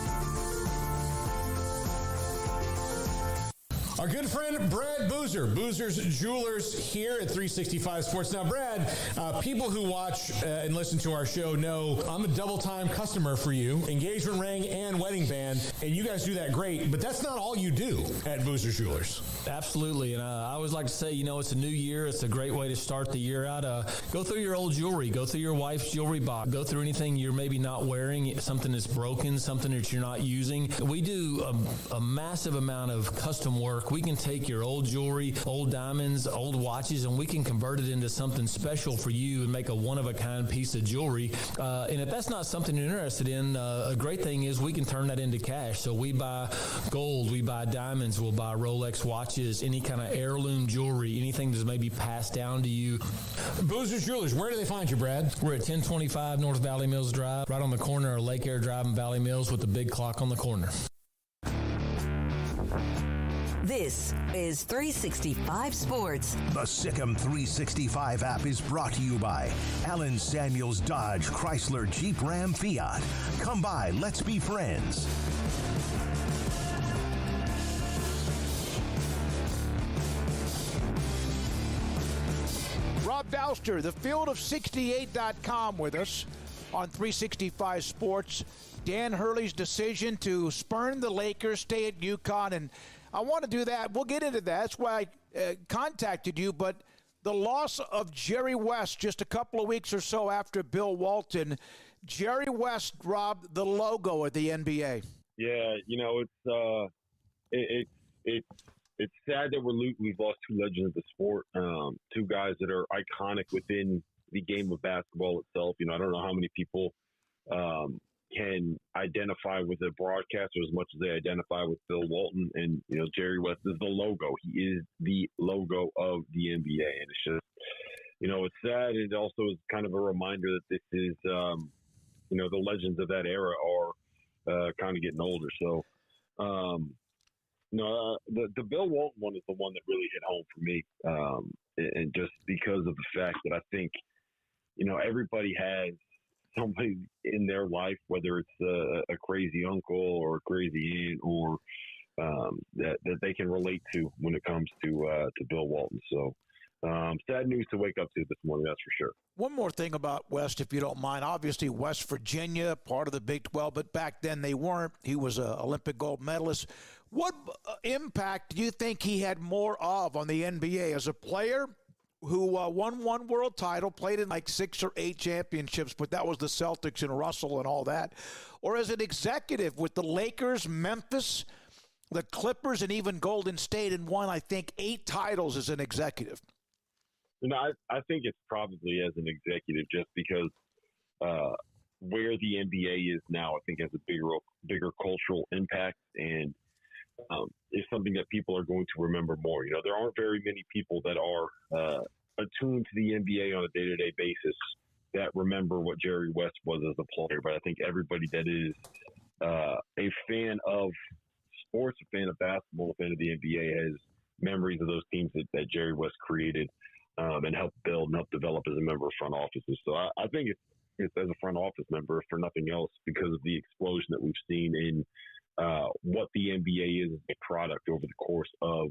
[SPEAKER 12] Our good friend Brad Boozer, Boozer's Jewelers here at 365 Sports. Now, Brad, people who watch and listen to our show know I'm a double-time customer for you, engagement ring and wedding band, and you guys do that great, but that's not all you do at Boozer's Jewelers.
[SPEAKER 23] Absolutely, and I always like to say, it's a new year. It's a great way to start the year out. Go through your old jewelry. Go through your wife's jewelry box. Go through anything you're maybe not wearing, something that's broken, something that you're not using. We do a massive amount of custom work. We can take your old jewelry, old diamonds, old watches, and we can convert it into something special for you and make a one-of-a-kind piece of jewelry. And if that's not something you're interested in, a great thing is we can turn that into cash. So we buy gold, we buy diamonds, we'll buy Rolex watches, any kind of heirloom jewelry, anything that's maybe passed down to you.
[SPEAKER 12] Boozer's Jewelers, where do they find you, Brad?
[SPEAKER 23] We're at 1025 North Valley Mills Drive, right on the corner of Lake Air Drive and Valley Mills with the big clock on the corner.
[SPEAKER 3] This is 365 Sports.
[SPEAKER 1] The Sikkim 365 app is brought to you by Allen Samuels Dodge Chrysler Jeep Ram Fiat. Come by, let's be friends.
[SPEAKER 6] Rob Dauster, the field-of-68.com with us on 365 Sports. Dan Hurley's decision to spurn the Lakers, stay at UConn, and I want to do that. We'll get into that. That's why I contacted you, but the loss of Jerry West just a couple of weeks or so after Bill Walton. Jerry West, Rob, the logo of the NBA.
[SPEAKER 10] Yeah, it's sad that we've lost two legends of the sport, two guys that are iconic within the game of basketball itself. I don't know how many people can identify with a broadcaster as much as they identify with Bill Walton. And, Jerry West is the logo. He is the logo of the NBA. And it's just, it's sad. It also is kind of a reminder that this is, the legends of that era are kind of getting older. So, the Bill Walton one is the one that really hit home for me. And just because of the fact that I think, everybody has somebody in their life, whether it's a crazy uncle or a crazy aunt or that they can relate to when it comes to Bill Walton. So sad news to wake up to this morning, that's for sure.
[SPEAKER 6] One more thing about West, if you don't mind. Obviously, West Virginia, part of the Big 12, but back then they weren't. He was an Olympic gold medalist. What impact do you think he had more of on the NBA as a player who won one world title, played in like 6 or 8 championships, but that was the Celtics and Russell and all that, or as an executive with the Lakers, Memphis, the Clippers, and even Golden State, and won, I think, 8 titles as an executive?
[SPEAKER 10] I think it's probably as an executive, just because where the NBA is now, I think has a bigger cultural impact, and is something that people are going to remember more. There aren't very many people that are attuned to the NBA on a day-to-day basis that remember what Jerry West was as a player. But I think everybody that is a fan of sports, a fan of basketball, a fan of the NBA has memories of those teams that Jerry West created and helped build and help develop as a member of front offices. So I think it's as a front office member, if for nothing else, because of the explosion that we've seen in what the NBA is as a product over the course of,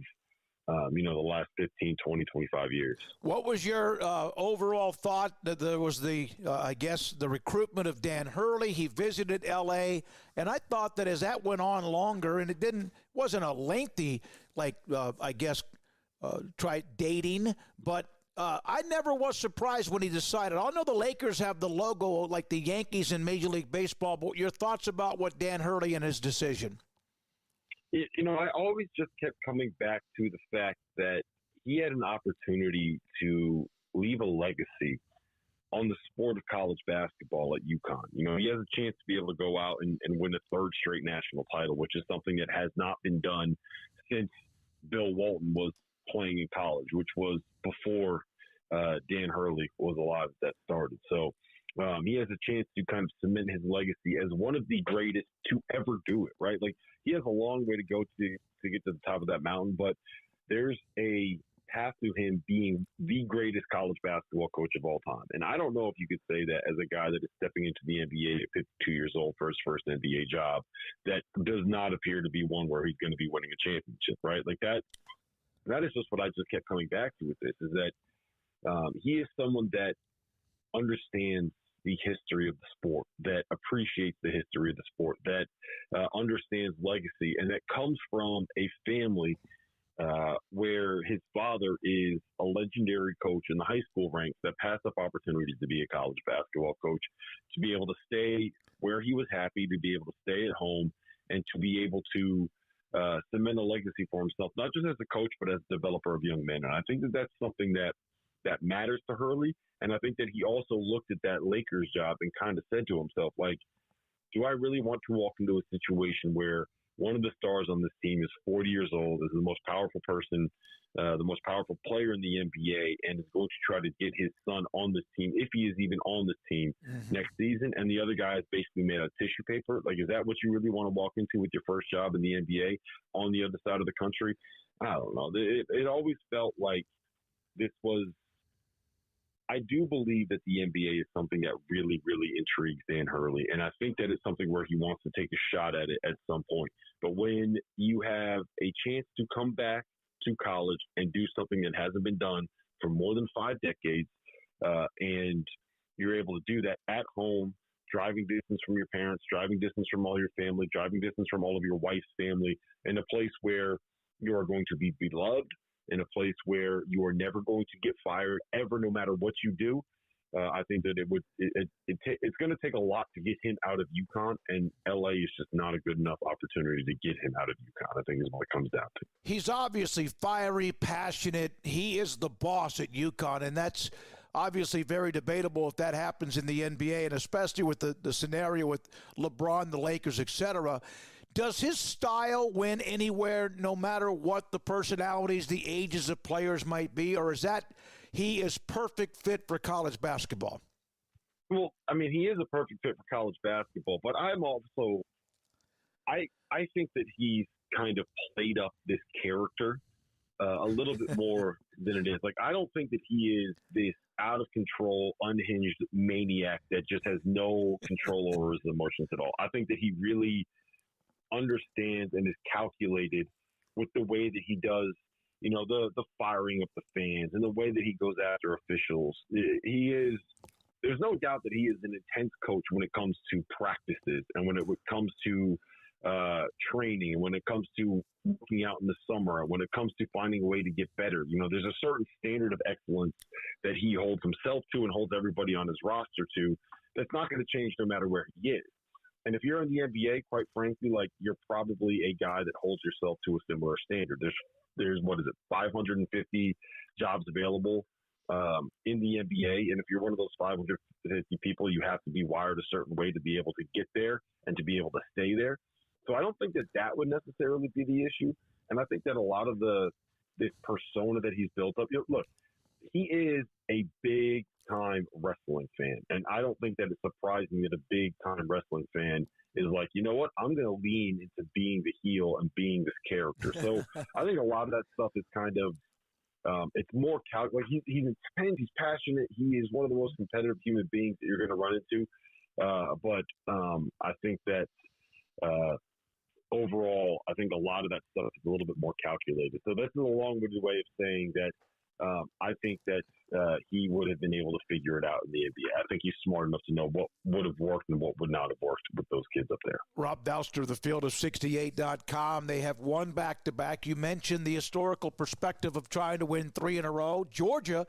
[SPEAKER 10] the last 15, 20, 25 years.
[SPEAKER 6] What was your overall thought that there was the recruitment of Dan Hurley? He visited L.A., and I thought that as that went on longer, and it wasn't a lengthy, try dating, but I never was surprised when he decided. I know the Lakers have the logo like the Yankees in Major League Baseball, but your thoughts about what Dan Hurley and his decision?
[SPEAKER 10] I always just kept coming back to the fact that he had an opportunity to leave a legacy on the sport of college basketball at UConn. He has a chance to be able to go out and win a 3rd straight national title, which is something that has not been done since Bill Walton was playing in college, which was before Dan Hurley was alive as that started. So he has a chance to kind of cement his legacy as one of the greatest to ever do it, right? Like, he has a long way to go to get to the top of that mountain, but there's a path to him being the greatest college basketball coach of all time. And I don't know if you could say that as a guy that is stepping into the NBA at 52 years old for his first NBA job, that does not appear to be one where he's going to be winning a championship, right? Like that is just what I just kept coming back to with this, is that he is someone that understands the history of the sport, that appreciates the history of the sport, that understands legacy, and that comes from a family where his father is a legendary coach in the high school ranks that passed up opportunities to be a college basketball coach, to be able to stay where he was happy, to be able to stay at home, and to be able to cement a legacy for himself, not just as a coach, but as a developer of young men. And I think that that's something that matters to Hurley. And I think that he also looked at that Lakers job and kind of said to himself, like, do I really want to walk into a situation where one of the stars on this team is 40 years old, is the most powerful person, the most powerful player in the NBA, and is going to try to get his son on this team, if he is even on this team next season, and the other guy is basically made out of tissue paper? Like, is that what you really want to walk into with your first job in the NBA on the other side of the country? I don't know. It always felt like this was. I do believe that the NBA is something that really, really intrigues Dan Hurley, and I think that it's something where he wants to take a shot at it at some point. But when you have a chance to come back to college and do something that hasn't been done for more than 5 decades, and you're able to do that at home, driving distance from your parents, driving distance from all your family, driving distance from all of your wife's family, in a place where you are going to be beloved, in a place where you are never going to get fired ever, no matter what you do. I think that it's going to take a lot to get him out of UConn, and LA is just not a good enough opportunity to get him out of UConn, I think is what it comes down to.
[SPEAKER 6] He's obviously fiery, passionate. He is the boss at UConn, and that's obviously very debatable if that happens in the NBA, and especially with the scenario with LeBron, the Lakers, etc. Does his style win anywhere, no matter what the personalities, the ages of players might be, or is that he is perfect fit for college basketball?
[SPEAKER 10] Well, I mean, he is a perfect fit for college basketball, but I'm also I think that he's kind of played up this character a little bit more than it is. Like, I don't think that he is this out of control, unhinged maniac that just has no control over his emotions at all. I think that he really understands and is calculated with the way that he does, you know, the firing of the fans and the way that he goes after officials. There's no doubt that he is an intense coach when it comes to practices and when it comes to training, when it comes to working out in the summer, when it comes to finding a way to get better. You know, there's a certain standard of excellence that he holds himself to and holds everybody on his roster to that's not going to change no matter where he is. And if you're in the NBA, quite frankly, like, you're probably a guy that holds yourself to a similar standard. There's 550 jobs available in the NBA, and if you're one of those 550 people, you have to be wired a certain way to be able to get there and to be able to stay there. So I don't think that would necessarily be the issue. And I think that a lot of this persona that he's built up, look, he is a big time wrestling fan, and I don't think that it's surprising that a big time wrestling fan is like, you know what, I'm going to lean into being the heel and being this character. So I think a lot of that stuff is kind of it's more like he's intense, he's passionate, he is one of the most competitive human beings that you're going to run into. But I think that overall, I think a lot of that stuff is a little bit more calculated. So that's a long-winded way of saying that I think that he would have been able to figure it out in the NBA. I think he's smart enough to know what would have worked and what would not have worked with those kids up there.
[SPEAKER 6] Rob Dauster, thefield68.com. They have won back-to-back. You mentioned the historical perspective of trying to win 3 in a row. Georgia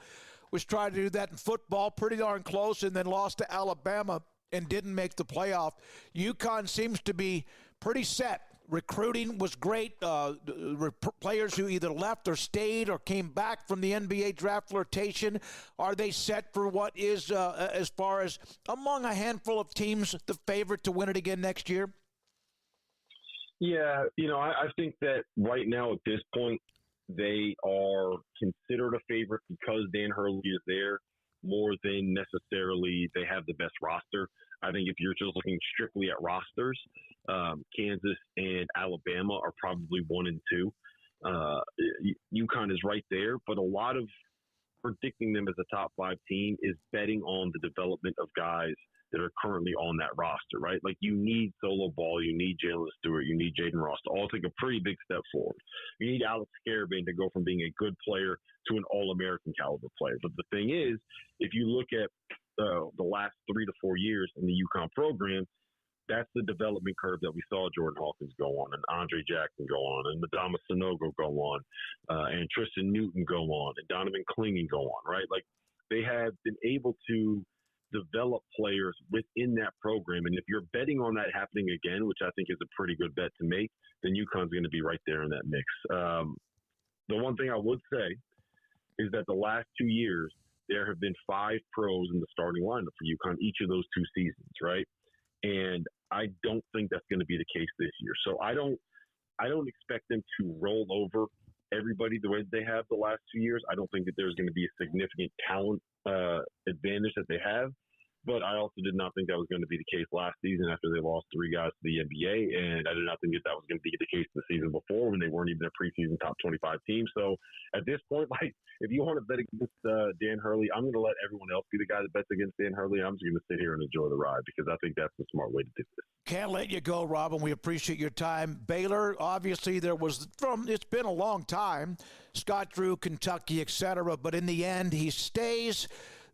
[SPEAKER 6] was trying to do that in football, pretty darn close, and then lost to Alabama and didn't make the playoff. UConn seems to be pretty set. Recruiting was great. Players who either left or stayed or came back from the NBA draft flirtation. Are they set for what is, as far as among a handful of teams, the favorite to win it again next year?
[SPEAKER 10] Yeah, I think that right now at this point, they are considered a favorite because Dan Hurley is there more than necessarily they have the best roster. I think if you're just looking strictly at rosters, Kansas and Alabama are probably 1 and 2. UConn is right there, but a lot of predicting them as a top 5 team is betting on the development of guys that are currently on that roster, right? Like, you need Solo Ball, you need Jalen Stewart, you need Jaden Ross to all take a pretty big step forward. You need Alex Scarabin to go from being a good player to an All-American caliber player. But the thing is, if you look at the last 3 to 4 years in the UConn program, that's the development curve that we saw Jordan Hawkins go on, and Andre Jackson go on, and Madama Sanogo go on, and Tristan Newton go on, and Donovan Clingan go on, right? Like, they have been able to develop players within that program. And if you're betting on that happening again, which I think is a pretty good bet to make, then UConn's going to be right there in that mix. The one thing I would say is that the last 2 years, there have been 5 pros in the starting lineup for UConn each of those 2 seasons, right? And I don't think that's going to be the case this year. So I don't expect them to roll over everybody the way that they have the last 2 years. I don't think that there's going to be a significant talent advantage that they have. But I also did not think that was going to be the case last season after they lost 3 guys to the NBA, and I did not think that was going to be the case the season before when they weren't even a preseason top 25 team. So at this point, like, if you want to bet against Dan Hurley, I'm going to let everyone else be the guy that bets against Dan Hurley. I'm just going to sit here and enjoy the ride because I think that's the smart way to do this.
[SPEAKER 6] Can't let you go, Robin. We appreciate your time. Baylor, obviously, it's been a long time. Scott Drew, Kentucky, etc. But in the end, he stays.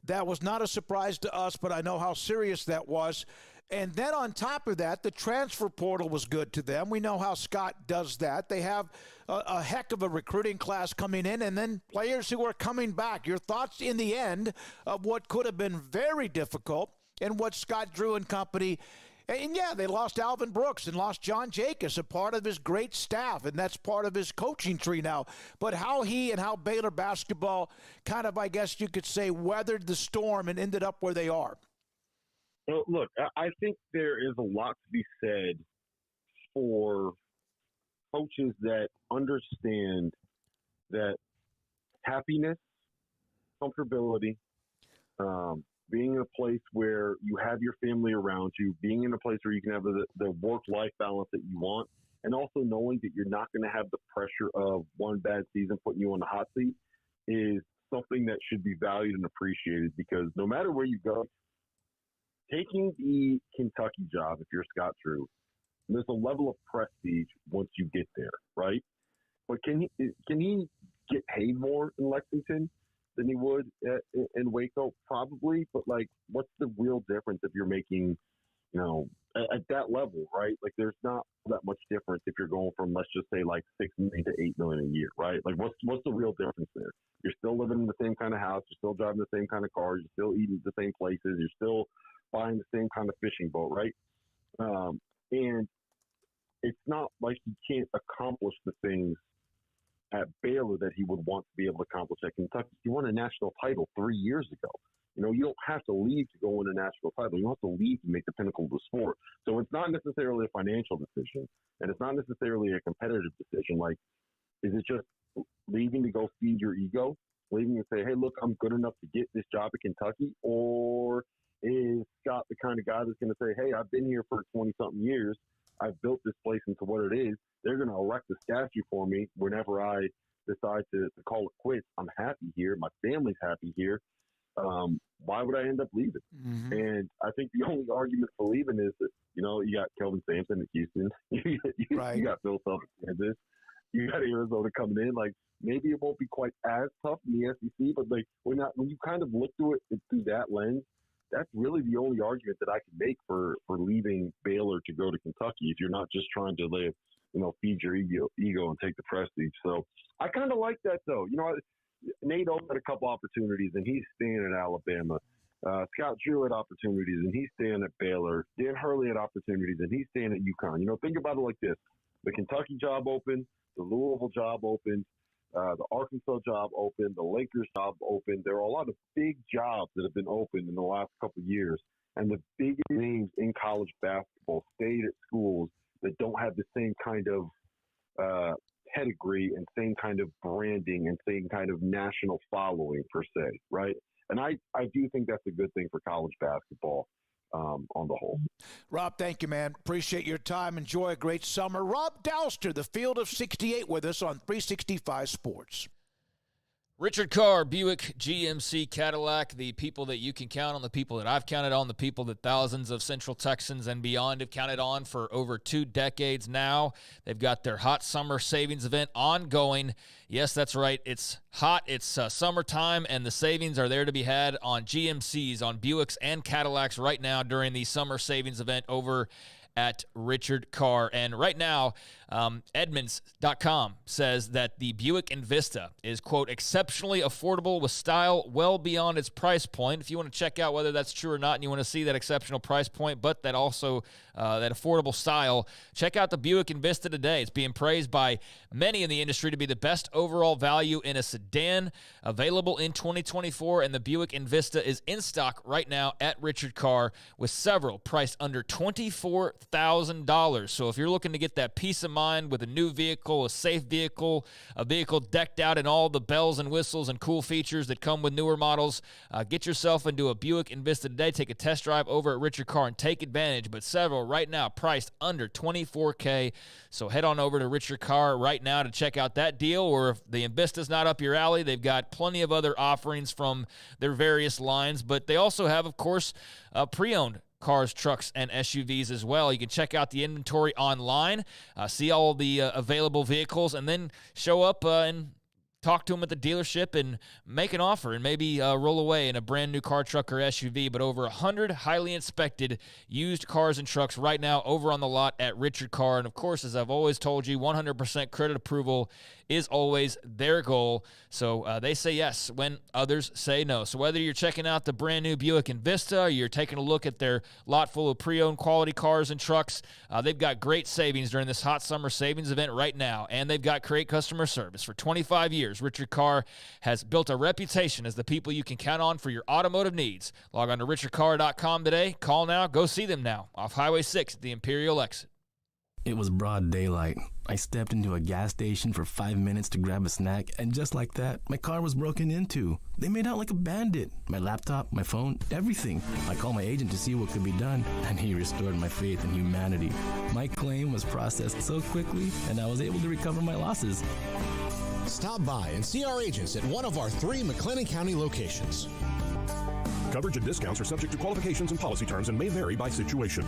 [SPEAKER 6] That was not a surprise to us, but I know how serious that was. And then on top of that, the transfer portal was good to them. We know how Scott does that. They have a heck of a recruiting class coming in and then players who are coming back. Your thoughts in the end of what could have been very difficult and what Scott Drew and company. And, yeah, they lost Alvin Brooks and lost John Jacobs, a part of his great staff, and that's part of his coaching tree now. But how he and how Baylor basketball kind of, I guess you could say, weathered the storm and ended up where they are.
[SPEAKER 10] Well, look, I think there is a lot to be said for coaches that understand that happiness, comfortability, being in a place where you have your family around you, being in a place where you can have the work-life balance that you want, and also knowing that you're not going to have the pressure of one bad season putting you on the hot seat is something that should be valued and appreciated because no matter where you go, taking the Kentucky job, if you're Scott Drew, there's a level of prestige once you get there, right? But can he get paid more in Lexington than he would in Waco? Probably, but like, what's the real difference if you're making, at that level, right? Like, there's not that much difference if you're going from, let's just say, like $6 million to $8 million a year, right? Like, what's the real difference there? You're still living in the same kind of house, you're still driving the same kind of cars, you're still eating at the same places, you're still buying the same kind of fishing boat, right? And it's not like he can't accomplish the things at Baylor that he would want to be able to accomplish at Kentucky. He won a national title 3 years ago. You don't have to leave to go win a national title. You don't have to leave to make the pinnacle of the sport. So it's not necessarily a financial decision, and it's not necessarily a competitive decision. Like, is it just leaving to go feed your ego, leaving and say, hey, look, I'm good enough to get this job at Kentucky? Or is Scott the kind of guy that's going to say, hey, I've been here for 20-something years. I've built this place into what it is. They're going to erect a statue for me whenever I decide to call it quits. I'm happy here. My family's happy here. Why would I end up leaving? Mm-hmm. And I think the only argument for leaving is that, you got Kelvin Sampson at Houston. You got Phil Self at Kansas. You got Arizona coming in. Like, maybe it won't be quite as tough in the SEC, but like when you kind of look through it through that lens, that's really the only argument that I can make for leaving Baylor to go to Kentucky if you're not just trying to live, feed your ego and take the prestige. So I kind of like that, though. Nate Oates had a couple opportunities, and he's staying at Alabama. Scott Drew had opportunities, and he's staying at Baylor. Dan Hurley had opportunities, and he's staying at UConn. Think about it like this. The Kentucky job opened. The Louisville job opened. The Arkansas job opened. The Lakers job opened. There are a lot of big jobs that have been opened in the last couple of years. And the biggest names in college basketball stayed at schools that don't have the same kind of pedigree and same kind of branding and same kind of national following per se, right? And I do think that's a good thing for college basketball on the whole.
[SPEAKER 6] Rob, thank you, man. Appreciate your time. Enjoy a great summer. Rob Dauster, the Field of 68 with us on 365 Sports.
[SPEAKER 8] Richard Carr, Buick, GMC, Cadillac, the people that you can count on, the people that I've counted on, the people that thousands of Central Texans and beyond have counted on for over 2 decades now. They've got their hot summer savings event ongoing. Yes, that's right. It's hot. It's summertime, and the savings are there to be had on GMCs, on Buicks, and Cadillacs right now during the summer savings event over at Richard Carr. And right now, Edmunds.com says that the Buick Envista is, quote, exceptionally affordable with style well beyond its price point. If you want to check out whether that's true or not and you want to see that exceptional price point, but that also that affordable style, check out the Buick Envista today. It's being praised by many in the industry to be the best overall value in a sedan, available in 2024, and the Buick Envista is in stock right now at Richard Carr with several priced under $24,000. $100,000. So if you're looking to get that peace of mind with a new vehicle, a safe vehicle, a vehicle decked out in all the bells and whistles and cool features that come with newer models, get yourself into a Buick Envista today. Take a test drive over at Richard Carr and take advantage. But several right now priced under $24,000. So head on over to Richard Carr right now to check out that deal. Or if the Envista's not up your alley, they've got plenty of other offerings from their various lines. But they also have, of course, pre-owned cars, trucks, and SUVs as well. You can check out the inventory online, see all the available vehicles, and then show up and talk to them at the dealership and make an offer and maybe roll away in a brand new car, truck, or SUV. But over 100 highly inspected used cars and trucks right now over on the lot at Richard Carr. And, of course, as I've always told you, 100% credit approval is always their goal. So they say yes when others say no. So whether you're checking out the brand new Buick Envista or you're taking a look at their lot full of pre-owned quality cars and trucks, they've got great savings during this hot summer savings event right now. And they've got great customer service. For 25 years, Richard Carr has built a reputation as the people you can count on for your automotive needs. Log on to richardcarr.com today. Call now. Go see them now off Highway 6 at the Imperial exit.
[SPEAKER 14] It was broad daylight. I stepped into a gas station for 5 minutes to grab a snack, and just like that, my car was broken into. They made out like a bandit. My laptop, my phone, everything. I called my agent to see what could be done, and he restored my faith in humanity. My claim was processed so quickly, and I was able to recover my losses.
[SPEAKER 2] Stop by and see our agents at one of our 3 McLennan County locations.
[SPEAKER 15] Coverage and discounts are subject to qualifications and policy terms and may vary by situation.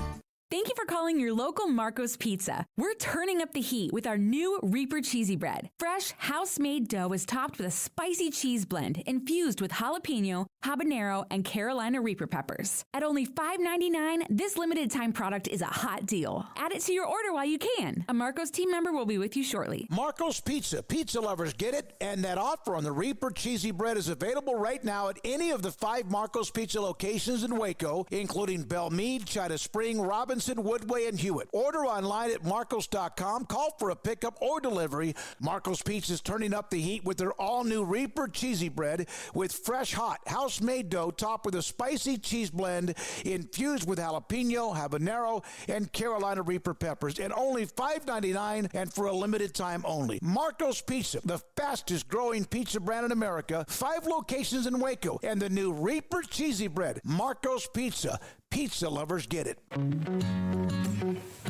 [SPEAKER 16] Thank you for calling your local Marco's Pizza. We're turning up the heat with our new Reaper Cheesy Bread. Fresh, house-made dough is topped with a spicy cheese blend infused with jalapeno, habanero, and Carolina Reaper peppers. At only $5.99, this limited-time product is a hot deal. Add it to your order while you can. A Marco's team member will be with you shortly.
[SPEAKER 11] Marco's Pizza. Pizza lovers get it, and that offer on the Reaper Cheesy Bread is available right now at any of the 5 Marco's Pizza locations in Waco, including Belmead, China Spring, Robinson, Woodway, and Hewitt. Order online at marcos.com. Call for a pickup or delivery. Marco's Pizza is turning up the heat with their all-new Reaper Cheesy Bread with fresh, hot, house-made dough topped with a spicy cheese blend infused with jalapeno, habanero, and Carolina Reaper peppers, and only $5.99 and for a limited time only. Marco's Pizza, the fastest-growing pizza brand in America, 5 locations in Waco, and the new Reaper Cheesy Bread. Marco's Pizza. Pizza lovers get it.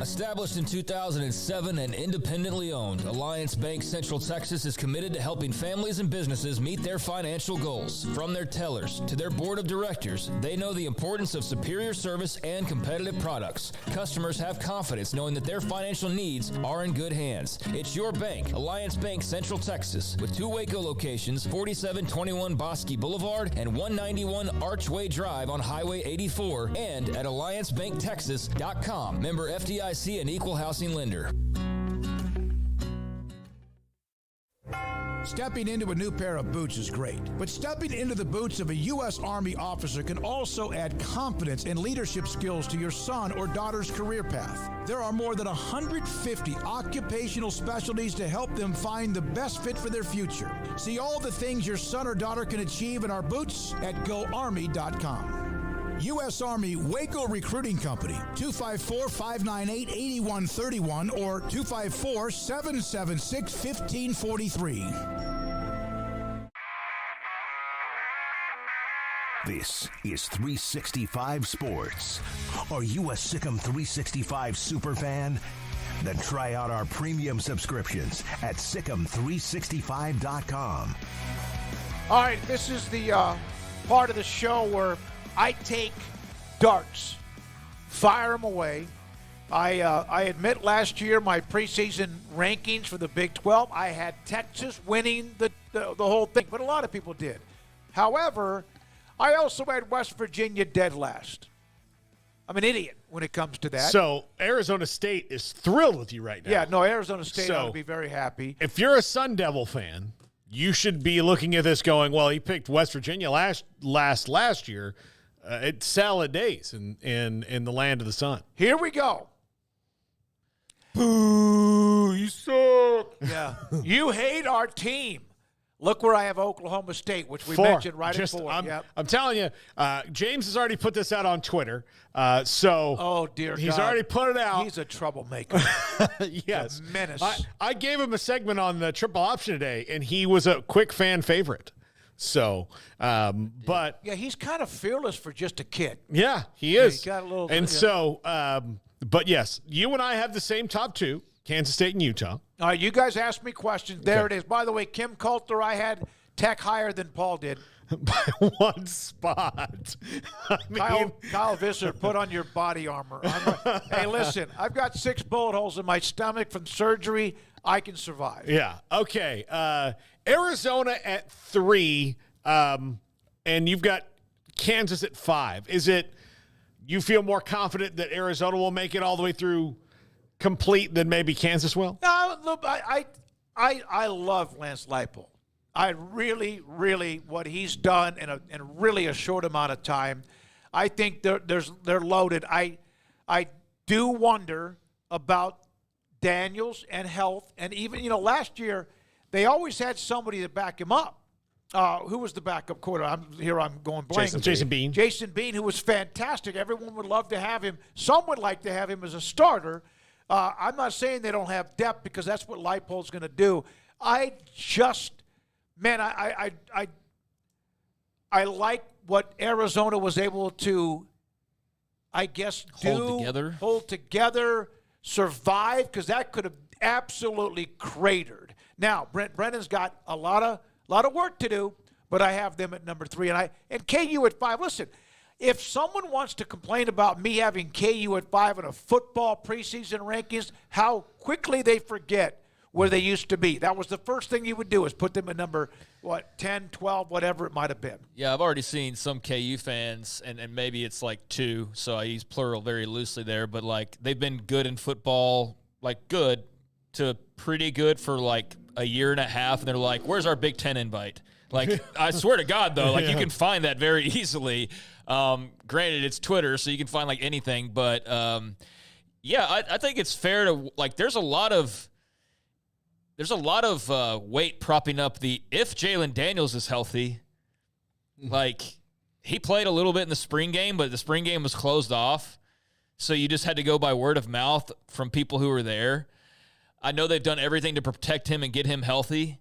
[SPEAKER 8] Established in 2007 and independently owned, Alliance Bank Central Texas is committed to helping families and businesses meet their financial goals. From their tellers to their board of directors, they know the importance of superior service and competitive products. Customers have confidence knowing that their financial needs are in good hands. It's your bank, Alliance Bank Central Texas, with 2 Waco locations, 4721 Bosque Boulevard and 191 Archway Drive on Highway 84, and at AllianceBankTexas.com. Member FDIC and Equal Housing Lender.
[SPEAKER 11] Stepping into a new pair of boots is great, but stepping into the boots of a U.S. Army officer can also add confidence and leadership skills to your son or daughter's career path. There are more than 150 occupational specialties to help them find the best fit for their future. See all the things your son or daughter can achieve in our boots at GoArmy.com. U.S. Army Waco Recruiting Company, 254-598-8131 or 254-776-1543.
[SPEAKER 1] This is 365 Sports. Are you a Sikkim 365 superfan? Then try out our premium subscriptions at Sikkim365.com.
[SPEAKER 6] All right, this is the part of the show where I take darts, fire them away. I admit last year my preseason rankings for the Big 12, I had Texas winning the whole thing, but a lot of people did. However, I also had West Virginia dead last. I'm an idiot when it comes to that.
[SPEAKER 7] So Arizona State is thrilled with you right now.
[SPEAKER 6] Yeah, no, Arizona State ought to be very happy.
[SPEAKER 7] If you're a Sun Devil fan, you should be looking at this going, well, he picked West Virginia last year. It's salad days in the land of the sun.
[SPEAKER 6] Here we go. Boo, you suck. Yeah. You hate our team. Look where I have Oklahoma State, which we
[SPEAKER 7] 4.
[SPEAKER 6] mentioned right
[SPEAKER 7] Just,
[SPEAKER 6] at 4.
[SPEAKER 7] I'm telling you, James has already put this out on Twitter.
[SPEAKER 6] Oh, dear
[SPEAKER 7] he's
[SPEAKER 6] God.
[SPEAKER 7] already put it out.
[SPEAKER 6] He's a troublemaker.
[SPEAKER 7] Yes.
[SPEAKER 6] A menace.
[SPEAKER 7] I gave him a segment on the triple option today, and he was a quick fan favorite. So, but.
[SPEAKER 6] Yeah, he's kind of fearless for just a kid.
[SPEAKER 7] Yeah, he is.
[SPEAKER 6] He got a little,
[SPEAKER 7] and so, but yes, you and I have the same top 2, Kansas State and Utah.
[SPEAKER 6] All right, you guys asked me questions. There it is. By the way, Kim Coulter, I had Tech higher than Paul did.
[SPEAKER 7] By 1 spot. I mean,
[SPEAKER 6] Kyle Visser, put on your body armor. Hey, listen, I've got 6 bullet holes in my stomach from surgery. I can survive.
[SPEAKER 7] Yeah. Okay. Arizona at 3, and you've got Kansas at 5. Is it you feel more confident that Arizona will make it all the way through complete than maybe Kansas will?
[SPEAKER 6] No, look, I love Lance Leipold. I really, what he's done in really a short amount of time, I think they're loaded. I do wonder about Daniels and health, and even last year they always had somebody to back him up. Who was the backup quarterback? I'm going blank.
[SPEAKER 7] Jason Bean.
[SPEAKER 6] Jason Bean, who was fantastic. Everyone would love to have him. Some would like to have him as a starter. I'm not saying they don't have depth because that's what Leipold's going to do. I like what Arizona was able to, I guess, hold together, survive, because that could have absolutely cratered. Now, Brent Brennan's got a lot of work to do, but I have them at number 3, and KU at 5. Listen, if someone wants to complain about me having KU at 5 in a football preseason rankings, how quickly they forget where they used to be. That was the first thing you would do, is put them at number, 10, 12, whatever it might have been.
[SPEAKER 8] Yeah, I've already seen some KU fans, and maybe it's like 2, so I use plural very loosely there, but like they've been good in football, like good to pretty good for like a year and a half, and they're like, where's our Big Ten invite? Like, I swear to God, though, like you can find that very easily. Granted, it's Twitter, so you can find like anything, but yeah, I think it's fair to, like, there's a lot of weight propping up if Jalen Daniels is healthy. Like, he played a little bit in the spring game, but the spring game was closed off, so you just had to go by word of mouth from people who were there. I know they've done everything to protect him and get him healthy,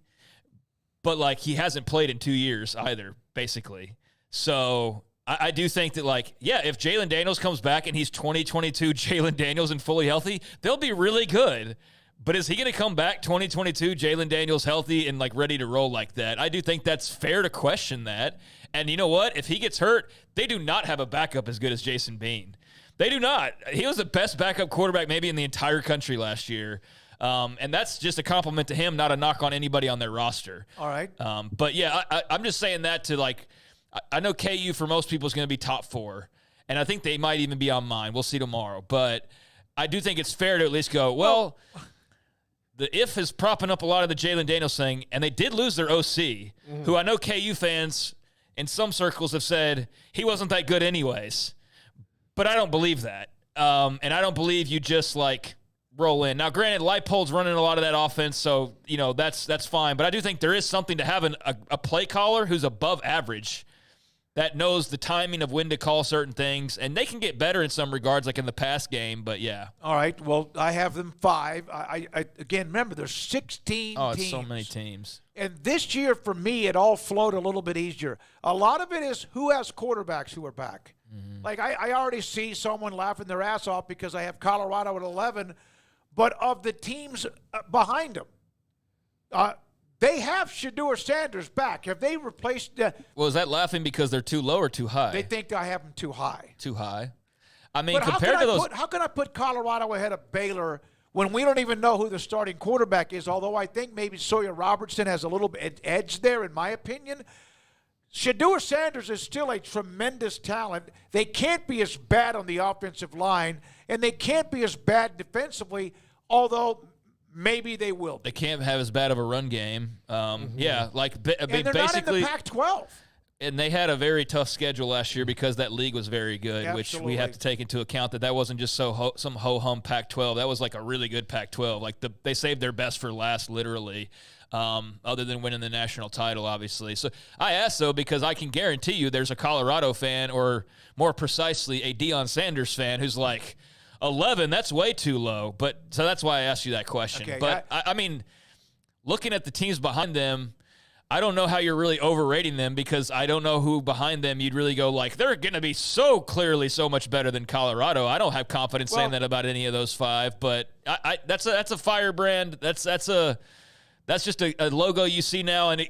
[SPEAKER 8] but, like, he hasn't played in 2 years either, basically. So I do think that, like, yeah, if Jalen Daniels comes back and he's 2022 Jalen Daniels and fully healthy, they'll be really good. But is he going to come back 2022 Jalen Daniels healthy and, like, ready to roll like that? I do think that's fair to question that. And you know what? If he gets hurt, they do not have a backup as good as Jason Bean. They do not. He was the best backup quarterback maybe in the entire country last year. And that's just a compliment to him, not a knock on anybody on their roster.
[SPEAKER 6] All right.
[SPEAKER 8] But, yeah, I'm just saying that to, like, I know KU for most people is going to be top 4, and I think they might even be on mine. We'll see tomorrow. But I do think it's fair to at least go, well, the if is propping up a lot of the Jalen Daniels thing, and they did lose their OC, who I know KU fans in some circles have said he wasn't that good anyways. But I don't believe that. And I don't believe you just, like, roll in. Now, granted, Leipold's running a lot of that offense, so, that's fine. But I do think there is something to having a play caller who's above average that knows the timing of when to call certain things. And they can get better in some regards, like in the pass game, but yeah.
[SPEAKER 6] All right, well, I have them 5. I again, remember, there's 16
[SPEAKER 8] Oh,
[SPEAKER 6] teams.
[SPEAKER 8] it's so many teams.
[SPEAKER 6] And this year, for me, it all flowed a little bit easier. A lot of it is who has quarterbacks who are back. Mm-hmm. Like, I already see someone laughing their ass off because I have Colorado at 11, but of the teams behind them, they have Shedeur Sanders back. Have they replaced?
[SPEAKER 8] Well, is that laughing because they're too low or too high?
[SPEAKER 6] They think I have them too high.
[SPEAKER 8] Too high. I mean,
[SPEAKER 6] but
[SPEAKER 8] compared to those,
[SPEAKER 6] how can I put Colorado ahead of Baylor when we don't even know who the starting quarterback is? Although I think maybe Sawyer Robertson has a little bit edge there, in my opinion. Shedeur Sanders is still a tremendous talent. They can't be as bad on the offensive line, and they can't be as bad defensively, although maybe they will.
[SPEAKER 8] They can't have as bad of a run game. Yeah, like
[SPEAKER 6] and they're
[SPEAKER 8] basically
[SPEAKER 6] not in the Pac-12.
[SPEAKER 8] And they had a very tough schedule last year because that league was very good,
[SPEAKER 6] Absolutely.
[SPEAKER 8] which we have to take into account that wasn't just some ho-hum Pac-12. That was like a really good Pac-12. Like they saved their best for last, literally. other than winning the national title, obviously. So I ask, though, because I can guarantee you there's a Colorado fan, or more precisely a Deion Sanders fan, who's like, 11, that's way too low. But so that's why I asked you that question.
[SPEAKER 6] Okay,
[SPEAKER 8] but, I mean, looking at the teams behind them, I don't know how you're really overrating them, because I don't know who behind them you'd really go like, they're going to be so clearly so much better than Colorado. I don't have confidence saying that about any of those 5, but that's a firebrand. That's just a logo you see now, and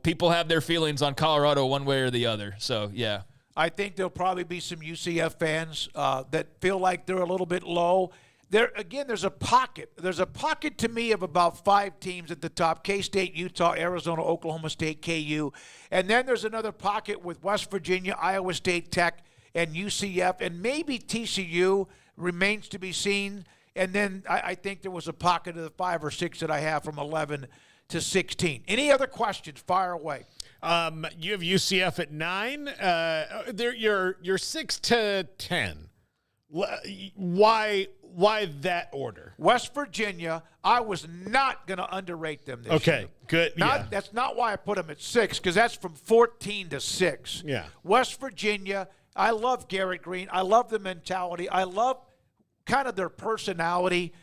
[SPEAKER 8] people have their feelings on Colorado one way or the other. So yeah,
[SPEAKER 6] I think there'll probably be some UCF fans that feel like they're a little bit low. There's a pocket. There's a pocket to me of about 5 teams at the top: K-State, Utah, Arizona, Oklahoma State, KU. And then there's another pocket with West Virginia, Iowa State, Tech, and UCF. And maybe TCU remains to be seen. And then I think there was a pocket of the 5 or 6 that I have from 11 to 16. Any other questions? Fire away.
[SPEAKER 7] You have UCF at 9. You're 6 to 10. Why that order?
[SPEAKER 6] West Virginia, I was not going to underrate them this year.
[SPEAKER 7] Okay, good.
[SPEAKER 6] That's not why I put them at 6, because that's from 14 to 6.
[SPEAKER 7] Yeah.
[SPEAKER 6] West Virginia, I love Garrett Green. I love the mentality. I love kind of their personality.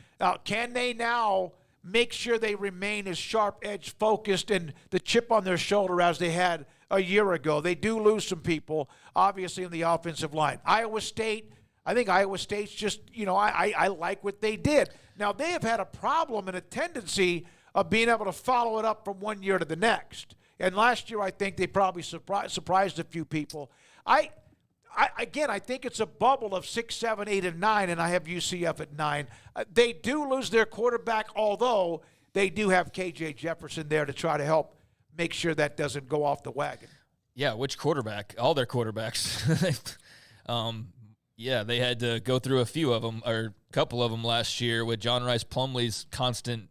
[SPEAKER 6] Can they now make sure they remain as sharp-edge focused and the chip on their shoulder as they had a year ago? They do lose some people, obviously, in the offensive line. Iowa State, I think Iowa State's just, I like what they did. Now, they have had a problem and a tendency of being able to follow it up from one year to the next. And last year, I think they probably surprised a few people. I think it's a bubble of 6, 7, 8, and 9, and I have UCF at 9. They do lose their quarterback, although they do have KJ Jefferson there to try to help make sure that doesn't go off the wagon.
[SPEAKER 8] Yeah, which quarterback? All their quarterbacks. Yeah, they had to go through a few of them, or a couple of them last year with John Rice Plumlee's constant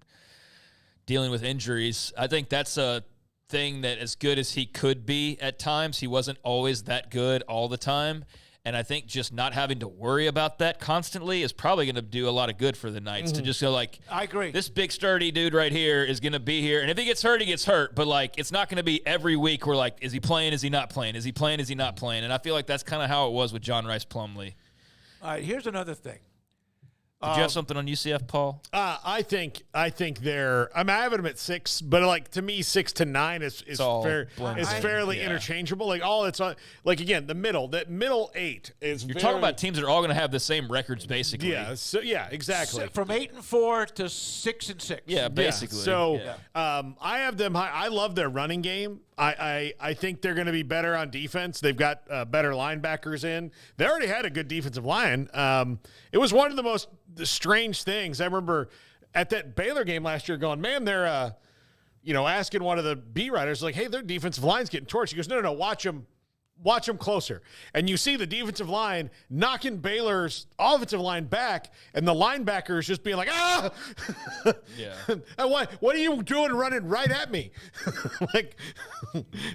[SPEAKER 8] dealing with injuries. I think that's a thing that, as good as he could be at times, he wasn't always that good all the time. And I think just not having to worry about that constantly is probably going to do a lot of good for the Knights, to just go like,
[SPEAKER 6] I agree.
[SPEAKER 8] This big sturdy dude right here is going to be here. And if he gets hurt, he gets hurt. But, like, it's not going to be every week we're like, is he playing? Is he not playing? Is he playing? Is he not playing? And I feel like that's kind of how it was with John Rice Plumlee.
[SPEAKER 6] All right, here's another thing.
[SPEAKER 8] Did you have something on UCF, Paul?
[SPEAKER 7] I think they're. I have them at 6, but like to me, 6 to 9 is fair. Is fairly interchangeable. Like it's like again the middle. That middle 8 is.
[SPEAKER 8] You're talking about teams that are all going to have the same records, basically.
[SPEAKER 7] Yeah. So exactly.
[SPEAKER 6] From 8-4 to 6 and 6.
[SPEAKER 8] Yeah, basically.
[SPEAKER 7] Yeah. So I have them high. I love their running game. I think they're going to be better on defense. They've got better linebackers in. They already had a good defensive line. It was one of the strange things. I remember at that Baylor game last year going, man, they're, asking one of the beat writers, like, hey, their defensive line's getting torched. He goes, no, watch them closer. And you see the defensive line knocking Baylor's offensive line back, and the linebackers just being like, ah!
[SPEAKER 8] Yeah.
[SPEAKER 7] What are you doing running right at me? Like,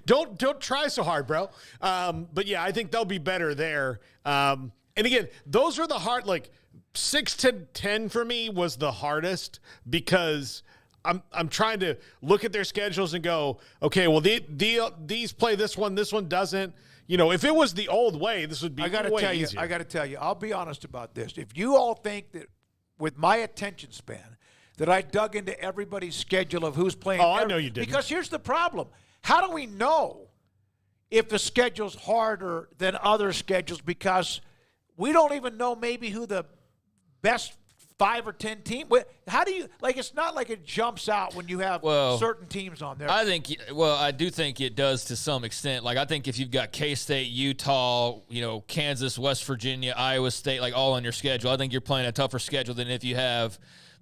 [SPEAKER 7] don't try so hard, bro. But yeah, I think they'll be better there. And again, those are the hard, like 6 to 10 for me was the hardest, because I'm trying to look at their schedules and go, okay, well, these play this one doesn't. If it was the old way, this would be way easier.
[SPEAKER 6] I got to tell you, I'll be honest about this. If you all think that with my attention span that I dug into everybody's schedule of who's playing.
[SPEAKER 7] Oh, I know you did.
[SPEAKER 6] Because here's the problem. How do we know if the schedule's harder than other schedules? Because we don't even know maybe who the best 5 or 10 team. How do you, like, it's not like it jumps out when you have certain teams on there.
[SPEAKER 8] I do think it does to some extent. Like, I think if you've got K-State, Utah, Kansas, West Virginia, Iowa State, like, all on your schedule, I think you're playing a tougher schedule than if you have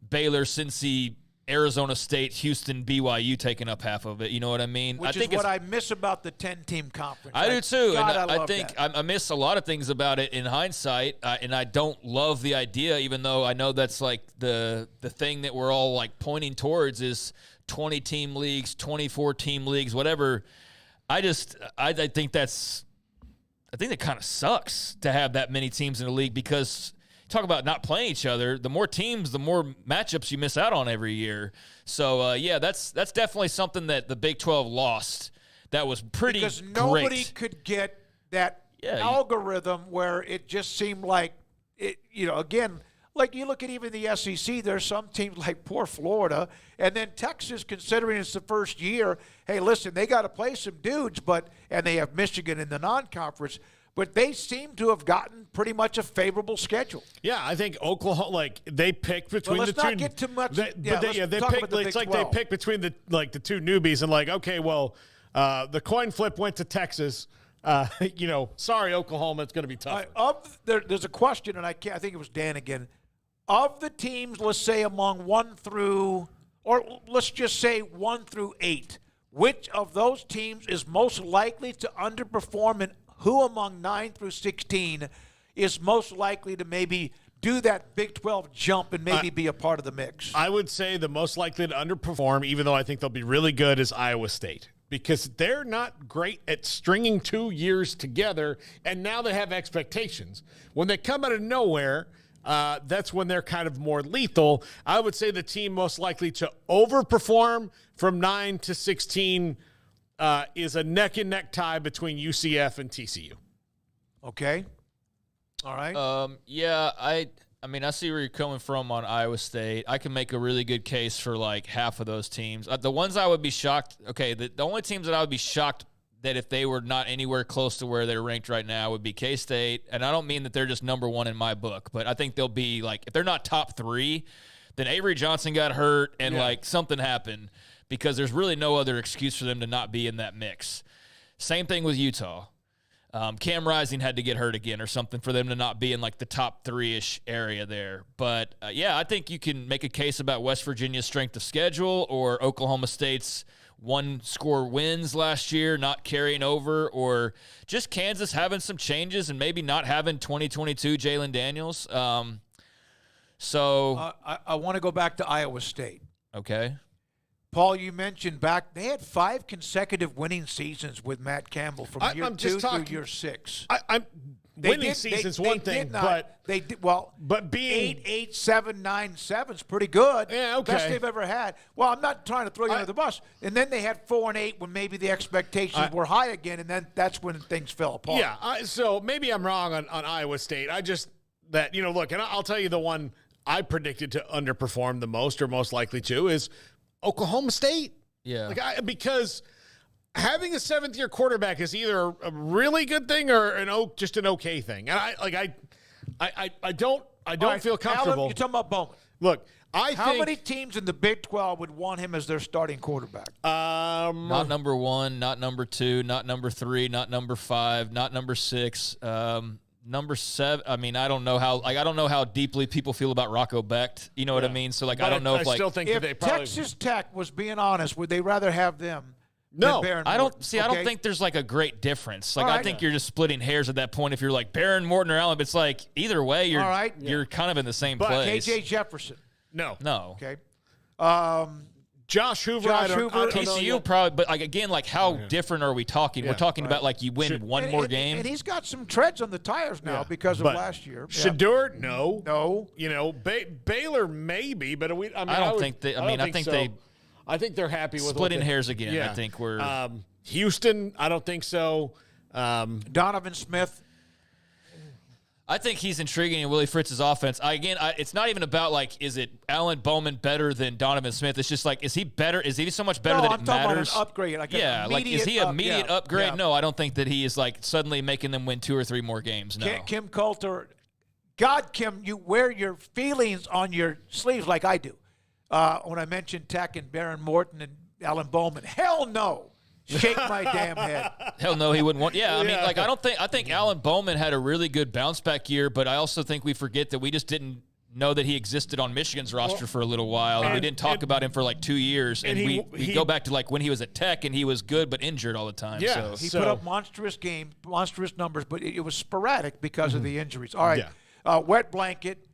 [SPEAKER 8] Baylor, Cincy, Arizona State, Houston, BYU taking up half of it. You know what I mean?
[SPEAKER 6] Which is what I miss about the 10-team conference.
[SPEAKER 8] I do too.
[SPEAKER 6] God,
[SPEAKER 8] and I think I miss a lot of things about it in hindsight, and I don't love the idea, even though I know that's like the thing that we're all like pointing towards is 20-team leagues, 24-team leagues, whatever. I think that kind of sucks to have that many teams in the league, because talk about not playing each other. The more teams, the more matchups you miss out on every year. So, that's definitely something that the Big 12 lost. That was pretty
[SPEAKER 6] because
[SPEAKER 8] great.
[SPEAKER 6] nobody could get that algorithm where it just seemed like it. Again, like you look at even the SEC. There's some teams like poor Florida, and then Texas, considering it's the first year. Hey, listen, they got to play some dudes, and they have Michigan in the non-conference. But they seem to have gotten pretty much a favorable schedule.
[SPEAKER 7] Yeah, I think Oklahoma, they picked between the two.
[SPEAKER 6] Let's not get too much.
[SPEAKER 7] They picked. It's like they picked between the two newbies and okay, well, the coin flip went to Texas. Sorry, Oklahoma, it's going to be tough.
[SPEAKER 6] There's a question, and I think it was Dan again. Of the teams, let's say among 1 through 8, which of those teams is most likely to underperform, and who among 9 through 16 is most likely to maybe do that Big 12 jump and maybe be a part of the mix?
[SPEAKER 7] I would say the most likely to underperform, even though I think they'll be really good, is Iowa State. Because they're not great at stringing 2 years together, and now they have expectations. When they come out of nowhere, that's when they're kind of more lethal. I would say the team most likely to overperform from 9 to 16 is a neck-and-neck tie between UCF and TCU.
[SPEAKER 6] Okay. All right.
[SPEAKER 8] I see where you're coming from on Iowa State. I can make a really good case for half of those teams. The ones I would be shocked, the only teams that I would be shocked that if they were not anywhere close to where they're ranked right now would be K-State. And I don't mean that they're just number one in my book, but I think they'll be if they're not top 3, then Avery Johnson got hurt and something happened, because there's really no other excuse for them to not be in that mix. Same thing with Utah. Cam Rising had to get hurt again or something for them to not be in the top 3-ish area there. But, I think you can make a case about West Virginia's strength of schedule or Oklahoma State's 1-score wins last year not carrying over, or just Kansas having some changes and maybe not having 2022 Jalen Daniels. I
[SPEAKER 6] want to go back to Iowa State.
[SPEAKER 8] Okay.
[SPEAKER 6] Paul, you mentioned they had 5 consecutive winning seasons with Matt Campbell from year 2 through year 6.
[SPEAKER 7] Winning season's one thing, but
[SPEAKER 6] they did well.
[SPEAKER 7] But being
[SPEAKER 6] 8, 7, 9, 7's pretty good.
[SPEAKER 7] Yeah, okay.
[SPEAKER 6] Best they've ever had. Well, I'm not trying to throw you under the bus. And then they had 4 and 8 when maybe the expectations were high again, and then that's when things fell apart.
[SPEAKER 7] Yeah. So maybe I'm wrong on Iowa State. Look, and I'll tell you the one I predicted to underperform the most or most likely to is Oklahoma State.
[SPEAKER 8] Yeah.
[SPEAKER 7] Because having a 7th-year quarterback is either a really good thing or just an okay thing. And I don't feel comfortable.
[SPEAKER 6] Alan, you're talking about Bowman.
[SPEAKER 7] Look,
[SPEAKER 6] how many teams in the Big 12 would want him as their starting quarterback?
[SPEAKER 8] Not number 1, not number 2, not number 3, not number 5, not number 6. Number 7. I mean, I don't know how deeply people feel about Rocco Becht. You know what I mean? So I don't know if
[SPEAKER 7] still think
[SPEAKER 6] if
[SPEAKER 7] they probably,
[SPEAKER 6] Texas Tech was being honest, would they rather have them?
[SPEAKER 7] No,
[SPEAKER 8] I don't think there's a great difference. I think you're just splitting hairs at that point. If you're Barron, Morton, or Allen, it's either way you're kind of in the same place.
[SPEAKER 6] KJ Jefferson.
[SPEAKER 7] No.
[SPEAKER 8] Okay.
[SPEAKER 7] Josh Hoover.
[SPEAKER 8] TCU probably, but how different are we talking?
[SPEAKER 7] Yeah,
[SPEAKER 8] we're talking about you win one more game.
[SPEAKER 6] And he's got some treads on the tires now because of last year.
[SPEAKER 7] Shedeur, no. Baylor maybe, but I think they're happy with
[SPEAKER 8] splitting hairs again. Yeah. I think we're
[SPEAKER 7] Houston. I don't think so.
[SPEAKER 6] Donovan Smith.
[SPEAKER 8] I think he's intriguing in Willie Fritz's offense. It's not even about is it Alan Bowman better than Donovan Smith? It's just is he better? Is he so much better that it matters?
[SPEAKER 6] I'm talking about an upgrade.
[SPEAKER 8] Is he an immediate upgrade? Yeah. No, I don't think that he is suddenly making them win 2 or 3 more games. No.
[SPEAKER 6] Kim Coulter. God, Kim, you wear your feelings on your sleeves like I do. When I mentioned Tech and Baron Morton and Alan Bowman, hell no. Shake my damn head.
[SPEAKER 8] Hell no, he wouldn't want. Yeah, I think Alan Bowman had a really good bounce back year, but I also think we forget that we just didn't know that he existed on Michigan's roster for a little while, and we didn't talk about him for 2 years. And we go back to when he was at Tech and he was good but injured all the time.
[SPEAKER 6] Yeah,
[SPEAKER 8] so.
[SPEAKER 6] He put up monstrous numbers, but it was sporadic because of the injuries. All right, wet blanket.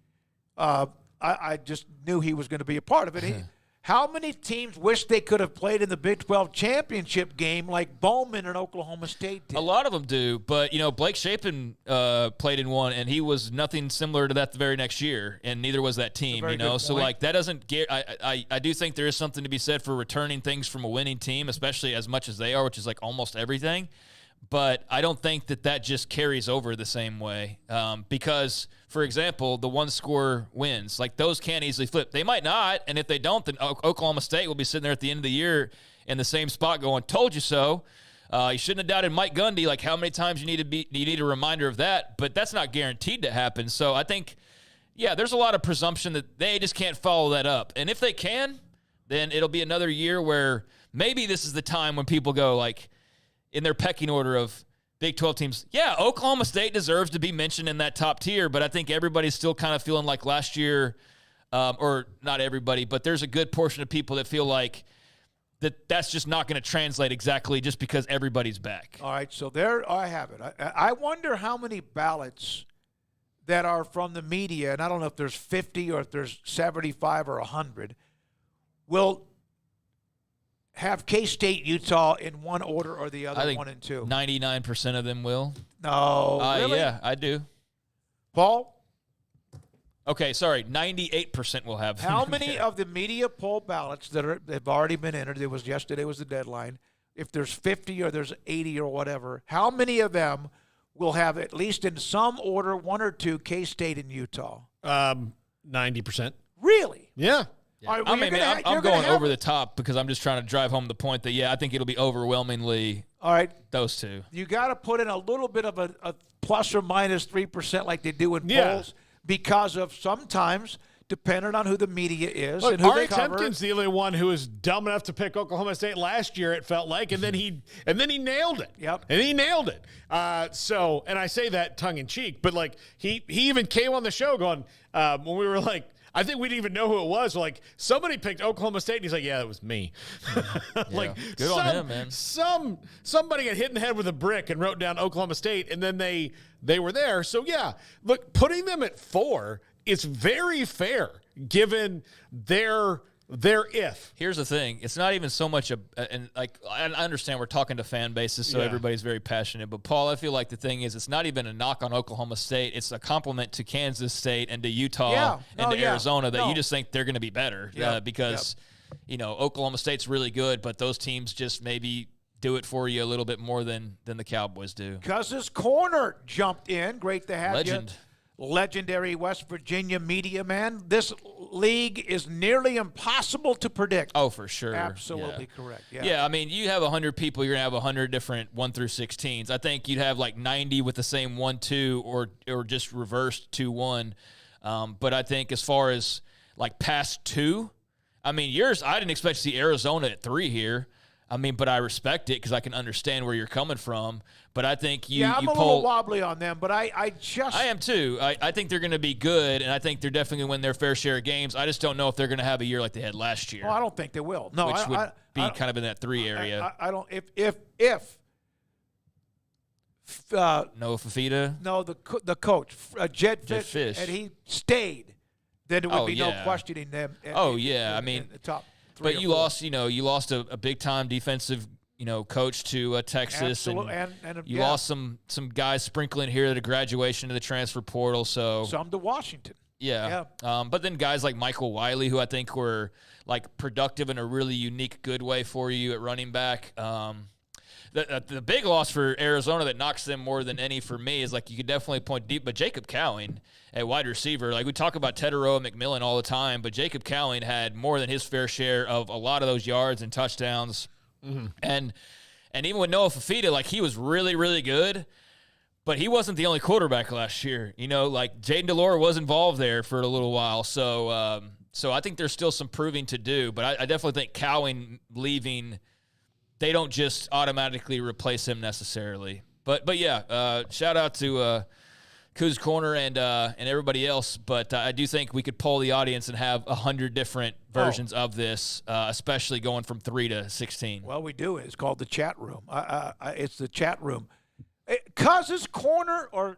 [SPEAKER 6] I just knew he was going to be a part of it. How many teams wish they could have played in the Big 12 championship game like Bowman and Oklahoma State did?
[SPEAKER 8] A lot of them do, but, Blake Shapen played in one, and he was nothing similar to that the very next year, and neither was that team, So, that doesn't get – I do think there is something to be said for returning things from a winning team, especially as much as they are, which is almost everything. But I don't think that just carries over the same way because, for example, the one-score wins, those can't easily flip. They might not, and if they don't, then Oklahoma State will be sitting there at the end of the year in the same spot going, told you so. You shouldn't have doubted Mike Gundy. How many times you need a reminder of that, but that's not guaranteed to happen. So I think, there's a lot of presumption that they just can't follow that up. And if they can, then it'll be another year where maybe this is the time when people go, in their pecking order of Big 12 teams, Oklahoma State deserves to be mentioned in that top tier, but I think everybody's still kind of feeling like last year, or not everybody, but there's a good portion of people that feel like that's just not going to translate exactly just because everybody's back.
[SPEAKER 6] All right, so there I have it. I wonder how many ballots that are from the media, and I don't know if there's 50 or if there's 75 or 100, will have K-State, Utah in one order or the other,
[SPEAKER 8] I think
[SPEAKER 6] 1 and 2.
[SPEAKER 8] 99% of them will.
[SPEAKER 6] No, really?
[SPEAKER 8] Yeah, I do.
[SPEAKER 6] Paul?
[SPEAKER 8] Okay, sorry, 98% will have them.
[SPEAKER 6] How many of the media poll ballots that have already been entered, yesterday was the deadline, if there's 50 or there's 80 or whatever, how many of them will have at least in some order 1 or 2 K-State and Utah?
[SPEAKER 7] 90%.
[SPEAKER 6] Really?
[SPEAKER 7] Yeah.
[SPEAKER 8] Yeah. I'm going over the top because I'm just trying to drive home the point that, I think it'll be overwhelmingly those two.
[SPEAKER 6] You got to put in a little bit of a plus or minus 3% like they do in polls because of sometimes, depending on who the media is and who
[SPEAKER 7] Ari
[SPEAKER 6] they cover.
[SPEAKER 7] Temkin's the only one who was dumb enough to pick Oklahoma State last year, it felt like, and then he nailed it.
[SPEAKER 6] Yep.
[SPEAKER 7] And he nailed it. And I say that tongue in cheek, but he even came on the show going, when we were I think we didn't even know who it was. Somebody picked Oklahoma State, and he's like, it was me.
[SPEAKER 8] Good on him, man.
[SPEAKER 7] Somebody got hit in the head with a brick and wrote down Oklahoma State, and then they were there. So, look, putting them at 4 is very fair given their if.
[SPEAKER 8] Here's the thing. It's not even so much I understand we're talking to fan bases, so everybody's very passionate. But, Paul, I feel like the thing is it's not even a knock on Oklahoma State. It's a compliment to Kansas State and to Utah and to Arizona that you just think they're going to be better because, Oklahoma State's really good, but those teams just maybe do it for you a little bit more than the Cowboys do.
[SPEAKER 6] Cousins Corner jumped in. Great to have
[SPEAKER 8] Legend.
[SPEAKER 6] you. Legendary West Virginia media man. This league is nearly impossible to predict.
[SPEAKER 8] Oh, for sure.
[SPEAKER 6] Absolutely correct.
[SPEAKER 8] Yeah, I mean, you have 100 people, you're going to have 100 different 1 through 16s. I think you'd have 90 with the same 1-2 or just reversed 2-1. But I think as far as past 2, I mean, I didn't expect to see Arizona at 3 here. I mean, but I respect it because I can understand where you're coming from. But I think
[SPEAKER 6] I'm a little wobbly on them, but I
[SPEAKER 8] am too. I think they're going to be good, and I think they're definitely going to win their fair share of games. I just don't know if they're going to have a year like they had last year.
[SPEAKER 6] Well, I don't think they will. No,
[SPEAKER 8] which would be kind of in that 3 area.
[SPEAKER 6] I don't. If
[SPEAKER 8] Noah Fafita?
[SPEAKER 6] No, the coach, Jed Fish, and he stayed, then there would be no questioning them.
[SPEAKER 8] I mean,
[SPEAKER 6] the top 3
[SPEAKER 8] but
[SPEAKER 6] or
[SPEAKER 8] you
[SPEAKER 6] 4.
[SPEAKER 8] lost, you lost a big time defensive, coach to Texas,
[SPEAKER 6] Absolutely.
[SPEAKER 8] and you lost some guys sprinkling here at a graduation to the transfer portal. So
[SPEAKER 6] some to Washington.
[SPEAKER 8] Yeah. But then guys like Michael Wiley, who I think were productive in a really unique, good way for you at running back. The big loss for Arizona that knocks them more than any for me is you could definitely point deep, but Jacob Cowing at wide receiver, we talk about Teterow and McMillan all the time, but Jacob Cowing had more than his fair share of a lot of those yards and touchdowns. Mm-hmm. And even with Noah Fafita, he was really, really good, but he wasn't the only quarterback last year. Jaden Delore was involved there for a little while. So I think there's still some proving to do, but I definitely think Cowing leaving, they don't just automatically replace him necessarily. But shout out to Coos Corner and everybody else. But I do think we could poll the audience and have 100 different versions of this, especially going from 3 to 16.
[SPEAKER 6] Well, we do. It's called the chat room. It's the chat room. Cousins Corner, or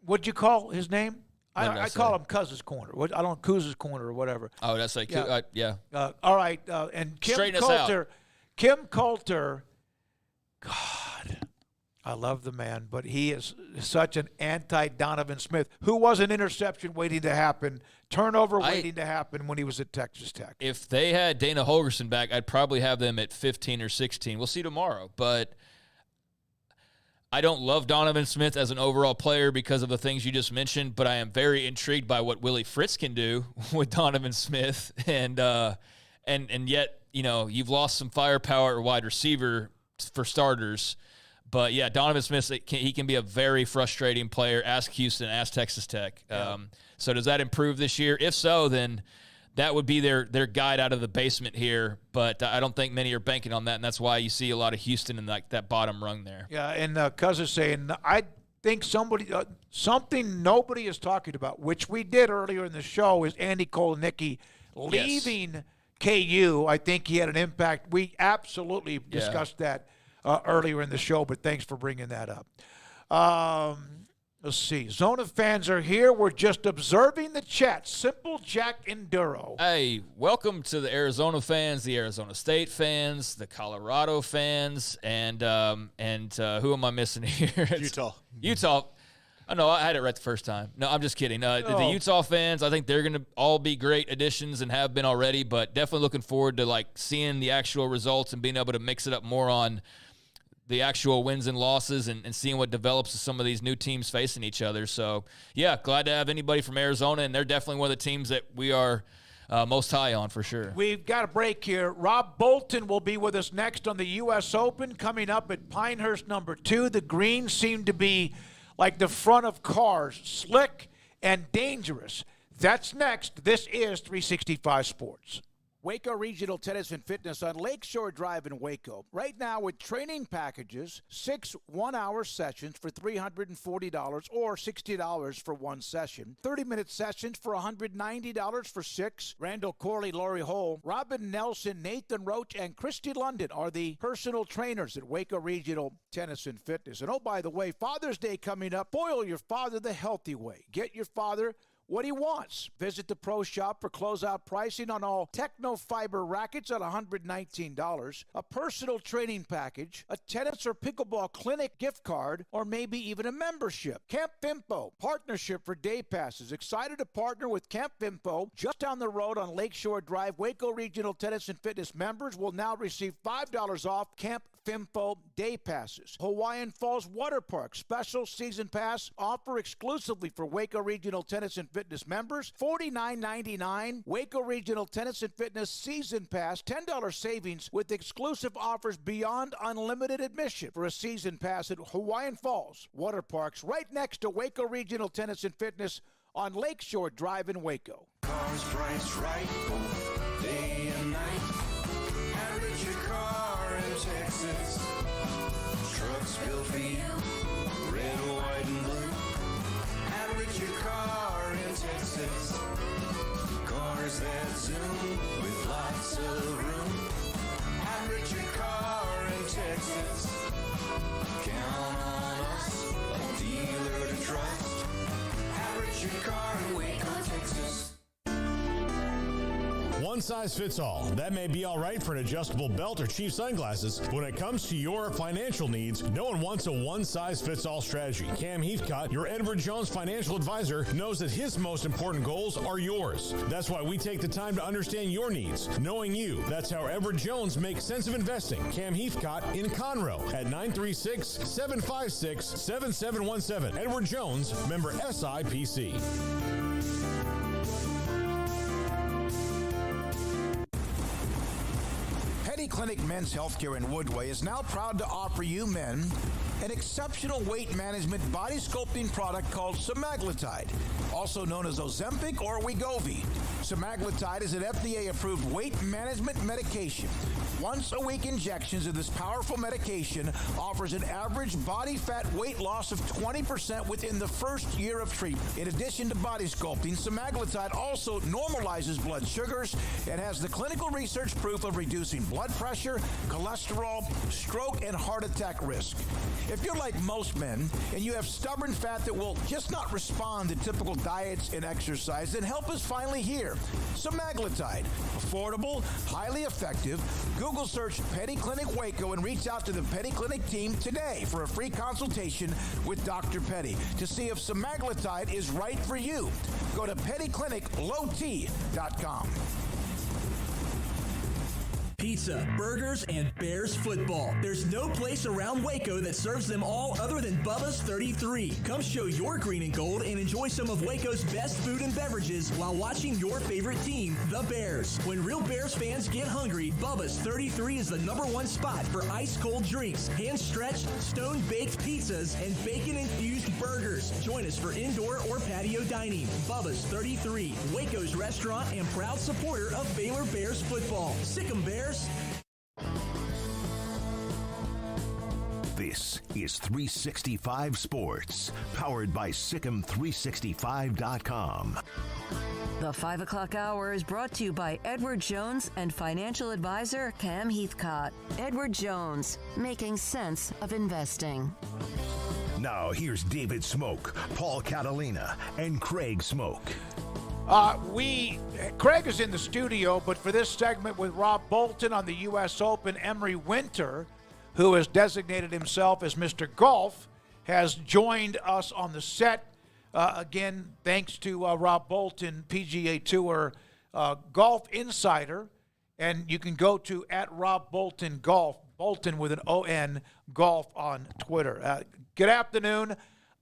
[SPEAKER 6] what'd you call his name? I call him Cuz's Corner. I don't Kuz's Corner or whatever.
[SPEAKER 8] Oh, that's like yeah.
[SPEAKER 6] All right, and Kim
[SPEAKER 8] Straighten us
[SPEAKER 6] Coulter.
[SPEAKER 8] out.
[SPEAKER 6] Kim Coulter. God, I love the man, but he is such an anti-Donovan Smith, who was an interception waiting to happen, turnover waiting to happen when he was at Texas Tech.
[SPEAKER 8] If they had Dana Holgorsen back, I'd probably have them at 15 or 16. We'll see tomorrow, but I don't love Donovan Smith as an overall player because of the things you just mentioned, but I am very intrigued by what Willie Fritz can do with Donovan Smith, and yet, you know, you've lost some firepower at wide receiver for starters. But, yeah, Donovan Smith, he can be a very frustrating player. Ask Houston, ask Texas Tech.
[SPEAKER 6] Yeah.
[SPEAKER 8] So does that improve this year? If so, then that would be their guide out of the basement here. But I don't think many are banking on that, and that's why you see a lot of Houston in that bottom rung there.
[SPEAKER 6] Yeah, and Cuz is saying, I think something nobody is talking about, which we did earlier in the show, is Andy Kolenicki leaving KU. I think he had an impact. We absolutely discussed that earlier in the show, but thanks for bringing that up. Let's see. Zona fans are here. We're just observing the chat. Simple Jack Enduro.
[SPEAKER 8] Hey, welcome to the Arizona fans, the Arizona State fans, the Colorado fans, and who am I missing here? Utah. Oh, no, I had it right the first time. No, I'm just kidding. The Utah fans, I think they're going to all be great additions and have been already, but definitely looking forward to like seeing the actual results and being able to mix it up more on the actual wins and losses and seeing what develops as some of these new teams facing each other. So, yeah, glad to have anybody from Arizona, and they're definitely one of the teams that we are most high on for sure.
[SPEAKER 6] We've got a break here. Rob Bolton will be with us next on the U.S. Open, coming up at Pinehurst number 2. The greens seem to be like the front of cars, slick and dangerous. That's next. This is 365 Sports. Waco Regional Tennis and Fitness on Lakeshore Drive in Waco. Right now with training packages, 6 one-hour sessions for $340 or $60 for one session. 30-minute sessions for $190 for 6. Randall Corley, Lori Hole, Robin Nelson, Nathan Roach, and Christy London are the personal trainers at Waco Regional Tennis and Fitness. And oh, by the way, Father's Day coming up. Spoil your father the healthy way. Get your father what he wants. Visit the Pro Shop for closeout pricing on all Techno-Fiber rackets at $119, a personal training package, a tennis or pickleball clinic gift card, or maybe even a membership. Camp Fimpo, partnership for day passes. Excited to partner with Camp Fimpo just down the road on Lakeshore Drive. Waco Regional Tennis and Fitness members will now receive $5 off Camp Fimpo day passes. Hawaiian Falls Water Park special season pass offer exclusively for Waco Regional Tennis and Fitness members. $49.99. Waco Regional Tennis and Fitness season pass, $10 savings with exclusive offers beyond unlimited admission for a season pass at Hawaiian Falls Water Parks, right next to Waco Regional Tennis and Fitness on Lakeshore Drive in Waco.
[SPEAKER 5] Cars priced right, day and night. Average your car in Texas. Trucks built for you, red, white, and blue. Average your car in Texas. Cars that zoom with lots of room. Average your car in Texas. Count on us, a dealer to trust. Average your car in Waco, Texas.
[SPEAKER 2] One size fits all. That may be all right for an adjustable belt or cheap sunglasses. When it comes to your financial needs, no one wants a one-size-fits-all strategy. Cam Heathcott, your Edward Jones financial advisor, knows that his most important goals are yours. That's why we take the time to understand your needs. Knowing you, that's how Edward Jones makes sense of investing. Cam Heathcott in Conroe at 936-756-7717. Edward Jones, member SIPC.
[SPEAKER 11] Clinic Men's Healthcare in Woodway is now proud to offer you men an exceptional weight management body sculpting product called semaglutide, also known as Ozempic or Wegovy. Semaglutide is an FDA-approved weight management medication. Once-a-week injections of this powerful medication offers an average body fat weight loss of 20% within the first year of treatment. In addition to body sculpting, semaglutide also normalizes blood sugars and has the clinical research proof of reducing blood pressure, cholesterol, stroke, and heart attack risk. If you're like most men and you have stubborn fat that will just not respond to typical diets and exercise, then help is finally here. Semaglutide, affordable, highly effective. Google search Petty Clinic Waco and reach out to the Petty Clinic team today for a free consultation with Dr. Petty to see if semaglutide is right for you. Go to pettycliniclowt.com.
[SPEAKER 17] Pizza, burgers, and Bears football. There's no place around Waco that serves them all other than Bubba's 33. Come show your green and gold and enjoy some of Waco's best food and beverages while watching your favorite team, the Bears. When real Bears fans get hungry, Bubba's 33 is the #1 spot for ice-cold drinks, hand-stretched, stone-baked pizzas, and bacon-infused burgers. Join us for indoor or patio dining. Bubba's 33, Waco's restaurant and proud supporter of Baylor Bears football. Sick 'em, Bears.
[SPEAKER 1] This is 365 Sports, powered by Sikkim365.com.
[SPEAKER 3] The 5 o'clock hour is brought to you by Edward Jones and financial advisor Cam Heathcott. Edward Jones, making sense of investing.
[SPEAKER 1] Now, here's David Smoke, Paul Catalina, and Craig Smoke.
[SPEAKER 6] Craig is in the studio, but for this segment with Rob Bolton on the U.S. Open, Emery Winter, who has designated himself as Mr. Golf, has joined us on the set. Again, thanks to Rob Bolton, PGA Tour Golf Insider. And you can go to @RobBoltonGolf, Bolton with an O-N, Golf on Twitter. Good afternoon.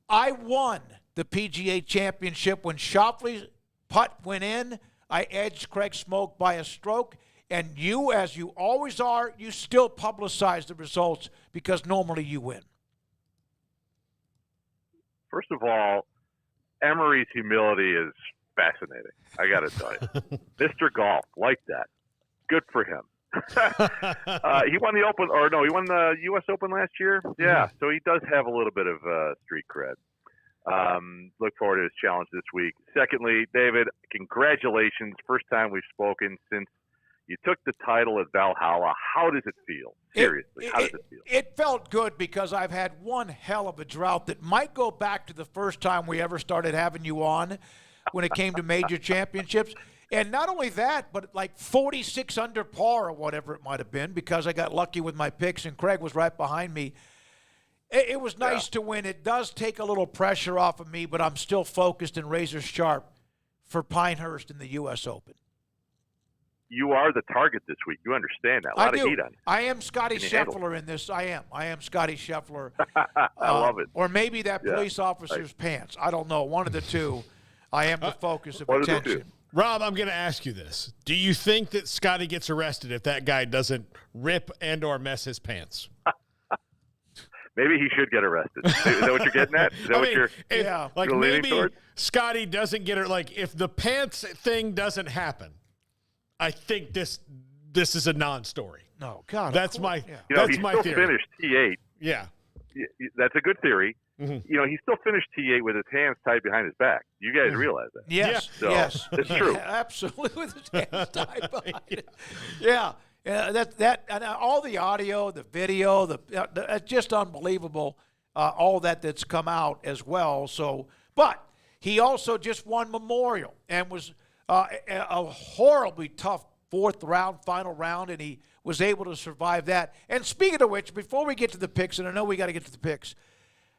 [SPEAKER 6] I won the PGA Championship when Schauffele's putt went in. I edged Craig Smoke by a stroke. And you, as you always are, you still publicize the results because normally you win.
[SPEAKER 18] First of all, Emery's humility is fascinating. I got to tell you. Mr. Golf, like that. Good for him. He won the Open, he won the U.S. Open last year. Yeah, so he does have a little bit of street cred. Look forward to his challenge this week. Secondly, David, congratulations. First time we've spoken since you took the title at Valhalla. How does it feel? Seriously, how does it feel?
[SPEAKER 6] It felt good because I've had one hell of a drought that might go back to the first time we ever started having you on when it came to major championships. And not only that, but like 46 under par or whatever it might have been because I got lucky with my picks and Craig was right behind me. It was nice to win. It does take a little pressure off of me, but I'm still focused and razor sharp for Pinehurst in the U.S. Open.
[SPEAKER 18] You are the target this week. You understand that. A lot of heat on you.
[SPEAKER 6] I am Scotty Scheffler in this. I am Scotty Scheffler.
[SPEAKER 18] I love it.
[SPEAKER 6] Or maybe that police officer's pants. I don't know. One of the two. I am the focus of attention.
[SPEAKER 7] Rob, I'm going to ask you this. Do you think that Scotty gets arrested if that guy doesn't rip and or mess his pants?
[SPEAKER 18] Maybe he should get arrested. Is that what you're getting at? Is that you're
[SPEAKER 7] like
[SPEAKER 18] leaning
[SPEAKER 7] maybe
[SPEAKER 18] towards?
[SPEAKER 7] Scotty doesn't get it. Like if the pants thing doesn't happen, I think this is a non-story.
[SPEAKER 6] No, God,
[SPEAKER 7] that's my
[SPEAKER 18] that's
[SPEAKER 7] my
[SPEAKER 18] still
[SPEAKER 7] theory.
[SPEAKER 18] Finished T8.
[SPEAKER 7] Yeah,
[SPEAKER 18] that's a good theory.
[SPEAKER 7] Mm-hmm.
[SPEAKER 18] He still finished T8 with his hands tied behind his back. You guys realize that?
[SPEAKER 6] Yes,
[SPEAKER 18] so
[SPEAKER 6] yes,
[SPEAKER 18] it's true.
[SPEAKER 6] Yeah, absolutely, with his hands tied behind it. Yeah. That and all the audio, the video, it's just unbelievable. All that's come out as well. So, but he also just won Memorial and was a horribly tough final round, and he was able to survive that. And speaking of which, before we get to the picks, and I know we got to get to the picks,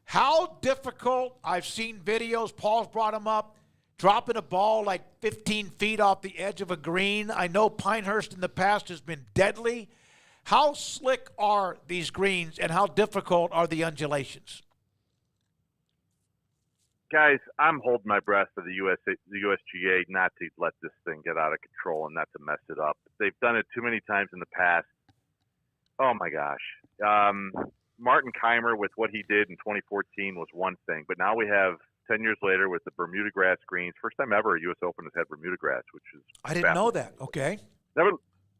[SPEAKER 6] how difficult I've seen videos. Paul's brought them up. Dropping a ball like 15 feet off the edge of a green. I know Pinehurst in the past has been deadly. How slick are these greens and how difficult are the undulations?
[SPEAKER 18] Guys, I'm holding my breath for the USGA not to let this thing get out of control and not to mess it up. They've done it too many times in the past. Oh, my gosh. Martin Keimer with what he did in 2014 was one thing, but now we have 10 years later with the Bermuda grass greens. First time ever a U.S. Open has had Bermuda grass, which is
[SPEAKER 6] I didn't know that. Okay.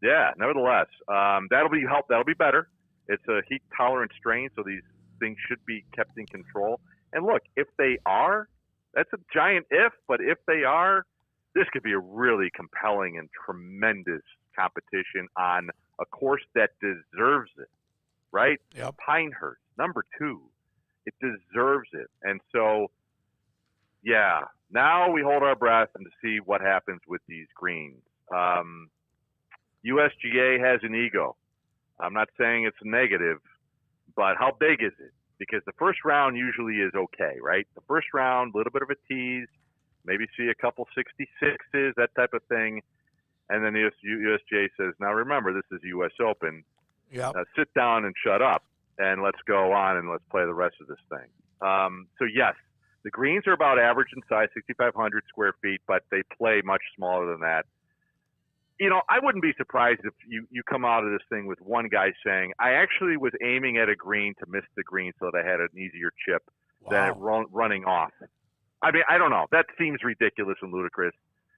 [SPEAKER 18] Yeah, nevertheless, that'll be better. It's a heat tolerant strain, so these things should be kept in control. And look, if they are, that's a giant if, but if they are, this could be a really compelling and tremendous competition on a course that deserves it, right?
[SPEAKER 6] Yep.
[SPEAKER 18] Pinehurst, number 2. It deserves it. And so, yeah, now we hold our breath and to see what happens with these greens. USGA has an ego. I'm not saying it's negative, but how big is it? Because the first round usually is okay, right? The first round, a little bit of a tease, maybe see a couple 66s, that type of thing. And then the USGA says, now remember, this is US Open.
[SPEAKER 6] Yep.
[SPEAKER 18] Sit down and shut up, and let's go on and let's play the rest of this thing. So, yes, the greens are about average in size, 6,500 square feet, but they play much smaller than that. You know, I wouldn't be surprised if you come out of this thing with one guy saying, I actually was aiming at a green to miss the green so that I had an easier chip than it running off. I mean, I don't know. That seems ridiculous and ludicrous,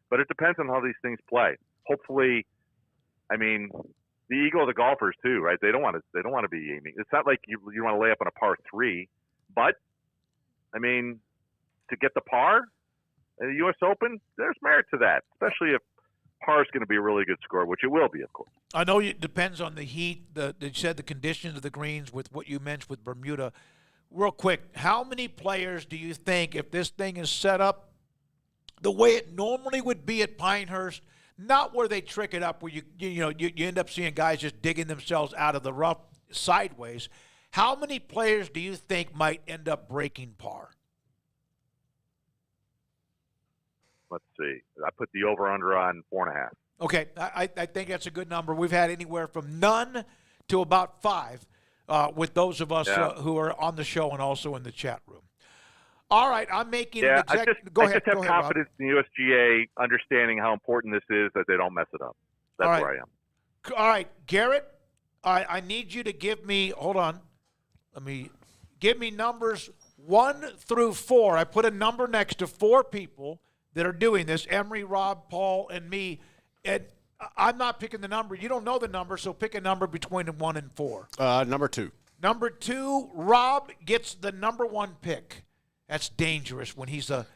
[SPEAKER 18] but it depends on how these things play. Hopefully, I mean, the ego of the golfers too, right? They don't want to be aiming. It's not like you want to lay up on a par 3, but I mean, to get the par at the U.S. Open, there's merit to that, especially if par is going to be a really good score, which it will be, of course.
[SPEAKER 6] I know it depends on the heat. They said the conditions of the greens with what you mentioned with Bermuda. Real quick, how many players do you think, if this thing is set up the way it normally would be at Pinehurst, not where they trick it up, where you end up seeing guys just digging themselves out of the rough sideways, how many players do you think might end up breaking par?
[SPEAKER 18] Let's see. I put the over-under on 4.5.
[SPEAKER 6] Okay, I think that's a good number. We've had anywhere from none to about 5 with those of us who are on the show and also in the chat room. All right, I'm making an
[SPEAKER 18] I just have confidence in the USGA understanding how important this is, that they don't mess it up. That's where I am.
[SPEAKER 6] All right, Garrett, I need you to give me, hold on, give me numbers 1 through 4. I put a number next to 4 people that are doing this, Emery, Rob, Paul, and me. And I'm not picking the number. You don't know the number, so pick a number between 1 and 4.
[SPEAKER 7] Number 2.
[SPEAKER 6] Number 2, Rob gets the number 1 pick. That's dangerous when he's a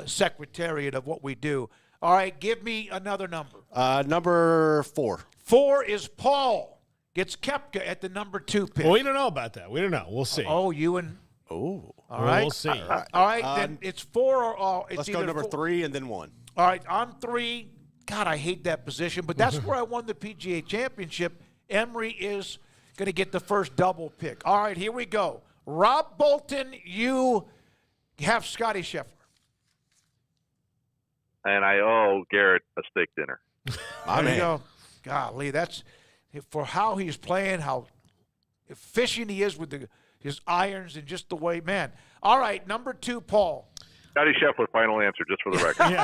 [SPEAKER 6] secretariat of what we do. All right, give me another number.
[SPEAKER 7] Number 4.
[SPEAKER 6] 4 is Paul. Gets Koepka at the number 2 pick.
[SPEAKER 7] Well, we don't know about that. We don't know. We'll see.
[SPEAKER 6] You and...
[SPEAKER 7] Oh.
[SPEAKER 6] All right.
[SPEAKER 7] We'll see.
[SPEAKER 6] All right, then it's 4 or it's
[SPEAKER 7] let's
[SPEAKER 6] either
[SPEAKER 7] go number
[SPEAKER 6] 4.
[SPEAKER 7] 3 and then 1.
[SPEAKER 6] All right, I'm 3. God, I hate that position, but that's where I won the PGA Championship. Emery is going to get the first double pick. All right, here we go. Rob Bolton, you have Scotty Scheffler.
[SPEAKER 18] And I owe Garrett a steak dinner.
[SPEAKER 6] There you go. Golly, that's for how he's playing, how efficient he is with his irons and just the way, man. All right, number 2, Paul.
[SPEAKER 18] Scotty Scheffler, final answer, just for the record.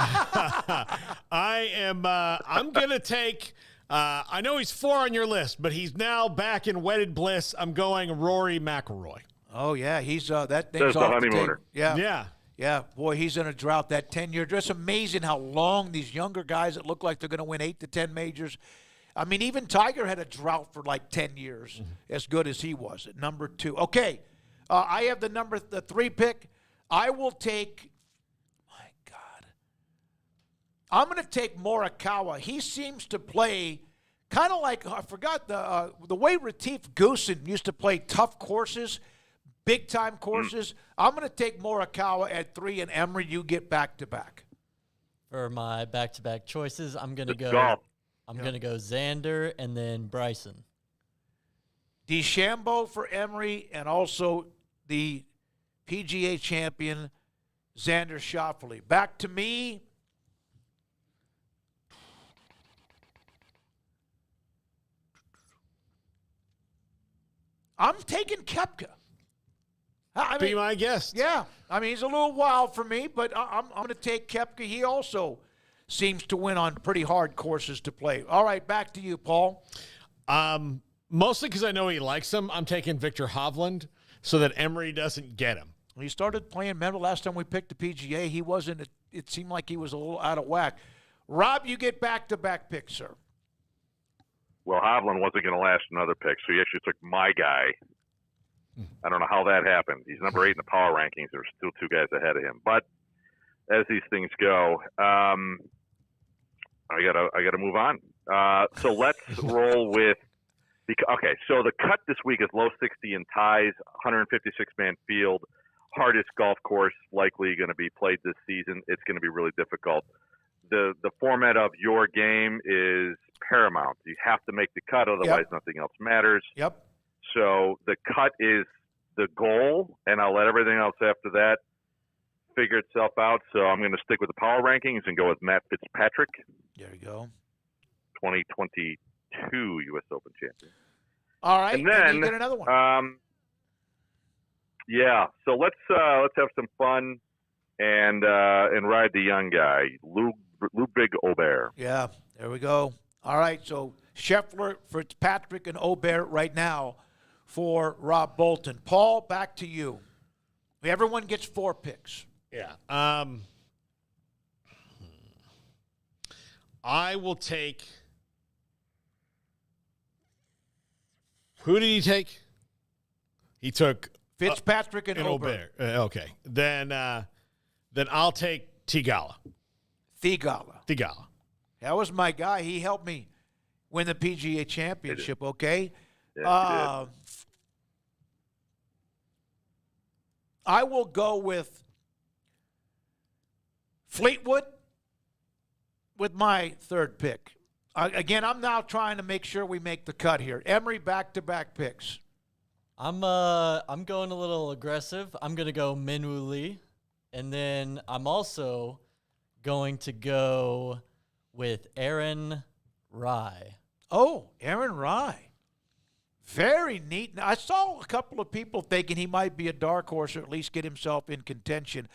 [SPEAKER 7] I'm going to take, I know he's 4 on your list, but he's now back in wedded bliss. I'm going Rory McIlroy.
[SPEAKER 6] Oh, yeah, he's that thing's
[SPEAKER 18] That's the
[SPEAKER 6] off
[SPEAKER 18] honeymooner.
[SPEAKER 6] The table. Yeah, boy, he's in a drought. That 10-year. It's amazing how long these younger guys that look like they're going to win 8 to 10 majors. I mean, even Tiger had a drought for like 10 years, as good as he was at number 2. Okay, I have the 3 pick. I will take, my God, I'm going to take Morikawa. He seems to play kind of like, I forgot the way Retief Goosen used to play tough courses, big-time courses. I'm going to take Morikawa at 3, and Emery, you get back-to-back.
[SPEAKER 19] For my back-to-back choices, I'm going to go Xander and then Bryson.
[SPEAKER 6] DeChambeau for Emery and also the PGA champion Xander Schauffele. Back to me. I'm taking Koepka.
[SPEAKER 7] Be my guest.
[SPEAKER 6] Yeah. I mean, he's a little wild for me, but I'm going to take Koepka. He also seems to win on pretty hard courses to play. All right, back to you, Paul.
[SPEAKER 7] Mostly because I know he likes him. I'm taking Victor Hovland so that Emery doesn't get him.
[SPEAKER 6] He started playing. Remember last time we picked the PGA, he wasn't. It seemed like he was a little out of whack. Rob, you get back-to-back picks, sir.
[SPEAKER 18] Well, Hovland wasn't going to last another pick, so he actually took my guy. I don't know how that happened. He's number 8 in the power rankings. There's still 2 guys ahead of him. But as these things go, I gotta move on. So let's roll with. Okay, so the cut this week is low 60 in ties, 156-man field, hardest golf course likely going to be played this season. It's going to be really difficult. The format of your game is paramount. You have to make the cut, otherwise nothing else matters.
[SPEAKER 6] Yep.
[SPEAKER 18] So the cut is the goal, and I'll let everything else after that figure itself out. So I'm going to stick with the power rankings and go with Matt Fitzpatrick.
[SPEAKER 6] There you go.
[SPEAKER 18] 2022 U.S. Open champion.
[SPEAKER 6] All right,
[SPEAKER 18] and then
[SPEAKER 6] you get another one.
[SPEAKER 18] Yeah. So let's have some fun and ride the young guy, Ludwig Aubert.
[SPEAKER 6] Yeah, there we go. All right, so Scheffler, Fitzpatrick, and Aubert right now for Rob Bolton. Paul, back to you. Everyone gets 4 picks.
[SPEAKER 7] Yeah. I will take. Who did he take? He took
[SPEAKER 6] Fitzpatrick and
[SPEAKER 7] Aubert. Okay. Then I'll take Theegala.
[SPEAKER 6] That was my guy. He helped me win the PGA Championship, okay?
[SPEAKER 18] Yeah,
[SPEAKER 6] I will go with Fleetwood with my 3rd pick. Again, I'm now trying to make sure we make the cut here. Emery, back-to-back picks.
[SPEAKER 19] I'm going a little aggressive. I'm going to go Minwoo Lee. And then I'm also going to go with Aaron Rai.
[SPEAKER 6] Oh, Aaron Rai. Very neat. Now, I saw a couple of people thinking he might be a dark horse or at least get himself in contention.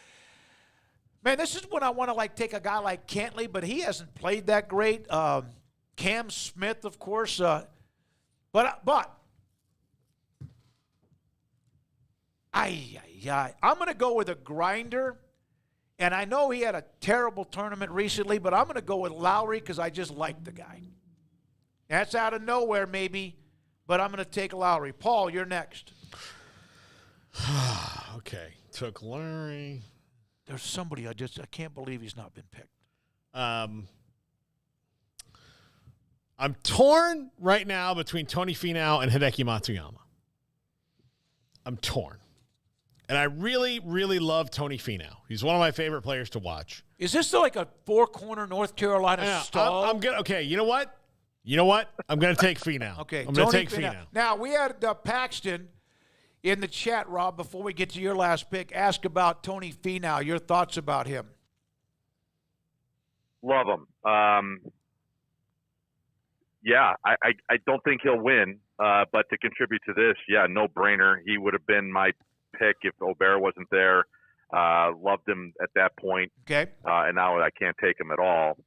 [SPEAKER 6] Man, this is when I want to take a guy like Cantley, but he hasn't played that great. Cam Smith, of course. But I'm going to go with a grinder. And I know he had a terrible tournament recently, but I'm going to go with Lowry because I just like the guy. That's out of nowhere, maybe, but I'm going to take Lowry. Paul, you're next.
[SPEAKER 7] Okay. Took Lowry.
[SPEAKER 6] There's somebody I can't believe he's not been picked.
[SPEAKER 7] I'm torn right now between Tony Finau and Hideki Matsuyama. I'm torn. And I really, really love Tony Finau. He's one of my favorite players to watch.
[SPEAKER 6] Is this like a 4-corner North Carolina stall?
[SPEAKER 7] I'm good. Okay, you know what? I'm going to take Finau.
[SPEAKER 6] Okay,
[SPEAKER 7] I'm going to take Finau.
[SPEAKER 6] Now, we had Paxton in the chat, Rob, before we get to your last pick, ask about Tony Finau, your thoughts about him.
[SPEAKER 18] Love him. Yeah, I don't think he'll win, but to contribute to this, no brainer. He would have been my pick if Aubert wasn't there. Loved him at that point.
[SPEAKER 6] Okay.
[SPEAKER 18] And now I can't take him at all.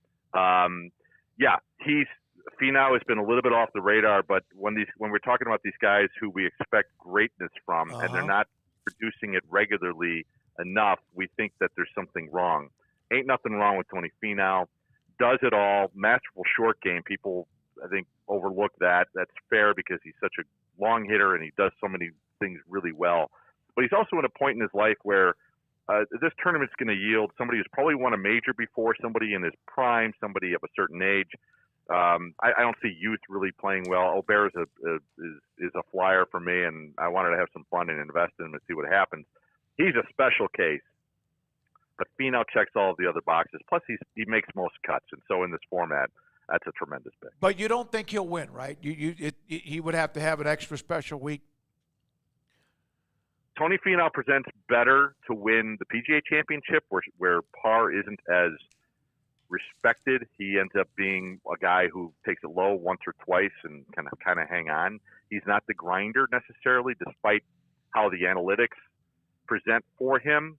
[SPEAKER 18] Finau has been a little bit off the radar, but when we're talking about these guys who we expect greatness from and they're not producing it regularly enough, we think that there's something wrong. Ain't nothing wrong with Tony Finau. Does it all. Masterful short game. People, I think, overlook that. That's fair because he's such a long hitter and he does so many things really well. But he's also at a point in his life where this tournament's going to yield somebody who's probably won a major before, somebody in his prime, somebody of a certain age. I don't see youth really playing well. Aubert is a flyer for me, and I wanted to have some fun and invest in him and see what happens. He's a special case, but Finau checks all of the other boxes. Plus, he makes most cuts, and so in this format, that's a tremendous pick.
[SPEAKER 6] But you don't think he'll win, right? He would have to have an extra special week.
[SPEAKER 18] Tony Finau presents better to win the PGA Championship, where par isn't as respected. He ends up being a guy who takes it low once or twice and kind of hang on. He's not the grinder necessarily, despite how the analytics present for him.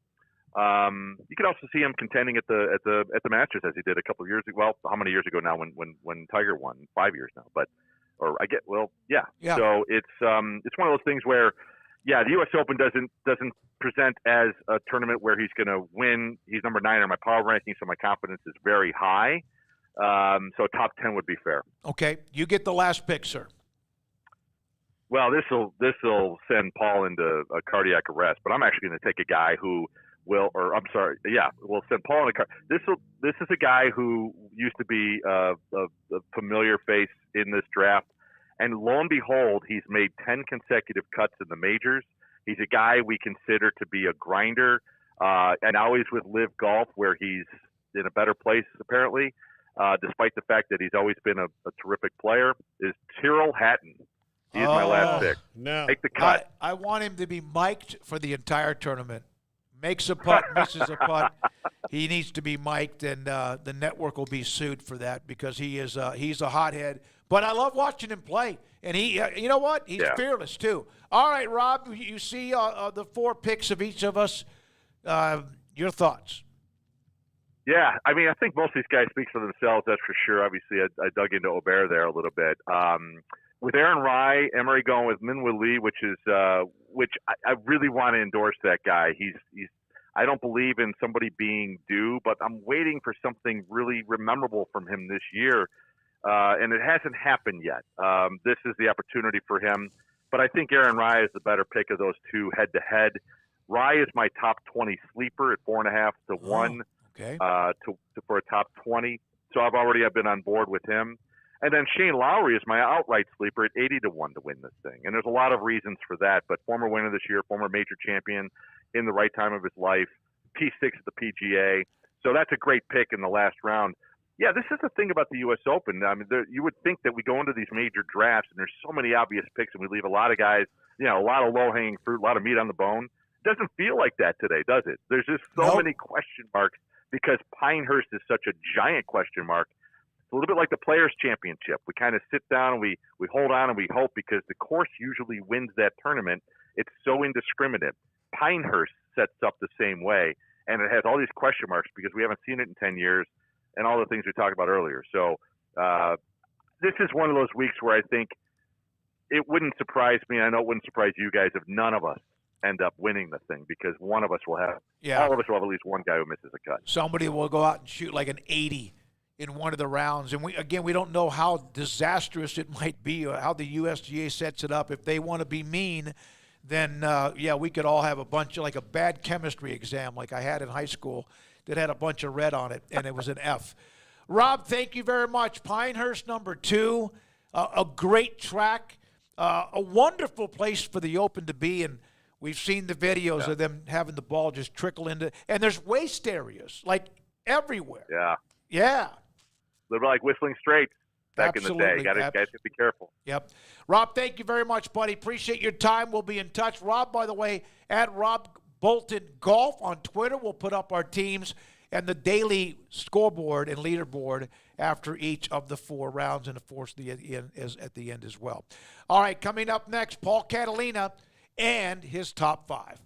[SPEAKER 18] You could also see him contending at the Masters as he did a couple of years ago. Well, how many years ago now when Tiger won? 5 years now, So it's one of those things where, the U.S. Open doesn't present as a tournament where he's going to win. He's number 9 on my power ranking, so my confidence is very high. So top 10 would be fair.
[SPEAKER 6] Okay, you get the last pick, sir.
[SPEAKER 18] Well, this will send Paul into a cardiac arrest, but I'm actually going to take a guy who we'll send Paul in This is a guy who used to be a familiar face in this draft, and lo and behold, he's made 10 consecutive cuts in the majors. He's a guy we consider to be a grinder, and now he's with Live Golf, where he's in a better place apparently, despite the fact that he's always been a terrific player. Is Tyrrell Hatton. He is my last pick.
[SPEAKER 7] No.
[SPEAKER 18] Make the cut.
[SPEAKER 6] I want him to be mic'd for the entire tournament. Makes a putt, misses a putt. He needs to be mic'd, and the network will be sued for that because he's a hothead. But I love watching him play, and you know what? He's fearless too. All right, Rob, you see the 4 picks of each of us. Your thoughts?
[SPEAKER 18] Yeah, I mean, I think most of these guys speak for themselves. That's for sure. Obviously, I dug into Aubert there a little bit. With Aaron Rye, Emery going with Minwoo Lee, which I really want to endorse that guy. He's I don't believe in somebody being due, but I'm waiting for something really memorable from him this year, and it hasn't happened yet. This is the opportunity for him, but I think Aaron Rye is the better pick of those two head to head. Rye is my top 20 sleeper at 4.5 to 1 for a top 20. So I've been on board with him. And then Shane Lowry is my outright sleeper at 80 to 1 to win this thing. And there's a lot of reasons for that, but former winner this year, former major champion in the right time of his life, P6 at the PGA. So that's a great pick in the last round. Yeah, this is the thing about the U.S. Open. I mean, you would think that we go into these major drafts and there's so many obvious picks and we leave a lot of guys, a lot of low-hanging fruit, a lot of meat on the bone. It doesn't feel like that today, does it? There's just so many question marks because Pinehurst is such a giant question mark. It's a little bit like the Players' Championship. We kind of sit down and we hold on and we hope because the course usually wins that tournament. It's so indiscriminate. Pinehurst sets up the same way, and it has all these question marks because we haven't seen it in 10 years and all the things we talked about earlier. So this is one of those weeks where I think it wouldn't surprise me. I know it wouldn't surprise you guys if none of us end up winning the thing because one of us will have all of us will have at least one guy who misses a cut.
[SPEAKER 6] Somebody will go out and shoot like an 80 in one of the rounds. And we don't know how disastrous it might be or how the USGA sets it up. If they want to be mean, then, we could all have a bunch of like a bad chemistry exam like I had in high school that had a bunch of red on it, and it was an F. Rob, thank you very much. Pinehurst, number 2, a great track, a wonderful place for the Open to be, and we've seen the videos of them having the ball just trickle into, and there's waste areas like everywhere. Yeah.
[SPEAKER 18] They're like Whistling Straits back in the day. Guys have to be careful.
[SPEAKER 6] Yep. Rob, thank you very much, buddy. Appreciate your time. We'll be in touch. Rob, by the way, at Rob Bolton Golf on Twitter. We'll put up our teams and the daily scoreboard and leaderboard after each of the 4 rounds, and, of course, at the end as well. All right, coming up next, Paul Catalina and his top 5.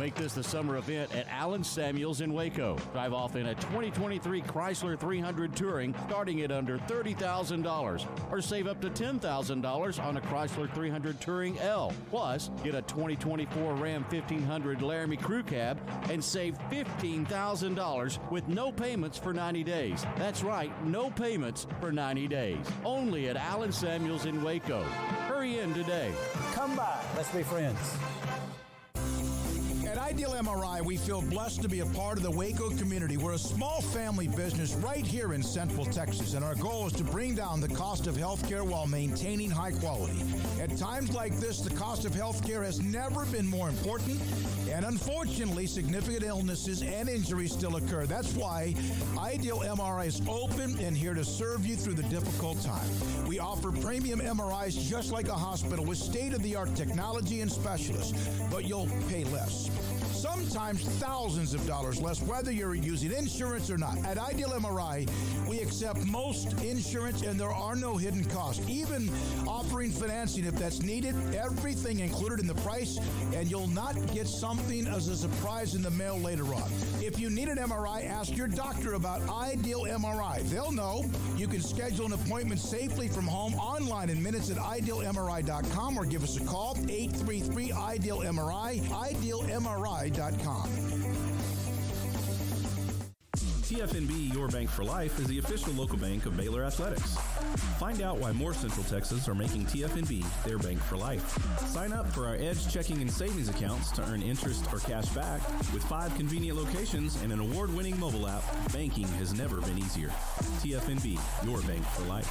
[SPEAKER 4] Make this the summer event at Allen Samuels in Waco. Drive off in a 2023 Chrysler 300 Touring starting at under $30,000. Or save up to $10,000 on a Chrysler 300 Touring L. Plus, get a 2024 Ram 1500 Laramie Crew Cab and save $15,000 with no payments for 90 days. That's right, no payments for 90 days. Only at Allen Samuels in Waco. Hurry in today.
[SPEAKER 20] Come by. Let's be friends.
[SPEAKER 11] At Ideal MRI, we feel blessed to be a part of the Waco community. We're a small family business right here in Central Texas, and our goal is to bring down the cost of healthcare while maintaining high quality. At times like this, the cost of healthcare has never been more important, and unfortunately, significant illnesses and injuries still occur. That's why Ideal MRI is open and here to serve you through the difficult time. We offer premium MRIs just like a hospital with state-of-the-art technology and specialists, but you'll pay less. Sometimes thousands of dollars less, whether you're using insurance or not. At Ideal MRI, we accept most insurance and there are no hidden costs. Even offering financing if that's needed, everything included in the price, and you'll not get something as a surprise in the mail later on. If you need an MRI, ask your doctor about Ideal MRI. They'll know. You can schedule an appointment safely from home online in minutes at idealmri.com or give us a call, 833-IDEAL-MRI, idealmri.com.
[SPEAKER 9] TFNB Your Bank for Life is the official local bank of Baylor Athletics. Find out why more Central Texas are making TFNB their bank for life. Sign up for our Edge checking and savings accounts to earn interest or cash back. With 5 convenient locations and an award-winning mobile app, banking has never been easier. TFNB Your Bank for Life.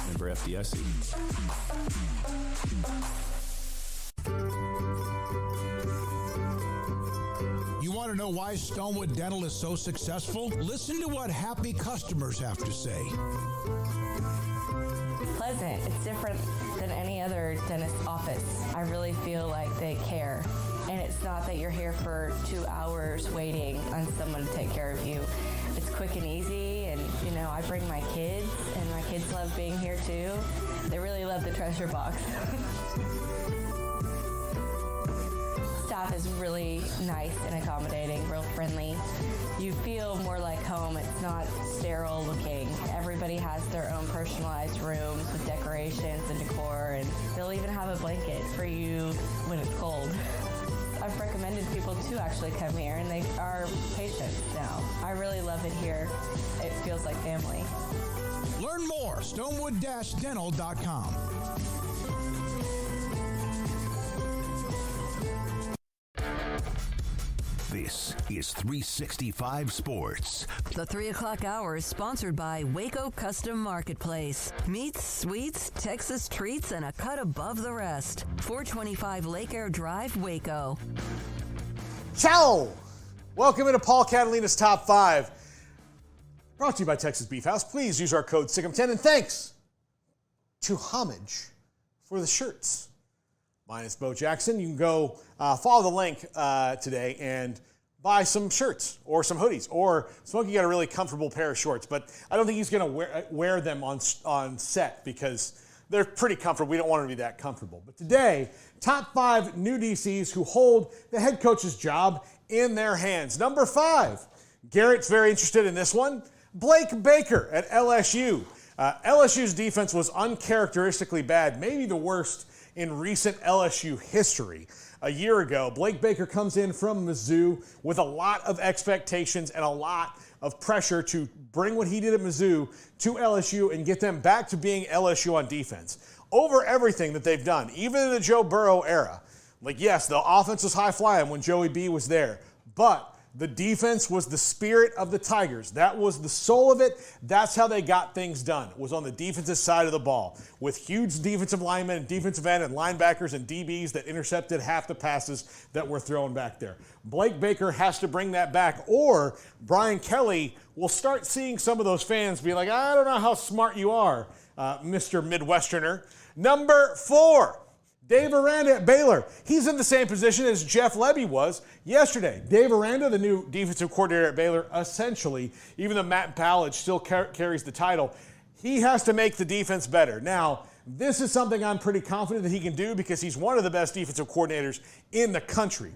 [SPEAKER 9] Member FDIC.
[SPEAKER 11] You want to know why Stonewood Dental is so successful? Listen to what happy customers have to say.
[SPEAKER 13] Pleasant. It's different than any other dentist office. I really feel like they care. And it's not that you're here for 2 hours waiting on someone to take care of you. It's quick and easy, and I bring my kids, and my kids love being here too. They really love the treasure box. Staff is really nice and accommodating, real friendly. You feel more like home. It's not sterile looking. Everybody has their own personalized rooms with decorations and decor, and they'll even have a blanket for you when it's cold. I've recommended people to actually come here, and they are patients now. I really love it here. It feels like family.
[SPEAKER 11] Learn more, stonewood-dental.com.
[SPEAKER 1] This is 365 Sports.
[SPEAKER 3] The 3 o'clock hour is sponsored by Waco Custom Marketplace. Meats, sweets, Texas treats, and a cut above the rest. 425 Lake Air Drive, Waco.
[SPEAKER 2] Ciao! Welcome into Paul Catalina's Top 5. Brought to you by Texas Beef House. Please use our code SICK'EM10. And thanks to Homage for the shirts. Mine is Bo Jackson. You can go follow the link today and buy some shirts or some hoodies. Or Smokey got a really comfortable pair of shorts, but I don't think he's going to wear them on set because they're pretty comfortable. We don't want them to be that comfortable. But today, top 5 new DCs who hold the head coach's job in their hands. Number 5, Garrett's very interested in this one. Blake Baker at LSU. LSU's defense was uncharacteristically bad, maybe the worst in recent LSU history. A year ago, Blake Baker comes in from Mizzou with a lot of expectations and a lot of pressure to bring what he did at Mizzou to LSU and get them back to being LSU on defense. Over everything that they've done, even in the Joe Burrow era. Yes, the offense was high flying when Joey B was there, but the defense was the spirit of the Tigers. That was the soul of it. That's how they got things done. It was on the defensive side of the ball with huge defensive linemen and defensive end and linebackers and DBs that intercepted half the passes that were thrown back there. Blake Baker has to bring that back, or Brian Kelly will start seeing some of those fans be like, I don't know how smart you are, Mr. Midwesterner. Number 4. Dave Aranda at Baylor. He's in the same position as Jeff Lebby was yesterday. Dave Aranda, the new defensive coordinator at Baylor, essentially, even though Matt Ballage still carries the title, he has to make the defense better. Now, this is something I'm pretty confident that he can do because he's one of the best defensive coordinators in the country.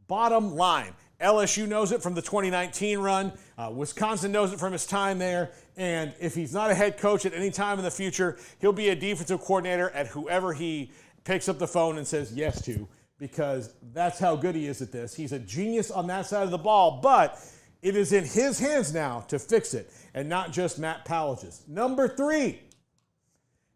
[SPEAKER 2] Bottom line, LSU knows it from the 2019 run. Wisconsin knows it from his time there. And if he's not a head coach at any time in the future, he'll be a defensive coordinator at whoever he picks up the phone and says yes to, because that's how good he is at this. He's a genius on that side of the ball, but it is in his hands now to fix it, and not just Matt Pallage's. Number 3,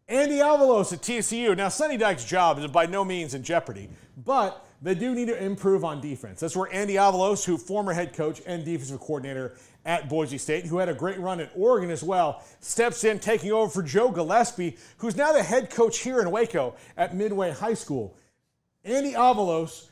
[SPEAKER 2] Andy Avalos at TCU. Now, Sonny Dykes' job is by no means in jeopardy, but they do need to improve on defense. That's where Andy Avalos, who former head coach and defensive coordinator at Boise State, who had a great run at Oregon as well, steps in, taking over for Joe Gillespie, who's now the head coach here in Waco at Midway High School. Andy Avalos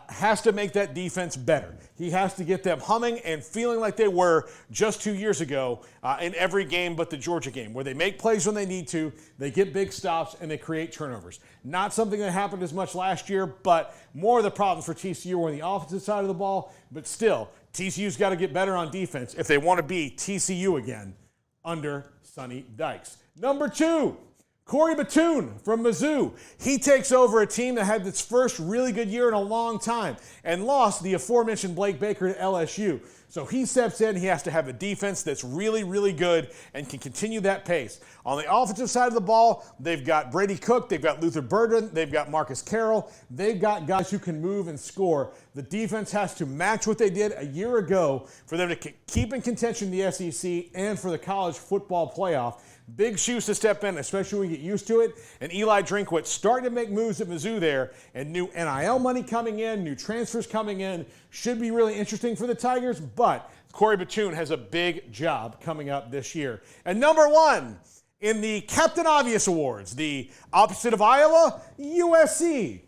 [SPEAKER 2] has to make that defense better. He has to get them humming and feeling like they were just 2 years ago in every game but the Georgia game, where they make plays when they need to, they get big stops, and they create turnovers. Not something that happened as much last year, but more of the problems for TCU were on the offensive side of the ball. But still, TCU's got to get better on defense if they want to be TCU again under Sonny Dykes. Number 2, Corey Batoon from Mizzou. He takes over a team that had its first really good year in a long time and lost the aforementioned Blake Baker to LSU. So he steps in. He has to have a defense that's really, really good and can continue that pace. On the offensive side of the ball, they've got Brady Cook, they've got Luther Burden, they've got Marcus Carroll. They've got guys who can move and score. The defense has to match what they did a year ago for them to keep in contention in the SEC and for the college football playoff. Big shoes to step in, especially when you get used to it. And Eli Drinkwitz starting to make moves at Mizzou there, and new NIL money coming in, new transfers coming in. Should be really interesting for the Tigers, but Corey Batoon has a big job coming up this year. And number one in the Captain Obvious Awards, the opposite of Iowa, USC.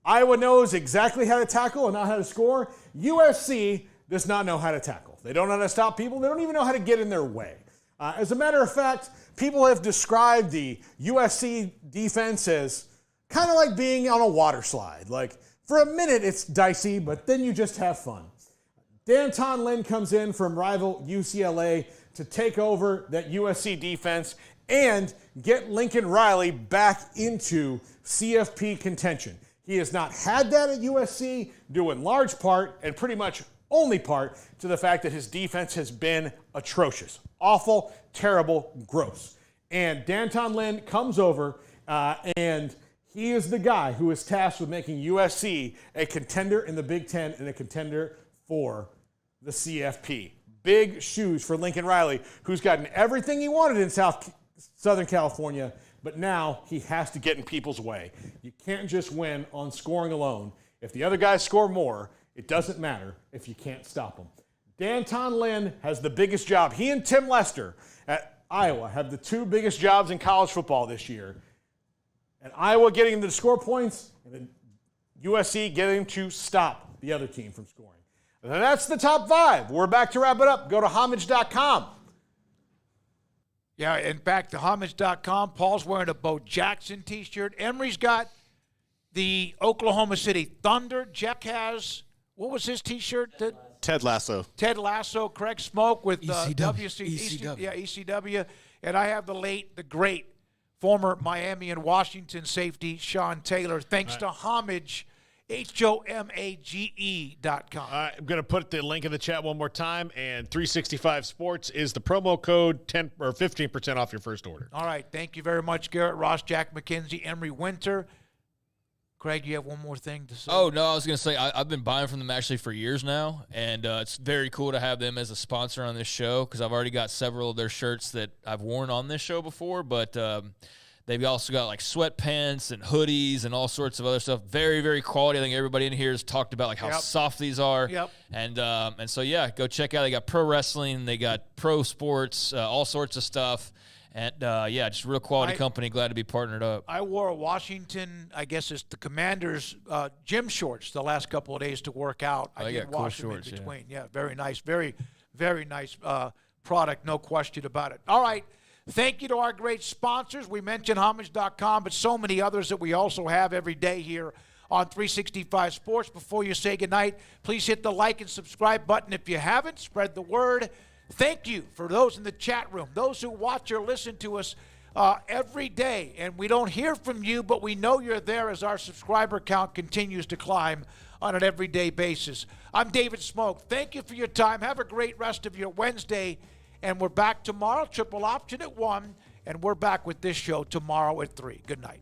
[SPEAKER 2] Iowa knows exactly how to tackle and not how to score. USC does not know how to tackle. They don't know how to stop people. They don't even know how to get in their way. As a matter of fact, people have described the USC defense as kind of like being on a water slide. Like, for a minute, it's dicey, but then you just have fun. Danton Lynn comes in from rival UCLA to take over that USC defense and get Lincoln Riley back into CFP contention. He has not had that at USC, due in large part and pretty much only part to the fact that his defense has been atrocious. Awful, terrible, gross. And Danton Lynn comes over and he is the guy who is tasked with making USC a contender in the Big Ten and a contender for the CFP. Big shoes for Lincoln Riley, who's gotten everything he wanted in Southern California, but now he has to get in people's way. You can't just win on scoring alone. If the other guys score more, it doesn't matter if you can't stop them. Danton Lynn has the biggest job. He and Tim Lester at Iowa have the two biggest jobs in college football this year. And Iowa getting them to score points, and then USC getting them to stop the other team from scoring. And that's the top five. We're back to wrap it up. Go to homage.com.
[SPEAKER 6] Yeah, and back to homage.com. Paul's wearing a Bo Jackson t-shirt. Emery's got the Oklahoma City Thunder. Jack has, what was his t-shirt?
[SPEAKER 12] Ted Lasso.
[SPEAKER 6] Ted Lasso. Craig Smoke with
[SPEAKER 12] ECW.
[SPEAKER 6] ECW. And I have the great, former Miami and Washington safety Sean Taylor. Thanks to Homage, HOMAGE.com.
[SPEAKER 7] I'm going to put the link in the chat one more time, and 365 Sports is the promo code 10 or 15% off your first order.
[SPEAKER 6] All right. Thank you very much, Garrett Ross, Jack McKenzie, Emery Winter. Craig, you have one more thing to say?
[SPEAKER 8] Oh, no, I was going to say I've been buying from them actually for years now, and it's very cool to have them as a sponsor on this show because I've already got several of their shirts that I've worn on this show before, but they've also got like sweatpants and hoodies and all sorts of other stuff. Very, very quality. I think everybody in here has talked about like how soft these are.
[SPEAKER 6] Yep.
[SPEAKER 8] And so, yeah, go check out. They got pro wrestling. They got pro sports, all sorts of stuff. And, yeah, just real quality company. Glad to be partnered up.
[SPEAKER 6] I wore a Washington, I guess it's the Commanders, gym shorts the last couple of days to work out. I did wash them in between. Yeah, very nice. Very, very nice product, no question about it. All right. Thank you to our great sponsors. We mentioned homage.com, but so many others that we also have every day here on 365 Sports. Before you say goodnight, please hit the like and subscribe button if you haven't. Spread the word. Thank you for those in the chat room, those who watch or listen to us every day. And we don't hear from you, but we know you're there as our subscriber count continues to climb on an everyday basis. I'm David Smoke. Thank you for your time. Have a great rest of your Wednesday. And we're back tomorrow, triple option at 1. And we're back with this show tomorrow at 3. Good night.